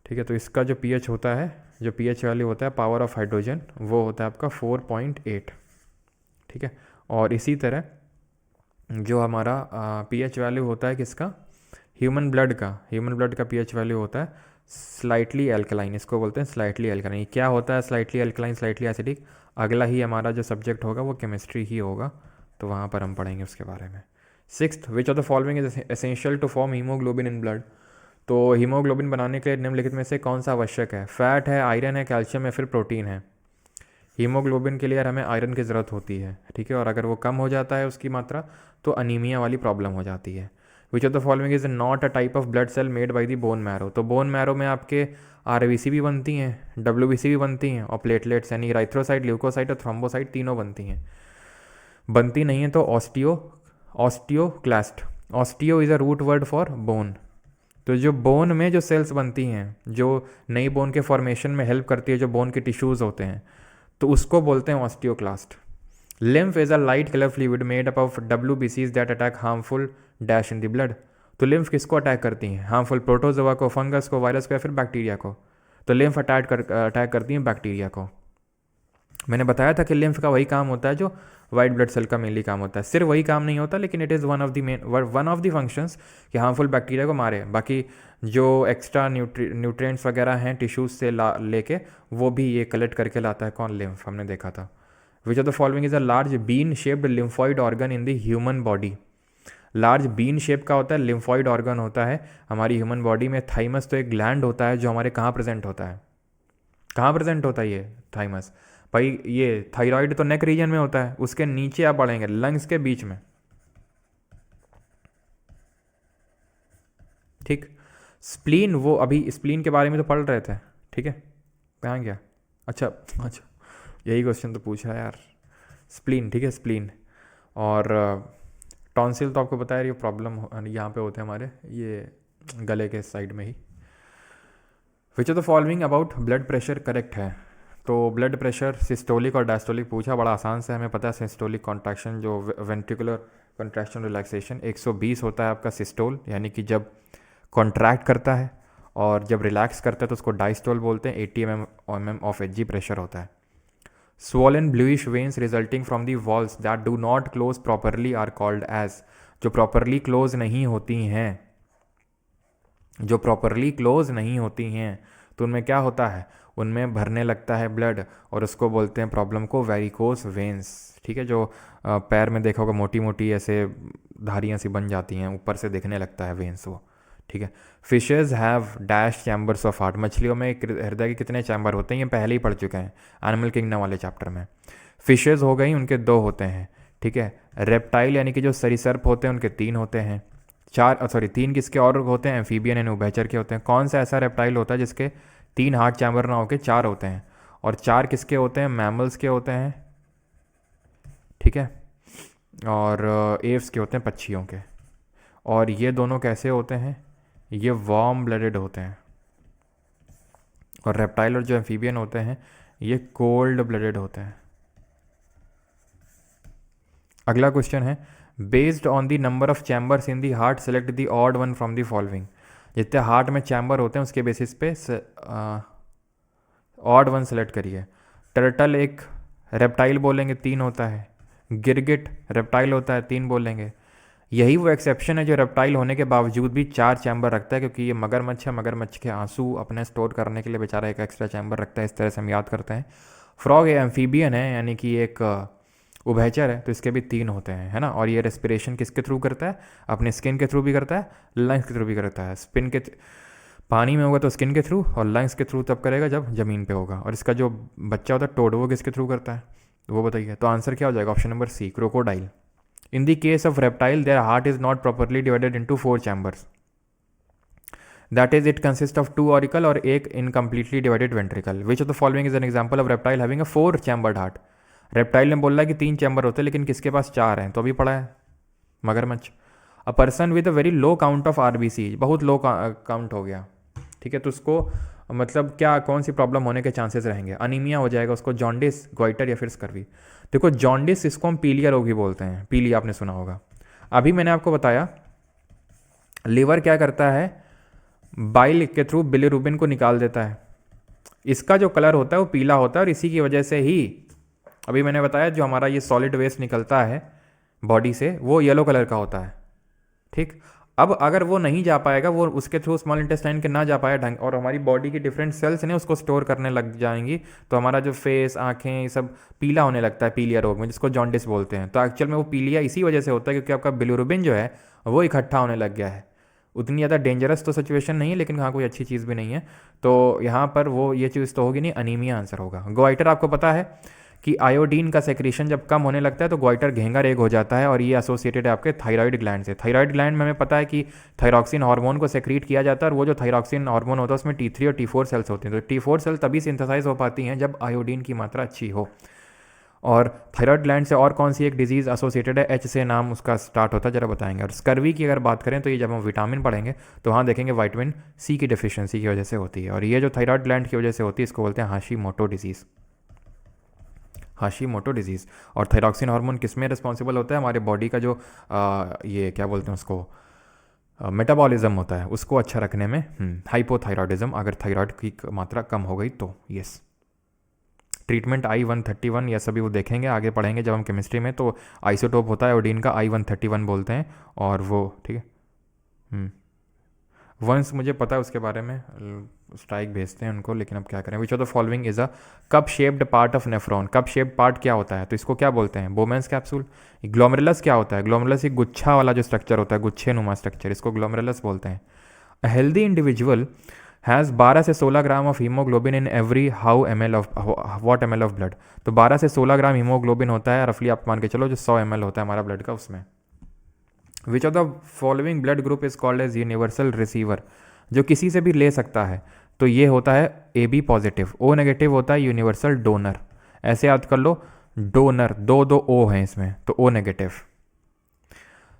ठीक है। तो इसका जो pH होता है, जो pH वैल्यू होता है पावर ऑफ हाइड्रोजन, वो होता है आपका 4.8, ठीक है। और इसी तरह जो हमारा pH वैल्यू होता है किसका, ह्यूमन ब्लड का pH वैल्यू होता है स्लाइटली एल्कलाइन, इसको बोलते हैं स्लाइटली एल्कलाइन। क्या होता है स्लाइटली एल्कलाइन, स्लाइटली एसिडिक, अगला ही हमारा जो सब्जेक्ट होगा वो केमिस्ट्री ही होगा, तो वहाँ पर हम पढ़ेंगे उसके बारे में। Sixth, which of the following is essential to form haemoglobin in blood. तो हीमोग्लोबिन बनाने के लिए निम्नलिखित में से कौन सा आवश्यक है? फैट है, आयरन है, कैल्शियम है, फिर प्रोटीन है। हीमोग्लोबिन के लिए यार हमें आयरन की ज़रूरत होती है, ठीक है, और अगर वो कम हो जाता है उसकी मात्रा, तो अनीमिया वाली प्रॉब्लम हो जाती है। Which of the following is not a type of blood cell made by the bone marrow. तो बोन मैरो में आपके RBC भी बनती हैं, WBC भी बनती हैं, और प्लेटलेट्स यानी इराइथ्रोसाइट, ल्यूकोसाइट और थ्रोम्बोसाइट तीनों बनती हैं। बनती नहीं है तो osteoclast. Osteo is a root word for bone. तो जो बोन में जो सेल्स बनती हैं, जो नई बोन के फॉर्मेशन में हेल्प करती है, जो बोन के टिश्यूज़ होते हैं, तो उसको बोलते हैं osteoclast. Lymph is a light colour fluid made up of WBCs that attack harmful dash in the blood. तो लिम्फ किसको अटैक करती हैं? हार्मफुल प्रोटोजोआ को, फंगस को, वायरस को, या फिर बैक्टीरिया को। तो लिम्फ अटैक करती हैं बैक्टीरिया को। मैंने बताया था कि लिम्फ का वही काम होता है जो वाइट ब्लड सेल का मेनली काम होता है। सिर्फ वही काम नहीं होता, लेकिन it is one of the functions कि हार्मफुल बैक्टीरिया को मारे। बाकी जो एक्स्ट्रा न्यूट्रिएंट्स वगैरह हैं टिश्यूज से लेके, वो भी ये कलेक्ट करके लाता है कौन? लिम्फ, हमने देखा था। विच of the following is a large bean shaped lymphoid organ in the human body. Large bean shape का होता है, लिम्फॉइड ऑर्गन होता है हमारी ह्यूमन बॉडी में। थाइमस तो एक ग्लैंड होता है जो हमारे कहाँ प्रेजेंट होता है, कहाँ प्रेजेंट होता है ये थाइमस? भाई ये थायराइड तो नेक रीजन में होता है, उसके नीचे आप बढ़ेंगे लंग्स के बीच में, ठीक। स्प्लीन, वो अभी स्प्लीन के बारे में तो पढ़ रहे थे, ठीक है, कहाँ गया? अच्छा, यही क्वेश्चन तो पूछा है यार, स्प्लीन, ठीक है, स्प्लीन। और टॉन्सिल तो आपको पता है ये प्रॉब्लम यहाँ पे होते हैं हमारे, ये गले के साइड में ही। Which of the following about blood pressure correct है? तो ब्लड प्रेशर सिस्टोलिक और डायस्टोलिक पूछा, बड़ा आसान से हमें पता है। सिस्टोलिक कॉन्ट्रैक्शन जो वेंट्रिकुलर कंट्रैक्शन रिलैक्सेशन। 120 होता है आपका सिस्टोल, यानी कि जब कॉन्ट्रैक्ट करता है, और जब रिलैक्स करता है तो उसको डायस्टोल बोलते हैं। 80 mm of H G pressure होता है। Swollen bluish veins resulting from the walls that do not close properly are called as, जो प्रॉपरली क्लोज नहीं होती हैं, जो प्रॉपरली क्लोज नहीं होती हैं तो उनमें क्या होता है, उनमें भरने लगता है ब्लड, और उसको बोलते हैं प्रॉब्लम को वेरिकोस वेन्स। ठीक है, जो पैर में देखा होगा मोटी मोटी ऐसे धारियाँ सी बन जाती हैं, ऊपर से दिखने लगता है वेन्स वो। ठीक है। Fishes have dash chambers of heart, मछलियों में हृदय के कितने चैम्बर होते हैं ये पहले ही पढ़ चुके हैं एनिमल किंगडम वाले चैप्टर में। फिशेज हो गई, उनके 2 होते हैं। ठीक है। रेप्टाइल यानी कि जो सरीसर्प होते हैं उनके 3 होते हैं। 3 किसके और होते हैं, एम्फीबियन यानी उभयचर के होते हैं। कौन सा ऐसा रेप्टाइल होता है जिसके 3 हार्ट चैम्बर ना होकर 4 होते हैं, और 4 किसके होते हैं, मैमल्स के होते हैं। ठीक है। और एव्स के होते हैं, पक्षियों के। और ये दोनों कैसे होते हैं, ये वार्म ब्लडेड होते हैं। और रेप्टाइल और जो एम्फीबियन होते हैं ये कोल्ड ब्लडेड होते हैं। अगला क्वेश्चन है, based on the number of chambers in the heart select the odd one from the following. जितने हार्ट में चैम्बर होते हैं उसके बेसिस पे ऑड वन सेलेक्ट करिए। टर्टल एक रेप्टाइल बोलेंगे, 3 होता है। गिरगिट रेप्टाइल होता है, 3 बोलेंगे। यही वो एक्सेप्शन है जो रेप्टाइल होने के बावजूद भी 4 चैम्बर रखता है, क्योंकि ये मगरमच्छ है, मगरमच्छ के आंसू अपने स्टोर करने के लिए बेचारा एक एक्स्ट्रा चैम्बर रखता है। इस तरह से हम याद करते हैं। फ्रॉग ये एम्फीबियन है, यानी कि एक उभयचर है, तो इसके भी 3 होते हैं, है ना। और ये रेस्पिरेशन किसके थ्रू करता है, अपने स्किन के थ्रू भी करता है, लंग्स के थ्रू भी करता है। पानी में होगा तो स्किन के थ्रू, और लंग्स के थ्रू तब करेगा जब ज़मीन पे होगा। और इसका जो बच्चा होता है टोड, वो किसके थ्रू करता है, वो बताइए। तो आंसर क्या हो जाएगा, option number C, crocodile. In the case of reptile, their heart is not properly divided into 4 chambers. That is, it consists of 2 auricle और एक incompletely divided ventricle. Which of the following is an example of reptile having a 4-chambered heart? Reptile ने बोला कि 3 चैम्बर होते हैं, लेकिन किसके पास 4 हैं, तो अभी पढ़ा है मगरमच्छ। A person with a very low count of RBC, बहुत लो काउंट हो गया। ठीक है, तो उसको मतलब क्या, कौन सी प्रॉब्लम होने के चांसेस रहेंगे, अनीमिया हो जाएगा उसको, जॉन्डिस, गोइटर या फिर स्कर्वी। देखो जॉन्डिस, इसको हम पीलिया रोग भी बोलते हैं, पीलिया आपने सुना होगा। अभी मैंने आपको बताया लीवर क्या करता है, बाइल के थ्रू बिलिरुबिन को निकाल देता है। इसका जो कलर होता है वो पीला होता है, और इसी की वजह से ही अभी मैंने बताया जो हमारा ये सॉलिड वेस्ट निकलता है बॉडी से वो येलो कलर का होता है। ठीक, अब अगर वो नहीं जा पाएगा, वो उसके थ्रू स्मॉल इंटेस्टाइन के ना जा पाया ढंग, और हमारी बॉडी की डिफरेंट सेल्स ने उसको स्टोर करने लग जाएंगी, तो हमारा जो फेस, आंखें, ये सब पीला होने लगता है पीलिया रोग में, जिसको जॉन्डिस बोलते हैं। तो एक्चुअल में वो पीलिया इसी वजह से होता है क्योंकि आपका बिलिरुबिन जो है वो इकट्ठा होने लग गया है। उतनी ज़्यादा डेंजरस तो सिचुएशन नहीं है, लेकिन हाँ कोई अच्छी चीज़ भी नहीं है। तो यहाँ पर वो ये चीज़ तो होगी नहीं, अनीमिया आंसर होगा। गोइटर आपको पता है कि आयोडीन का सेक्रेशन जब कम होने लगता है तो गोइटर घेंगा रेग हो जाता है, और ये एसोसिएटेड है आपके थायराइड ग्लैंड से। थायराइड ग्लैंड में हमें पता है कि थायरॉक्सिन हार्मोन को सेक्रीट किया जाता है, और वो जो थायरॉक्सिन हार्मोन होता है उसमें T3 और T4 सेल्स होती हैं। तो T4 सेल तभी सिंथेसाइज हो पाती हैं जब आयोडीन की मात्रा अच्छी हो। और थायराइड ग्लैंड से और कौन सी एक डिजीज़ एसोसिएटेड है, H से नाम उसका स्टार्ट होता है, जरा बताएंगे। और स्कर्वी की अगर बात करें तो ये जब हम विटामिन पढ़ेंगे तो हाँ देखेंगे विटामिन सी की डिफिशियंसी की वजह से होती है, और ये जो थायराइड ग्लैंड की वजह से होती है इसको बोलते हैं हाशीमोटो डिजीज़, हाशीमोटो डिजीज़। और थायरॉक्सिन हार्मोन किस में रिस्पॉन्सिबल होता है, हमारे बॉडी का जो ये क्या बोलते हैं उसको, मेटाबॉलिज्म होता है, उसको अच्छा रखने में। हाइपोथायरॉयडिज्म, अगर थायराइड की मात्रा कम हो गई तो। यस, ट्रीटमेंट I-131, यह सभी वो देखेंगे आगे पढ़ेंगे जब हम केमिस्ट्री में। तो आइसोटोप होता है आयोडीन का, I-131 बोलते हैं, और वो ठीक है। वंस मुझे पता है उसके बारे में, स्ट्राइक भेजते हैं उनको, लेकिन अब क्या करें। विच of the following is a cup shaped part of nephron. Cup shaped part क्या होता है, तो इसको क्या बोलते हैं, बोमेंस कैप्सूल। ग्लोमेरुलस क्या होता है, ग्लोमेरुलस एक गुच्छा वाला जो स्ट्रक्चर होता है, गुच्छे नुमा स्ट्रक्चर, इसको ग्लोमेरुलस बोलते हैं। अ हेल्दी इंडिविजुअल हैज़ 12 से 16 gram of haemoglobin in every how ml of what ml of blood. तो 12 से 16 ग्राम हीमोग्लोबिन होता है, रफली आप मान के चलो जो 100 ml होता है हमारा ब्लड का उसमें। Which of the following blood group is called as universal receiver, जो किसी से भी ले सकता है, तो ये होता है AB पॉजिटिव। O नेगेटिव होता है यूनिवर्सल डोनर, ऐसे याद कर लो, डोनर, दो O हैं इसमें, तो O negative.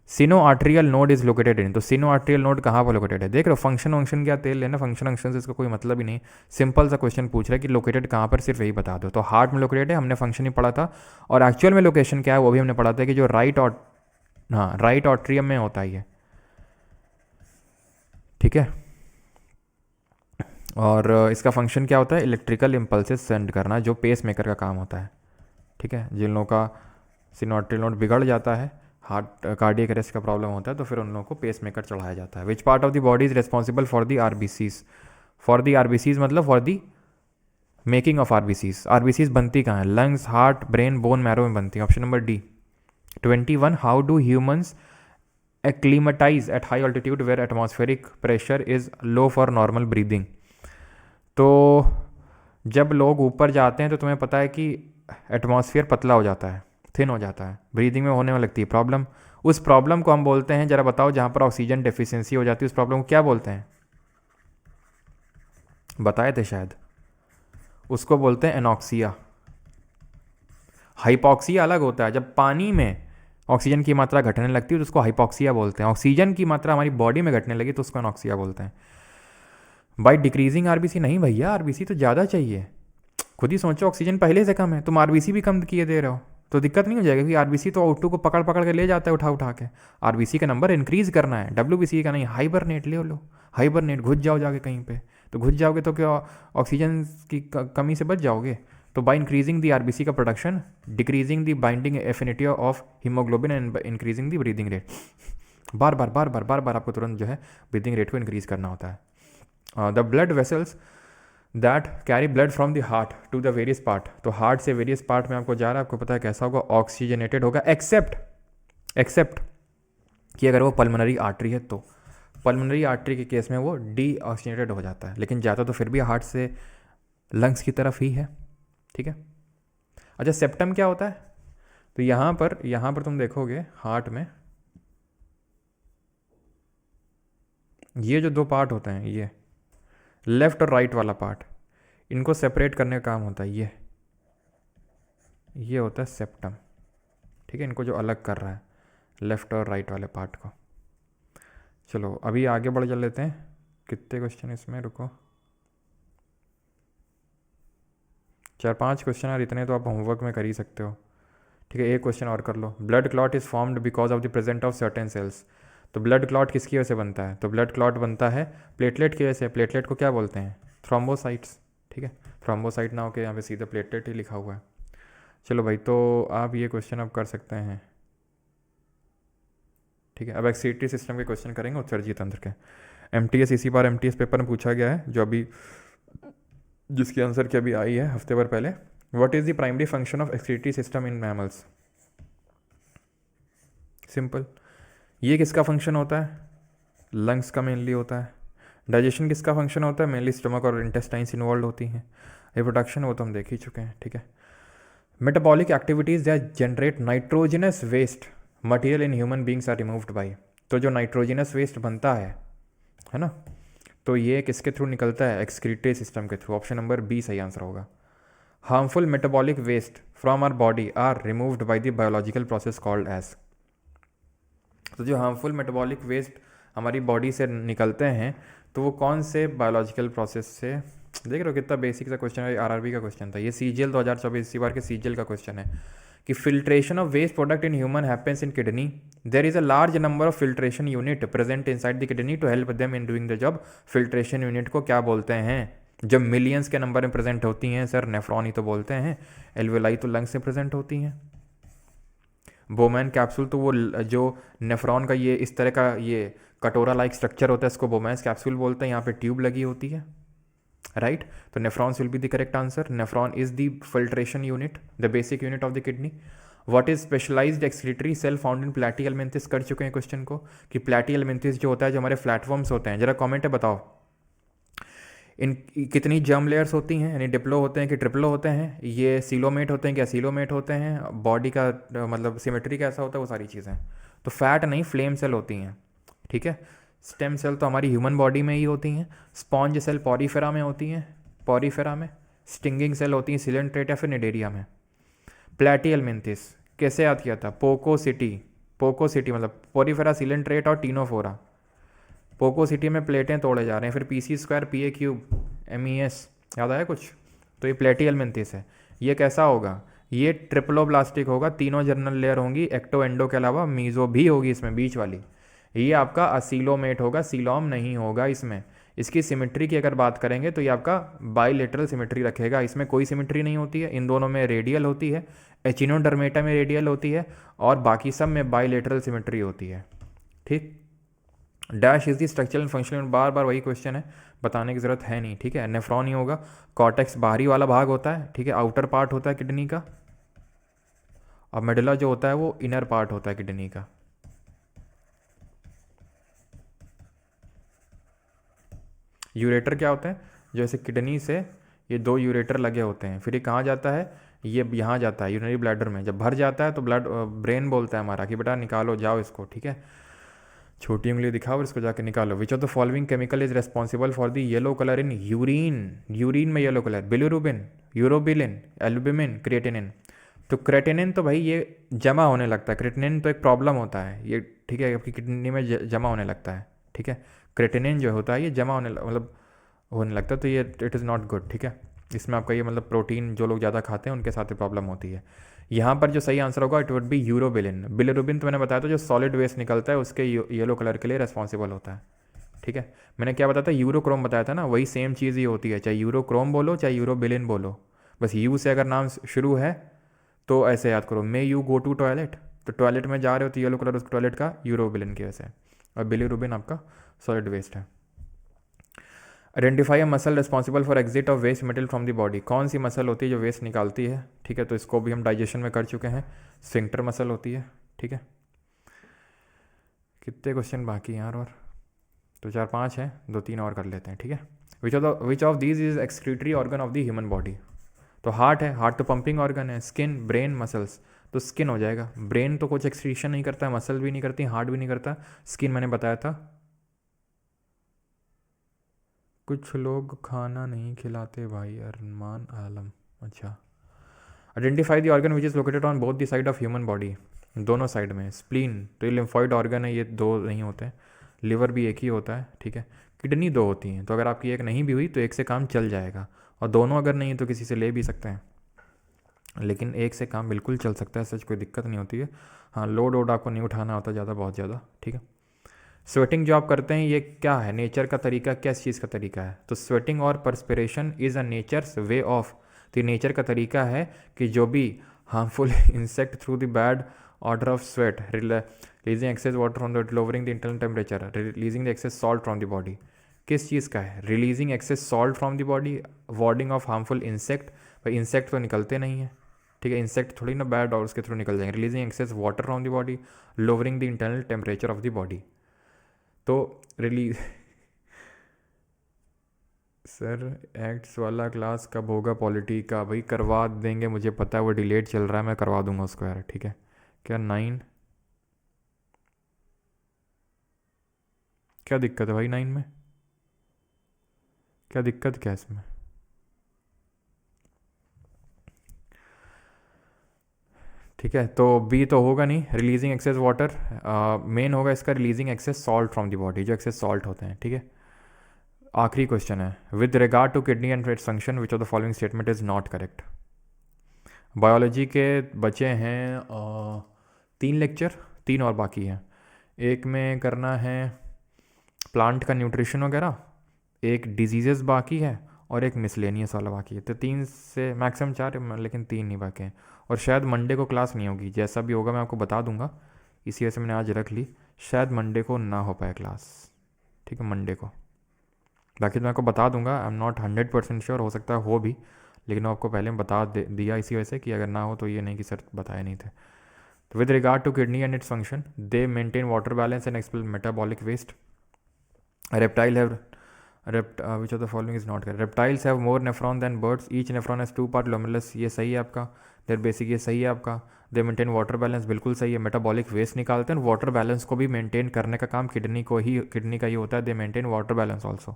Sino atrial node is located in, तो सिनो आर्ट्रियल नोड कहाँ पर लोकेटेड है, देख रहे हो। फंक्शन क्या तेल लेना, फंक्शन से इसका कोई मतलब ही नहीं, सिंपल सा क्वेश्चन पूछ रहा है कि लोकेटेड कहाँ पर, सिर्फ यही बता दो। तो हार्ट में लोकेटेड है, हमने फंक्शन ही पढ़ा था, और एक्चुअल में लोकेशन क्या है वो भी हमने पढ़ा था कि जो राइट और हाँ राइट ऑट्रियम में होता है ये, ठीक है। और इसका फंक्शन क्या होता है, इलेक्ट्रिकल इम्पल्सेस सेंड करना, जो पेस मेकर का काम होता है, ठीक है। जिन लोगों का सिनोट्रियल नोड बिगड़ जाता है, हार्ट कार्डियक अरेस्ट का प्रॉब्लम होता है, तो फिर उन लोगों को पेस मेकर चढ़ाया जाता है। Which part of the body is responsible for the RBCs, for the RBCs मतलब for the making of RBCs. RBCs बनती कहाँ है, lungs, heart, brain, bone marrow में बनती है। Option number D. 21 how do humans acclimatise at high altitude where atmospheric pressure is low for normal breathing. तो जब लोग ऊपर जाते हैं तो तुम्हें पता है कि एटमॉस्फेयर पतला हो जाता है, थिन हो जाता है, ब्रीदिंग में होने में लगती है प्रॉब्लम। उस प्रॉब्लम को हम बोलते हैं, जरा बताओ, जहाँ पर ऑक्सीजन डेफिशिएंसी हो जाती है उस प्रॉब्लम को क्या बोलते हैं, बताए थे शायद, उसको बोलते हैं एनॉक्सिया। हाइपॉक्सिया अलग होता है, जब पानी में ऑक्सीजन की मात्रा घटने लगती है तो उसको हाइपॉक्सिया बोलते हैं। ऑक्सीजन की मात्रा हमारी बॉडी में घटने लगी तो उसको एनॉक्सिया बोलते हैं। बाई डिक्रीजिंग आरबीसी नहीं भैया, आरबीसी तो ज़्यादा चाहिए। खुद ही सोचो, ऑक्सीजन पहले से कम है, तुम आरबीसी भी कम किए दे रहे हो तो दिक्कत नहीं हो जाएगी, क्योंकि आरबीसी तो O2 को पकड़ पकड़ के ले जाता है, उठा उठा के। आरबीसी का नंबर इंक्रीज करना है, डब्ल्यूबीसी का नहीं। हाइबरनेट ले लो, हाइबरनेट, घुस जाओ जाके कहीं पे, तो घुस जाओगे तो क्या ऑक्सीजन की कमी से बच जाओगे। तो बाय इंक्रीजिंग द आरबीसी का production, decreasing the binding affinity of haemoglobin and increasing the breathing rate. बार बार बार बार बार बार आपको तुरंत जो है ब्रीदिंग रेट को इंक्रीज करना होता है। The blood vessels that carry blood from the heart to the various part, तो हार्ट से वेरियस पार्ट में आपको जा रहा है, आपको पता है कैसा होगा, ऑक्सीजनेटेड होगा, एक्सेप्ट कि अगर वो पल्मोनरी आर्टरी है तो। पल्मोनरी आर्टरी के केस में वो डी ऑक्सीजनेटेड हो जाता है, लेकिन जाता तो फिर भी हार्ट से लंग्स की तरफ ही है, ठीक है। अच्छा, सेप्टम क्या होता है, तो यहाँ पर तुम देखोगे हार्ट में ये जो दो पार्ट होते हैं, ये लेफ्ट और राइट वाला पार्ट, इनको सेपरेट करने का काम होता है ये होता है सेप्टम, ठीक है। इनको जो अलग कर रहा है लेफ्ट और राइट वाले पार्ट को। चलो अभी आगे बढ़ चल लेते हैं, कितने क्वेश्चन इसमें, रुको, 4-5 क्वेश्चन, और इतने तो आप होमवर्क में कर ही सकते हो, ठीक है। एक क्वेश्चन और कर लो। Blood clot is formed because of the present of certain cells, तो ब्लड क्लॉट किसकी वजह से बनता है, तो ब्लड क्लॉट बनता है प्लेटलेट की वजह से। प्लेटलेट को क्या बोलते हैं, थ्रोम्बोसाइट्स, ठीक है। थ्रोम्बोसाइट ना होकर यहाँ पे सीधा प्लेटलेट ही लिखा हुआ है। चलो भाई, तो आप ये क्वेश्चन अब कर सकते हैं, ठीक है। अब एक्सीटरी सिस्टम के क्वेश्चन करेंगे उत्सर्जी तंत्र के। एमटीएस इसी बार एमटीएस पेपर में पूछा गया है, जो अभी जिसकी आंसर की अभी आई है हफ्ते भर पहले। What is the primary function of excretory system in mammals, simple, ये किसका फंक्शन होता है, लंग्स का मेनली होता है। डाइजेशन किसका फंक्शन होता है, मेनली स्टमक और इंटेस्टाइन्स इन्वॉल्व होती हैं। रिप्रोडक्शन वो तो हम देख ही चुके हैं, ठीक है। Metabolic activities that generate nitrogenous waste material in human beings are removed by, तो जो नाइट्रोजनस वेस्ट बनता है ना, तो ये किसके थ्रू निकलता है, एक्सक्रीटरी सिस्टम के थ्रू। ऑप्शन नंबर बी सही आंसर होगा। Harmful metabolic waste from our body are removed by the biological process called as, तो जो हार्मफुल मेटाबॉलिक वेस्ट हमारी बॉडी से निकलते हैं तो वो कौन से बायोलॉजिकल प्रोसेस से, देख रहे हो कितना बेसिक सा क्वेश्चन है, आरआरबी का क्वेश्चन था ये, सीजीएल 2024 इसी बार के सीजीएल का क्वेश्चन है कि filtration of waste product in human happens in kidney, there is a large number of filtration unit present inside the kidney to help them in doing the job. Filtration unit को क्या बोलते हैं, जब मिलियंस के नंबर में प्रेजेंट होती हैं, सर नेफ्रॉन ही तो बोलते हैं। एल्वेलाई तो लंग्स से प्रेजेंट होती हैं। बोमैन कैप्सूल, तो वो जो नेफ्रॉन का ये इस तरह का ये कटोरा लाइक स्ट्रक्चर होता है, इसको बोमैन्स कैप्सूल बोलते हैं, यहाँ पे ट्यूब लगी होती है, राइट। तो nephrons will be the correct answer. Nephron is the filtration unit, the basic unit of the kidney. What is specialised excretory cell found in platyhelminthes, कर चुके हैं क्वेश्चन को कि प्लैटिहेल्मिन्थस जो होता है, जो हमारे फ्लैटफॉर्म्स होते हैं, जरा कमेंट है बताओ इन कितनी जर्म लेयर्स होती हैं, यानी डिप्लो होते हैं कि ट्रिप्लो होते हैं, ये सीलोमेट होते हैं क्या सीलोमेट होते हैं, बॉडी का मतलब सिमेट्री कैसा होता है, वो सारी चीज़ें। तो फैट नहीं, फ्लेम सेल होती हैं, ठीक है। स्टेम सेल तो हमारी ह्यूमन बॉडी में ही होती हैं। स्पॉन्ज सेल पॉरीफेरा में होती हैं, पॉरीफेरा में। स्टिंगिंग सेल होती हैं सिलेंट्रेट या फिर निडेरिया में। प्लैटिहेल्मिन्थस कैसे याद किया था, पोकोसिटी मतलब पॉरीफेरा, सिलेंट्रेट और टीनोफोरा। पोकोसिटी में प्लेटें तोड़े जा रहे हैं, फिर PC² PA³ MES याद आया कुछ, तो ये प्लैटिहेल्मिन्थस है। ये कैसा होगा, ये ट्रिप्लोब्लास्टिक होगा, तीनों जर्नल लेयर होंगी एक्टो एंडो के अलावा, मीजो भी होगी इसमें बीच वाली। ये आपका असीलोमेट होगा, सीलोम नहीं होगा इसमें। इसकी सिमेट्री की अगर बात करेंगे तो ये आपका बाइलेटरल सिमेट्री रखेगा, इसमें कोई सिमेट्री नहीं होती है। इन दोनों में रेडियल होती है, एचिनोडर्मेटा में रेडियल होती है, और बाकी सब में बाइलेटरल सिमेट्री होती है। ठीक। Dash is the structural and functional, बार बार वही क्वेश्चन है, बताने की ज़रूरत है नहीं। ठीक है, नेफ्रॉन ही होगा। कॉर्टेक्स बाहरी वाला भाग होता है, ठीक है, आउटर पार्ट होता है किडनी का, और मेडुला जो होता है वो इनर पार्ट होता है किडनी का। यूरेटर क्या होते हैं, जैसे किडनी से ये दो यूरेटर लगे होते हैं, फिर ये कहाँ जाता है, ये यहाँ जाता है यूरिनरी ब्लैडर में। जब भर जाता है तो ब्लड ब्रेन बोलता है हमारा कि बेटा निकालो जाओ इसको, ठीक है, छोटी उंगली दिखाओ और इसको जाके निकालो। Which of the following chemical is responsible for the yellow colour in urine, urine में yellow colour, bilirubin, urobilin, albumin, creatinine. तो क्रेटिनिन तो भाई ये जमा होने लगता है, क्रेटिनिन तो एक प्रॉब्लम होता है ये, ठीक है, आपकी किडनी में जमा होने लगता है। ठीक है, क्रेटिनिन जो होता है ये जमा होने मतलब होने लगता है, तो ये इट इज़ नॉट गुड। ठीक है, इसमें आपका ये मतलब प्रोटीन जो लोग ज़्यादा खाते हैं उनके साथ प्रॉब्लम होती है। यहाँ पर जो सही आंसर होगा it would be urobilin. Bilirubin तो मैंने बताया था जो सॉलिड वेस्ट निकलता है उसके येलो कलर के लिए रेस्पॉन्सिबल होता है। ठीक है, मैंने क्या बताया था, यूरोक्रोम बताया था ना, वही सेम चीज़ ही होती है, चाहे यूरोक्रोम बोलो चाहे यूरोबिलिन बोलो, बस यू से अगर नाम शुरू है तो ऐसे याद करो, may you go to toilet, तो टॉयलेट में जा रहे हो तो येलो कलर उस टॉयलेट का यूरोबिलिन की वजह से, और बिलिरुबिन आपका सॉलिड वेस्ट है। Identify a muscle responsible for exit of waste material from the body, कौन सी मसल होती है जो वेस्ट निकालती है। ठीक है, तो इसको भी हम डाइजेशन में कर चुके हैं, स्फिंक्टर मसल होती है। ठीक है, कितने क्वेश्चन बाकी हैं यार, और तो 4-5 हैं, 2-3 और कर लेते हैं। ठीक है, which of these is excretory organ of the human body, तो हार्ट है, हार्ट तो पंपिंग ऑर्गन है, स्किन, ब्रेन, मसल्स, तो स्किन हो जाएगा। ब्रेन तो कुछ एक्सक्रीशन नहीं करता है, मसल भी नहीं करती, हार्ट भी नहीं करता, स्किन मैंने बताया था। कुछ लोग खाना नहीं खिलाते भाई, अरमान आलम, अच्छा। Identify the organ which is located on both the side of human body, दोनों साइड में। स्प्लीन तो ये लिम्फॉइड ऑर्गन है, ये दो नहीं होते हैं। लिवर भी एक ही होता है। ठीक है, किडनी दो होती हैं, तो अगर आपकी एक नहीं भी हुई तो एक से काम चल जाएगा, और दोनों अगर नहीं तो किसी से ले भी सकते हैं, लेकिन एक से काम बिल्कुल चल सकता है, सच कोई दिक्कत नहीं होती है। हाँ, लोड वोड आपको नहीं उठाना होता ज़्यादा, बहुत ज़्यादा। ठीक है, स्वेटिंग जो आप करते हैं ये क्या है, नेचर का तरीका, किस चीज़ का तरीका है, तो स्वेटिंग और perspiration is a nature's way of, तो नेचर का तरीका है कि जो भी harmful insect through the bad odour of sweat, releasing excess water from the, lowering the internal temperature, releasing the excess salt from the body, किस चीज़ का है, releasing excess salt from the body, warding off harmful insect, भाई इंसेक्ट तो निकलते नहीं है। ठीक है, इंसेक्ट थोड़ी ना बैड और उसके थ्रू निकल जाएंगे। Releasing excess water from the body, lowering the internal temperature of the body, तो रिलीज सर एक्ट्स वाला क्लास कब होगा पॉलिटी का, भाई करवा देंगे, मुझे पता है वो डिलेट चल रहा है, मैं करवा दूंगा उसको यार। ठीक है, क्या 9, क्या दिक्कत है भाई 9 में, क्या दिक्कत क्या है इसमें। ठीक है, तो बी तो होगा नहीं, रिलीजिंग एक्सेस वाटर, मेन होगा इसका releasing excess salt from the body, जो एक्सेस सॉल्ट होते हैं। ठीक है, आखिरी क्वेश्चन है, with regard to kidney and its function which of the following statement is not correct. Biology के बचे हैं 3 लेक्चर, 3 और बाकी हैं। एक में करना है प्लांट का न्यूट्रिशन वगैरह, एक डिजीज़ेस बाकी है, और एक मिसलेनियस वाला बाकी है। तो 3 से मैक्सिमम 4, लेकिन 3 नहीं बाकी हैं। और शायद मंडे को क्लास नहीं होगी, जैसा भी होगा मैं आपको बता दूंगा, इसी वजह से मैंने आज रख ली, शायद मंडे को ना हो पाए क्लास। ठीक है, मंडे को, बाकी तो मैं आपको बता दूंगा, आई एम नॉट 100% श्योर, हो सकता है हो भी, लेकिन मैं आपको पहले बता दिया इसी वजह से कि अगर ना हो तो ये नहीं कि सर बताए नहीं थे। तो with regard to kidney and its function, they maintain water balance and expel metabolic waste. Reptile have which of the following is not correct, reptiles have more nephron than birds, each nephron has 2 part glomerulus, ये सही है आपका। देर बेसिक, ये सही है आपका। दे मेंटेन वाटर बैलेंस, बिल्कुल सही है। मेटाबॉलिक वेस्ट निकालते हैं, वाटर बैलेंस को भी मेंटेन करने का काम किडनी का ही होता है। दे maintain water balance also.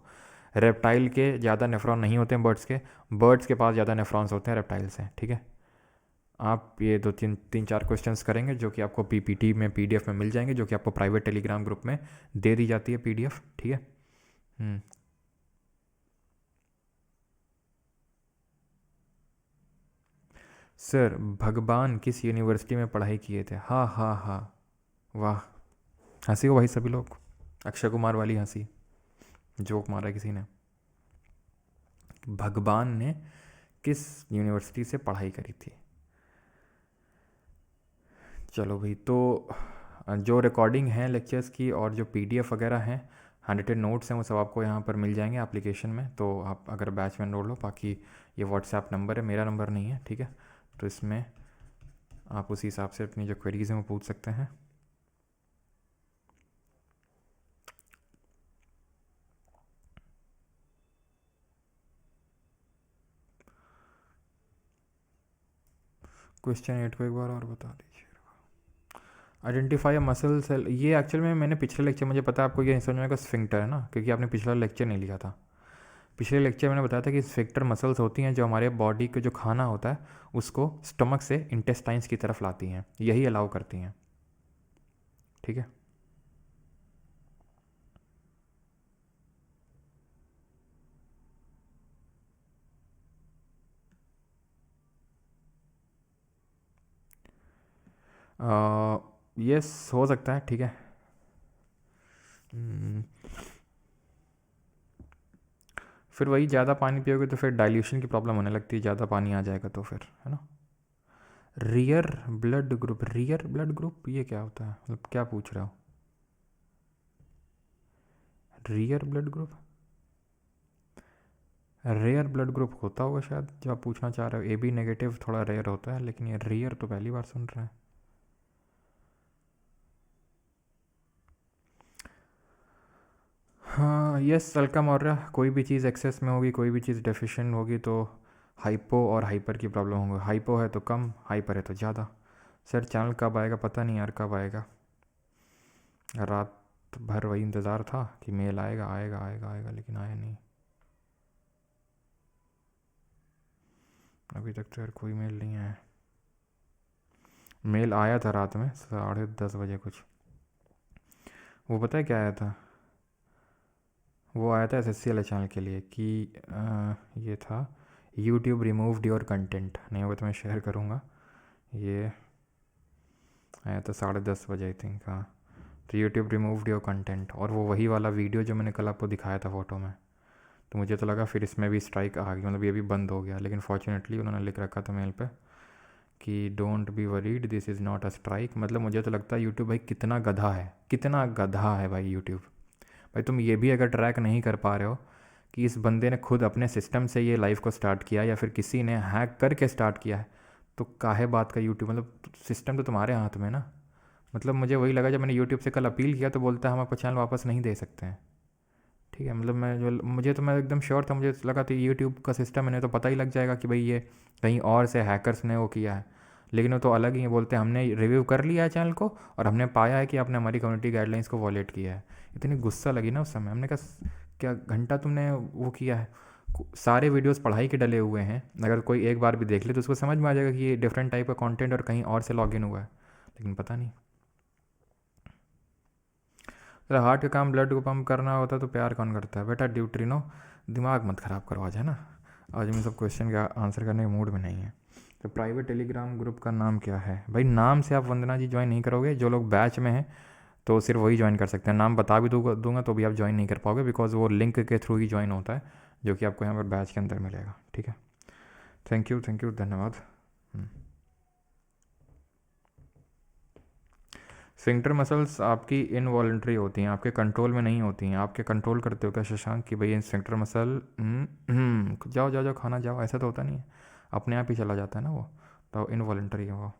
Reptile के ज़्यादा नेफ्रॉन नहीं होते हैं बर्ड्स के पास ज़्यादा नेफ्रॉन्स होते हैं रेप्टाइल से। ठीक है, आप ये 2-3-4 क्वेश्चंस करेंगे जो कि आपको पीपीटी में पीडीएफ में मिल जाएंगे, जो कि आपको प्राइवेट टेलीग्राम ग्रुप में दे दी जाती है पीडीएफ। ठीक है, सर भगवान किस यूनिवर्सिटी में पढ़ाई किए थे? हाँ हाँ हाँ, वाह, हंसी हो भाई सभी लोग। अक्षय कुमार वाली हंसी, जोक मारा किसी ने। भगवान ने किस यूनिवर्सिटी से पढ़ाई करी थी? चलो भाई, तो जो रिकॉर्डिंग है लेक्चर्स की और जो पीडीएफ वगैरह हैं, हैंड रिटन नोट्स हैं, वो सब आपको यहाँ पर मिल जाएंगे एप्लीकेशन में। तो आप अगर बैच में एनरोल हो, बाकी ये व्हाट्सएप नंबर है, मेरा नंबर नहीं है, ठीक है? तो इसमें आप उसी हिसाब से अपनी जो क्वेरीज हैं वो पूछ सकते हैं। क्वेश्चन 8 को एक बार और बता दीजिए। आइडेंटिफाई अ मसल सेल, ये एक्चुअल में मैंने पिछले लेक्चर, मुझे पता है आपको ये नहीं समझ में आएगा, स्फिंक्टर है ना, क्योंकि आपने पिछला लेक्चर नहीं लिया था। पिछले लेक्चर मैंने बताया था कि स्फिंक्टर मसल्स होती हैं जो हमारे बॉडी के जो खाना होता है उसको स्टमक से इंटेस्टाइन्स की तरफ लाती हैं, यही अलाउ करती हैं, ठीक है? यस, हो सकता है, ठीक है। हम्म, फिर वही, ज़्यादा पानी पियोगे तो फिर डाइल्यूशन की प्रॉब्लम होने लगती है, ज़्यादा पानी आ जाएगा तो फिर, है ना? Rear blood group, rear blood group ये क्या होता है, मतलब क्या पूछ रहे हो? Rear blood group, rare blood group होता होगा शायद जो आप पूछना चाह रहे हो। ए बी नेगेटिव थोड़ा रेयर होता है, लेकिन ये रियर तो पहली बार सुन रहे हैं। हाँ यस, अलका मौर्य, कोई भी चीज़ एक्सेस में होगी, कोई भी चीज़ डेफिशिएंट होगी तो हाइपो और हाइपर की प्रॉब्लम होगी। हाइपो है तो कम, हाइपर है तो ज़्यादा। सर चैनल कब आएगा? पता नहीं यार कब आएगा, रात भर वही इंतज़ार था कि मेल आएगा आएगा आएगा आएगा, लेकिन आया नहीं अभी तक तो यार, कोई मेल नहीं आया। मेल आया था रात में 10:30 बजे कुछ, वो पता है क्या आया था? वो आया था एसएससी वाले चैनल के लिए कि ये था यूट्यूब रिमूव्ड योर कंटेंट, नहीं होगा तो मैं शेयर करूँगा। ये आया था 10:30 बजे आई थिंक, हाँ। तो यूट्यूब रिमूव्ड योर कंटेंट, और वो वही वाला वीडियो जो मैंने कल आपको दिखाया था फ़ोटो में। तो मुझे तो लगा फिर इसमें भी स्ट्राइक आ गई, मतलब ये भी बंद हो गया, लेकिन फॉर्चुनेटली उन्होंने लिख रखा था मेल पे कि don't be worried, this is not a strike. मतलब मुझे तो लगता है यूट्यूब भाई कितना गधा है, कितना गधा है भाई यूट्यूब। भाई तुम ये भी अगर ट्रैक नहीं कर पा रहे हो कि इस बंदे ने खुद अपने सिस्टम से ये लाइव को स्टार्ट किया या फिर किसी ने हैक करके स्टार्ट किया है, तो काहे बात का यूट्यूब, मतलब सिस्टम तो तुम्हारे हाथ में ना। मतलब मुझे वही लगा जब मैंने यूट्यूब से कल अपील किया तो बोलता है हम आपका चैनल वापस नहीं दे सकते हैं, ठीक है? मतलब मैं जो, मुझे तो मैं एकदम श्योर था, मुझे लगा तो यूट्यूब का सिस्टम है तो पता ही लग जाएगा कि भाई ये कहीं और से हैकर्स ने वो किया है। लेकिन वो तो अलग ही है, बोलते हैं हमने रिव्यू कर लिया है चैनल को और हमने पाया है कि आपने हमारी कम्युनिटी गाइडलाइंस को वॉलेट किया है। इतनी गुस्सा लगी ना उस समय, हमने कहा क्या घंटा तुमने वो किया है। सारे वीडियोस पढ़ाई के डले हुए हैं, अगर कोई एक बार भी देख ले तो उसको समझ में आ जाएगा कि ये डिफरेंट टाइप का कंटेंट और कहीं और से लॉगिन हुआ है, लेकिन पता नहीं। अगर हार्ट का काम ब्लड को पंप करना होता तो प्यार कौन करता है? बेटा ड्यूट्रिनो, दिमाग मत ख़राब करो आज, है ना? आज मैं सब क्वेश्चन का आंसर करने के मूड में नहीं है। तो प्राइवेट टेलीग्राम ग्रुप का नाम क्या है? भाई नाम से आप वंदना जी ज्वाइन नहीं करोगे, जो लोग बैच में हैं तो सिर्फ वही ज्वाइन कर सकते हैं। नाम बता भी दूंगा तो भी आप ज्वाइन नहीं कर पाओगे, बिकॉज वो लिंक के थ्रू ही ज्वाइन होता है जो कि आपको यहाँ पर बैच के अंदर मिलेगा, ठीक है? थैंक यू, धन्यवाद। स्फिंक्टर मसल्स आपकी इनवॉलेंट्री होती हैं, आपके कंट्रोल में नहीं होती हैं। आपके कंट्रोल करते हो क्या शशांक कि भाई स्फिंक्टर मसल जाओ जाओ जाओ खाना जाओ, ऐसा तो होता नहीं है, अपने आप ही चला जाता है ना वो, तो इनवॉलेंट्री है वो।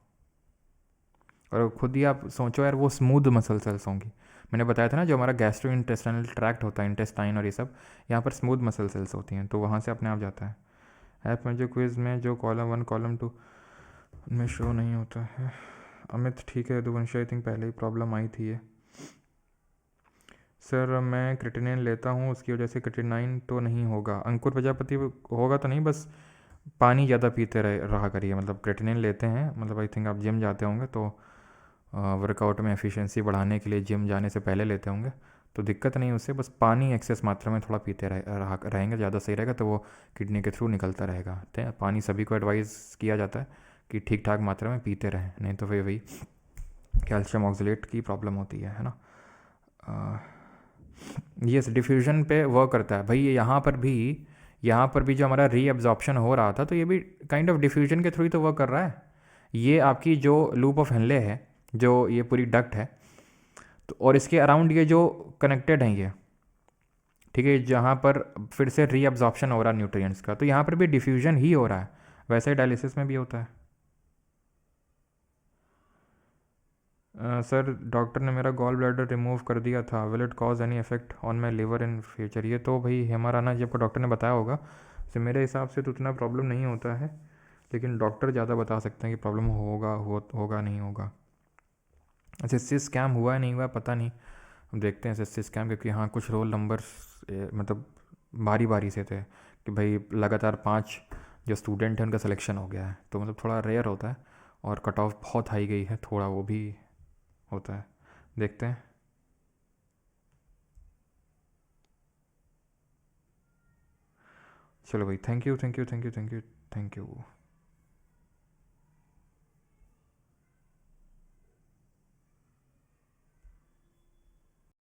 और खुद ही आप सोचो यार, वो स्मूथ मसल सेल्स होंगी। मैंने बताया था ना जो हमारा गैस्ट्रो इंटेस्टाइनल ट्रैक्ट होता है, इंटेस्टाइन और ये सब, यहाँ पर स्मूथ मसल सेल्स होती हैं, तो वहाँ से अपने आप जाता है। ऐप में जो क्विज़ में जो कॉलम 1 कॉलम 2 में शो नहीं होता है। अमित ठीक है, यदुवंशी आई थिंक पहले ही प्रॉब्लम आई थी ये। सर मैं क्रिटिनिन लेता हूँ, उसकी वजह से क्रिटिनाइन तो नहीं होगा? अंकुर प्रजापति होगा तो नहीं, बस पानी ज़्यादा पीते रहा करिए। मतलब क्रिटिनिन लेते हैं, मतलब आई थिंक आप जिम जाते होंगे तो वर्कआउट में एफिशिएंसी बढ़ाने के लिए जिम जाने से पहले लेते होंगे, तो दिक्कत नहीं उससे, बस पानी एक्सेस मात्रा में थोड़ा पीते रहेंगे, ज़्यादा सही रहेगा, तो वो किडनी के थ्रू निकलता रहेगा। ठीक है, पानी सभी को एडवाइस किया जाता है, कि ठीक ठाक मात्रा में पीते रहें, नहीं तो फिर वही कैल्शियम ऑक्सलेट की प्रॉब्लम होती है ना। यस, डिफ्यूजन पे वर्क करता है भाई। यहाँ पर भी जो हमारा रीअब्जॉर्प्शन हो रहा था, तो ये भी काइंड ऑफ डिफ्यूजन के थ्रू ही तो वर्क कर रहा है। ये आपकी जो लूप ऑफ हेनले है, जो ये पूरी डक्ट है, तो और इसके अराउंड ये जो कनेक्टेड हैं ये, ठीक है, जहाँ पर फिर से रीअब्जॉर्प्शन हो रहा है न्यूट्रिएंट्स का, तो यहाँ पर भी डिफ्यूजन ही हो रहा है। वैसे ही डायलिसिस में भी होता है। सर डॉक्टर ने मेरा गॉल ब्लैडर रिमूव कर दिया था, will it cause any effect on my liver in future? ये तो भाई हेमाराना जी आपको डॉक्टर ने बताया होगा, तो मेरे हिसाब से तो उतना प्रॉब्लम नहीं होता है, लेकिन डॉक्टर ज़्यादा बता सकते हैं कि प्रॉब्लम होगा नहीं होगा। एसएससी स्कैम हुआ है नहीं हुआ पता नहीं, हम देखते हैं एसएससी स्कैम, क्योंकि हाँ कुछ रोल नंबर्स मतलब बारी बारी से थे कि भाई लगातार 5 जो स्टूडेंट हैं उनका सिलेक्शन हो गया है, तो मतलब थोड़ा रेयर होता है, और कट ऑफ बहुत हाई गई है, थोड़ा वो भी होता है, देखते हैं। चलो भाई, thank you thank you thank you thank you thank you.